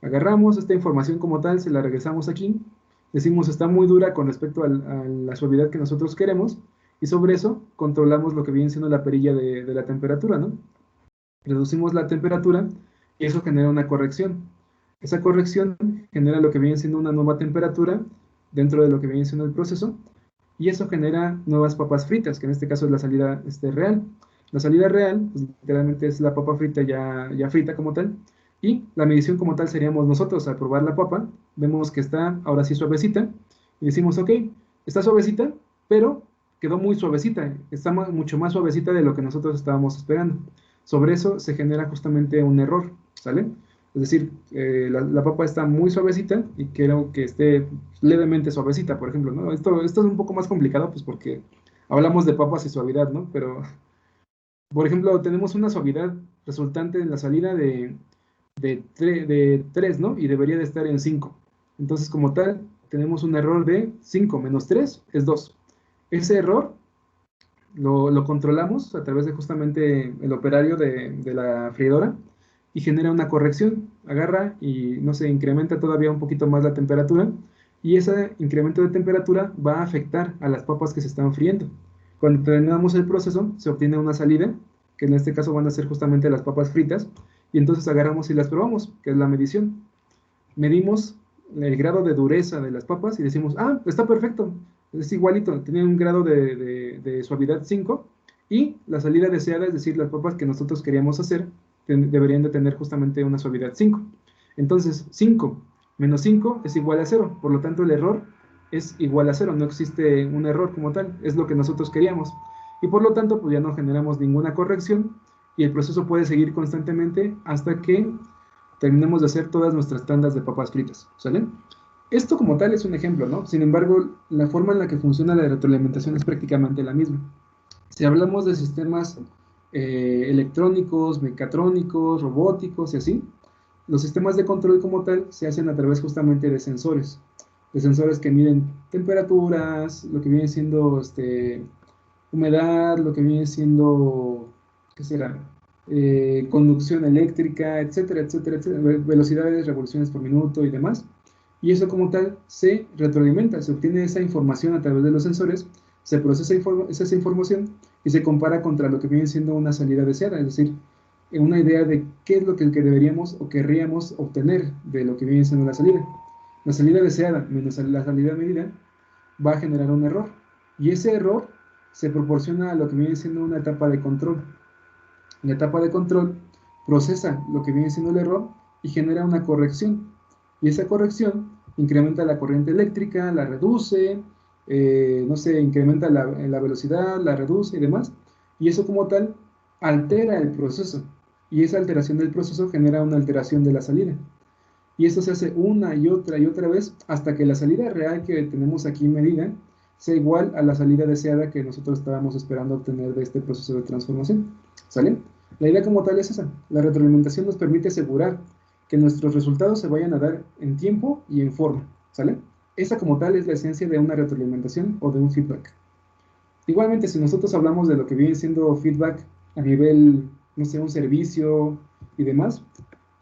Speaker 1: Agarramos esta información como tal, se la regresamos aquí, decimos está muy dura con respecto a la suavidad que nosotros queremos, y sobre eso controlamos lo que viene siendo la perilla de la temperatura, ¿no? Reducimos la temperatura y eso genera una corrección. Esa corrección genera lo que viene siendo una nueva temperatura dentro de lo que viene siendo el proceso, y eso genera nuevas papas fritas, que en este caso es la salida real. La salida real, pues, literalmente es la papa frita ya frita como tal, y la medición como tal seríamos nosotros al probar la papa, vemos que está ahora sí suavecita, y decimos, ok, está suavecita, pero quedó muy suavecita, está mucho más suavecita de lo que nosotros estábamos esperando. Sobre eso se genera justamente un error, ¿sale? Es decir, la papa está muy suavecita y quiero que esté levemente suavecita, por ejemplo, ¿no? Esto es un poco más complicado, pues porque hablamos de papas y suavidad, ¿no? Pero, por ejemplo, tenemos una suavidad resultante en la salida de 3, ¿no? Y debería de estar en 5. Entonces, como tal, tenemos un error de 5 menos 3 es 2. Ese error lo controlamos a través de justamente el operario de la freidora, y genera una corrección, agarra y no sé, incrementa todavía un poquito más la temperatura, y ese incremento de temperatura va a afectar a las papas que se están friendo. Cuando terminamos el proceso, se obtiene una salida, que en este caso van a ser justamente las papas fritas, y entonces agarramos y las probamos, que es la medición. Medimos el grado de dureza de las papas y decimos, ah, está perfecto, es igualito, tiene un grado de suavidad 5, y la salida deseada, es decir, las papas que nosotros queríamos hacer, deberían de tener justamente una suavidad 5. Entonces, 5 menos 5 es igual a 0, por lo tanto el error es igual a 0, no existe un error como tal, es lo que nosotros queríamos. Y por lo tanto, pues ya no generamos ninguna corrección, y el proceso puede seguir constantemente hasta que terminemos de hacer todas nuestras tandas de papas fritas, ¿sale? Esto como tal es un ejemplo, ¿no? Sin embargo, la forma en la que funciona la retroalimentación es prácticamente la misma. Si hablamos de sistemas electrónicos, mecatrónicos, robóticos y así, los sistemas de control como tal se hacen a través justamente de sensores que miden temperaturas, lo que viene siendo humedad, lo que viene siendo, ¿qué será? Conducción eléctrica, etcétera, etcétera, etcétera, velocidades, revoluciones por minuto y demás. Y eso como tal se retroalimenta, se obtiene esa información a través de los sensores, se procesa esa información y se compara contra lo que viene siendo una salida deseada, es decir, una idea de qué es lo que deberíamos o querríamos obtener de lo que viene siendo la salida. La salida deseada menos la salida medida va a generar un error, y ese error se proporciona a lo que viene siendo una etapa de control. La etapa de control procesa lo que viene siendo el error y genera una corrección, y esa corrección incrementa la corriente eléctrica, la reduce, no sé, incrementa la velocidad, la reduce y demás, y eso como tal altera el proceso, y esa alteración del proceso genera una alteración de la salida. Y esto se hace una y otra vez hasta que la salida real que tenemos aquí medida sea igual a la salida deseada que nosotros estábamos esperando obtener de este proceso de transformación. ¿Sale? La idea como tal es esa. La retroalimentación nos permite asegurar que nuestros resultados se vayan a dar en tiempo y en forma. ¿Sale? Esa como tal es la esencia de una retroalimentación o de un feedback. Igualmente, si nosotros hablamos de lo que viene siendo feedback a nivel, no sé, un servicio y demás,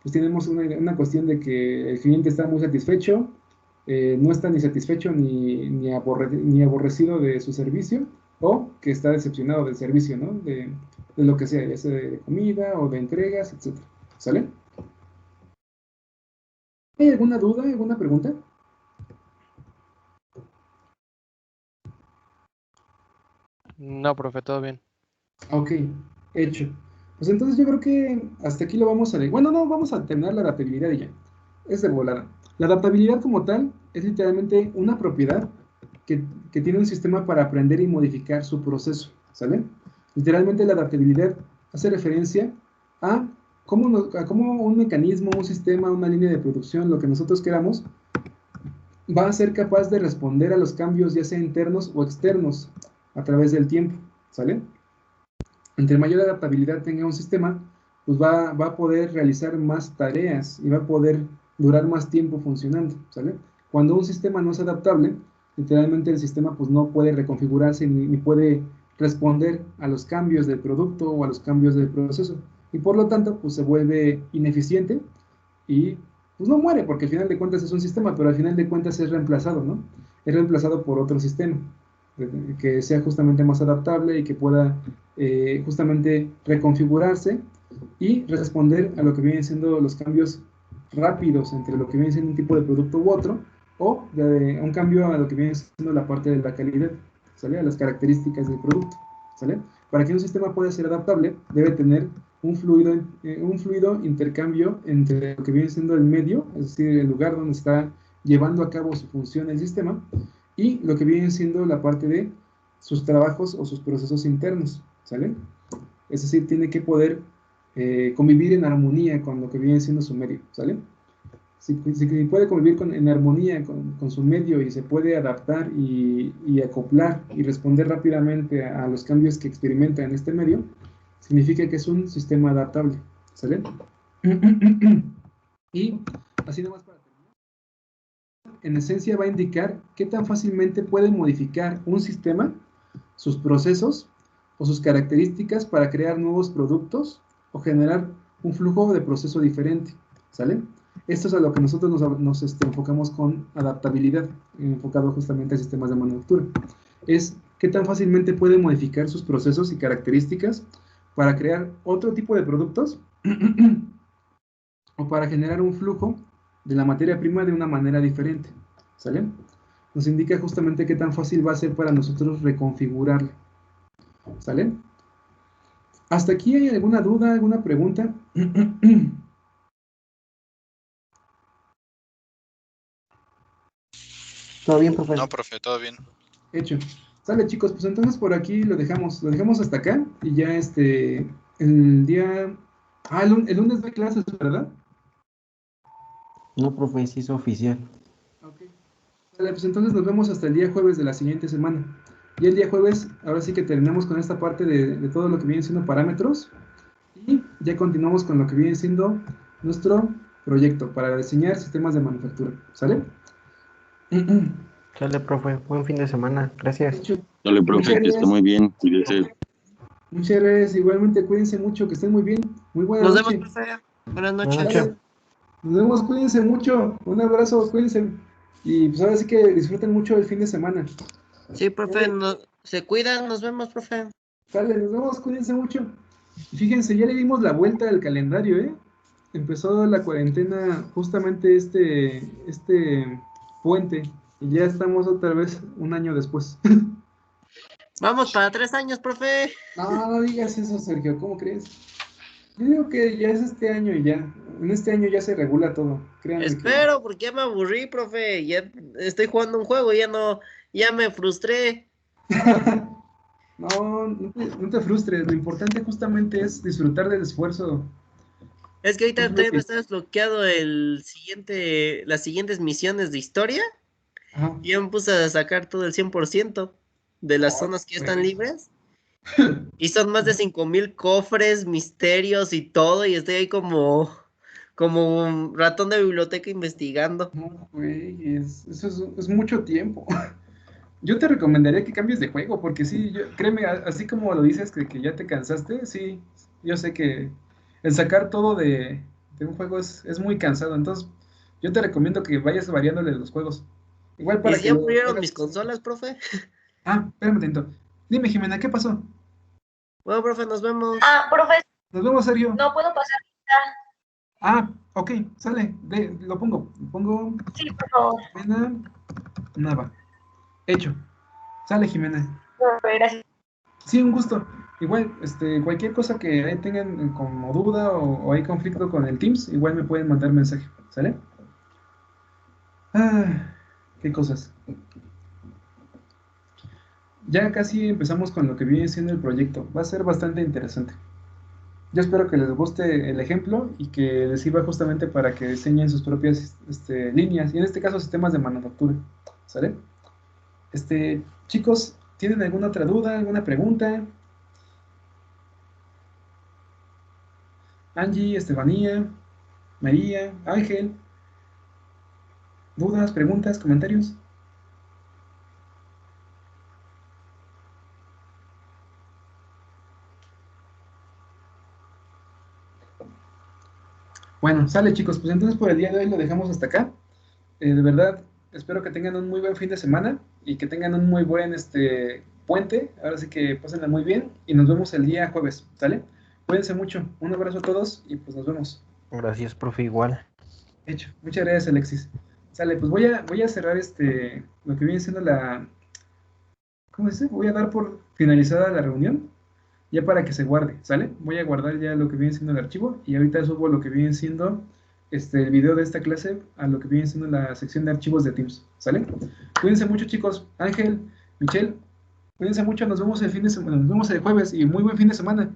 Speaker 1: pues tenemos una cuestión de que el cliente está muy satisfecho, no está ni satisfecho ni aborrecido de su servicio, o que está decepcionado del servicio, ¿no? De lo que sea, ya sea de comida o de entregas, etc. ¿Sale? ¿Hay alguna duda, alguna pregunta?
Speaker 7: No, profe, todo bien.
Speaker 1: Ok, hecho. Pues entonces yo creo que hasta aquí lo vamos a leer. Bueno, no, vamos a terminar la adaptabilidad y ya. Es de volada. La adaptabilidad como tal es literalmente una propiedad que tiene un sistema para aprender y modificar su proceso, ¿sale? Literalmente la adaptabilidad hace referencia a cómo un mecanismo, un sistema, una línea de producción, lo que nosotros queramos, va a ser capaz de responder a los cambios, ya sea internos o externos, a través del tiempo, ¿sale? Entre mayor adaptabilidad tenga un sistema, pues va a poder realizar más tareas y va a poder durar más tiempo funcionando, ¿sale? Cuando un sistema no es adaptable, literalmente el sistema pues no puede reconfigurarse ni puede responder a los cambios del producto o a los cambios del proceso. Y por lo tanto, pues se vuelve ineficiente y pues no muere, porque al final de cuentas es un sistema, pero al final de cuentas es reemplazado, ¿no? Es reemplazado por otro sistema que sea justamente más adaptable y que pueda justamente reconfigurarse y responder a lo que vienen siendo los cambios rápidos entre lo que viene siendo un tipo de producto u otro, o de un cambio a lo que viene siendo la parte de la calidad, ¿sale? A las características del producto, ¿sale? Para que un sistema pueda ser adaptable, debe tener un fluido intercambio entre lo que viene siendo el medio, es decir, el lugar donde está llevando a cabo su función el sistema, y lo que viene siendo la parte de sus trabajos o sus procesos internos, ¿sale? Es decir, tiene que poder convivir en armonía con lo que viene siendo su medio, ¿sale? Si puede convivir en armonía con su medio y se puede adaptar y acoplar y responder rápidamente a los cambios que experimenta en este medio, significa que es un sistema adaptable, ¿sale? Y así nomás para terminar, en esencia va a indicar qué tan fácilmente puede modificar un sistema, sus procesos o sus características para crear nuevos productos o generar un flujo de proceso diferente, ¿sale? Esto es a lo que nosotros nos enfocamos con adaptabilidad, enfocado justamente a sistemas de manufactura. Es qué tan fácilmente puede modificar sus procesos y características para crear otro tipo de productos o para generar un flujo de la materia prima de una manera diferente, ¿sale? Nos indica justamente qué tan fácil va a ser para nosotros reconfigurarla, ¿sale? ¿Hasta aquí hay alguna duda, alguna pregunta?
Speaker 10: ¿Todo bien, profe?
Speaker 11: No, profe, todo bien.
Speaker 1: Hecho. Sale, chicos, pues entonces por aquí lo dejamos hasta acá y ya el día... Ah, el lunes de clases, ¿verdad?
Speaker 10: No, profe, sí es oficial.
Speaker 1: Ok. Sale, pues entonces nos vemos hasta el día jueves de la siguiente semana. Y el día jueves, ahora sí que terminamos con esta parte de todo lo que viene siendo parámetros y ya continuamos con lo que viene siendo nuestro proyecto para diseñar sistemas de manufactura. ¿Sale?
Speaker 10: Sale, profe. Buen fin de semana. Gracias.
Speaker 12: Dale, profe, que esté muy bien. Cuídese.
Speaker 1: Muchas gracias. Igualmente, cuídense mucho, que estén muy bien. Muy buena
Speaker 13: Nos
Speaker 1: noche.
Speaker 13: vemos, profe. Buenas
Speaker 10: Buenas
Speaker 13: noches.
Speaker 10: noches.
Speaker 1: Nos vemos, cuídense mucho. Un abrazo, cuídense. Y pues ahora sí que disfruten mucho el fin de semana.
Speaker 13: Sí, profe, se cuidan. Nos vemos, profe.
Speaker 1: Sale, nos vemos, cuídense mucho. Y fíjense, ya le dimos la vuelta al calendario, ¿eh? Empezó la cuarentena justamente este puente. Y ya estamos otra vez un año después.
Speaker 13: Vamos para 3 años, profe.
Speaker 1: No digas eso, Sergio, ¿cómo crees? Yo digo que ya es este año y ya. En este año ya se regula todo. Créanme
Speaker 13: Espero, porque ya me aburrí, profe. Ya estoy jugando un juego, ya me frustré.
Speaker 1: No te frustres. Lo importante justamente es disfrutar del esfuerzo.
Speaker 13: Es que ahorita todavía no está desbloqueado las siguientes misiones de historia.
Speaker 1: Ajá.
Speaker 13: Y ya me puse a sacar todo el 100% de las zonas que están libres. Y son más de 5,000 cofres, misterios y todo. Y estoy ahí como un ratón de biblioteca investigando.
Speaker 1: No, güey, eso es mucho tiempo. Yo te recomendaría que cambies de juego, porque sí, créeme, así como lo dices, que ya te cansaste, sí, yo sé que el sacar todo de un juego es muy cansado, entonces yo te recomiendo que vayas variándole los juegos. Igual
Speaker 13: ¿Y
Speaker 1: para
Speaker 13: si
Speaker 1: que
Speaker 13: ya
Speaker 1: lo
Speaker 13: murieron
Speaker 1: hagas.
Speaker 13: mis consolas, profe?
Speaker 1: Ah, espérame un momento. Dime, Jimena, ¿qué pasó?
Speaker 13: Bueno, profe, nos vemos.
Speaker 14: Profe,
Speaker 1: Nos vemos, Sergio.
Speaker 14: no puedo pasar.
Speaker 1: Ok, sale, lo pongo.
Speaker 14: Sí, por favor.
Speaker 1: Jimena Nava. Hecho. Sale, Jimena.
Speaker 14: Gracias.
Speaker 1: Sí, un gusto. Igual, cualquier cosa que ahí tengan como duda o hay conflicto con el Teams, igual me pueden mandar mensaje, ¿sale? Qué cosas. Ya casi empezamos con lo que viene siendo el proyecto. Va a ser bastante interesante. Yo espero que les guste el ejemplo y que les sirva justamente para que diseñen sus propias líneas, y en este caso sistemas de manufactura, ¿sale? Chicos, ¿tienen alguna otra duda, alguna pregunta? Angie, Estefanía, María, Ángel. ¿Dudas, preguntas, comentarios? Bueno, sale chicos, pues entonces por el día de hoy lo dejamos hasta acá. De verdad, espero que tengan un muy buen fin de semana y que tengan un muy buen puente. Ahora sí que pásenla muy bien y nos vemos el día jueves, ¿sale? Cuídense mucho. Un abrazo a todos y pues nos vemos.
Speaker 10: Gracias, profe, igual.
Speaker 1: Hecho. Muchas gracias, Alexis. Sale, pues voy a cerrar lo que viene siendo ¿cómo se dice? Voy a dar por finalizada la reunión, ya para que se guarde, ¿sale? Voy a guardar ya lo que viene siendo el archivo y ahorita subo lo que viene siendo el video de esta clase a lo que viene siendo la sección de archivos de Teams, ¿sale? Cuídense mucho, chicos. Ángel, Michelle, cuídense mucho, nos vemos el jueves y muy buen fin de semana.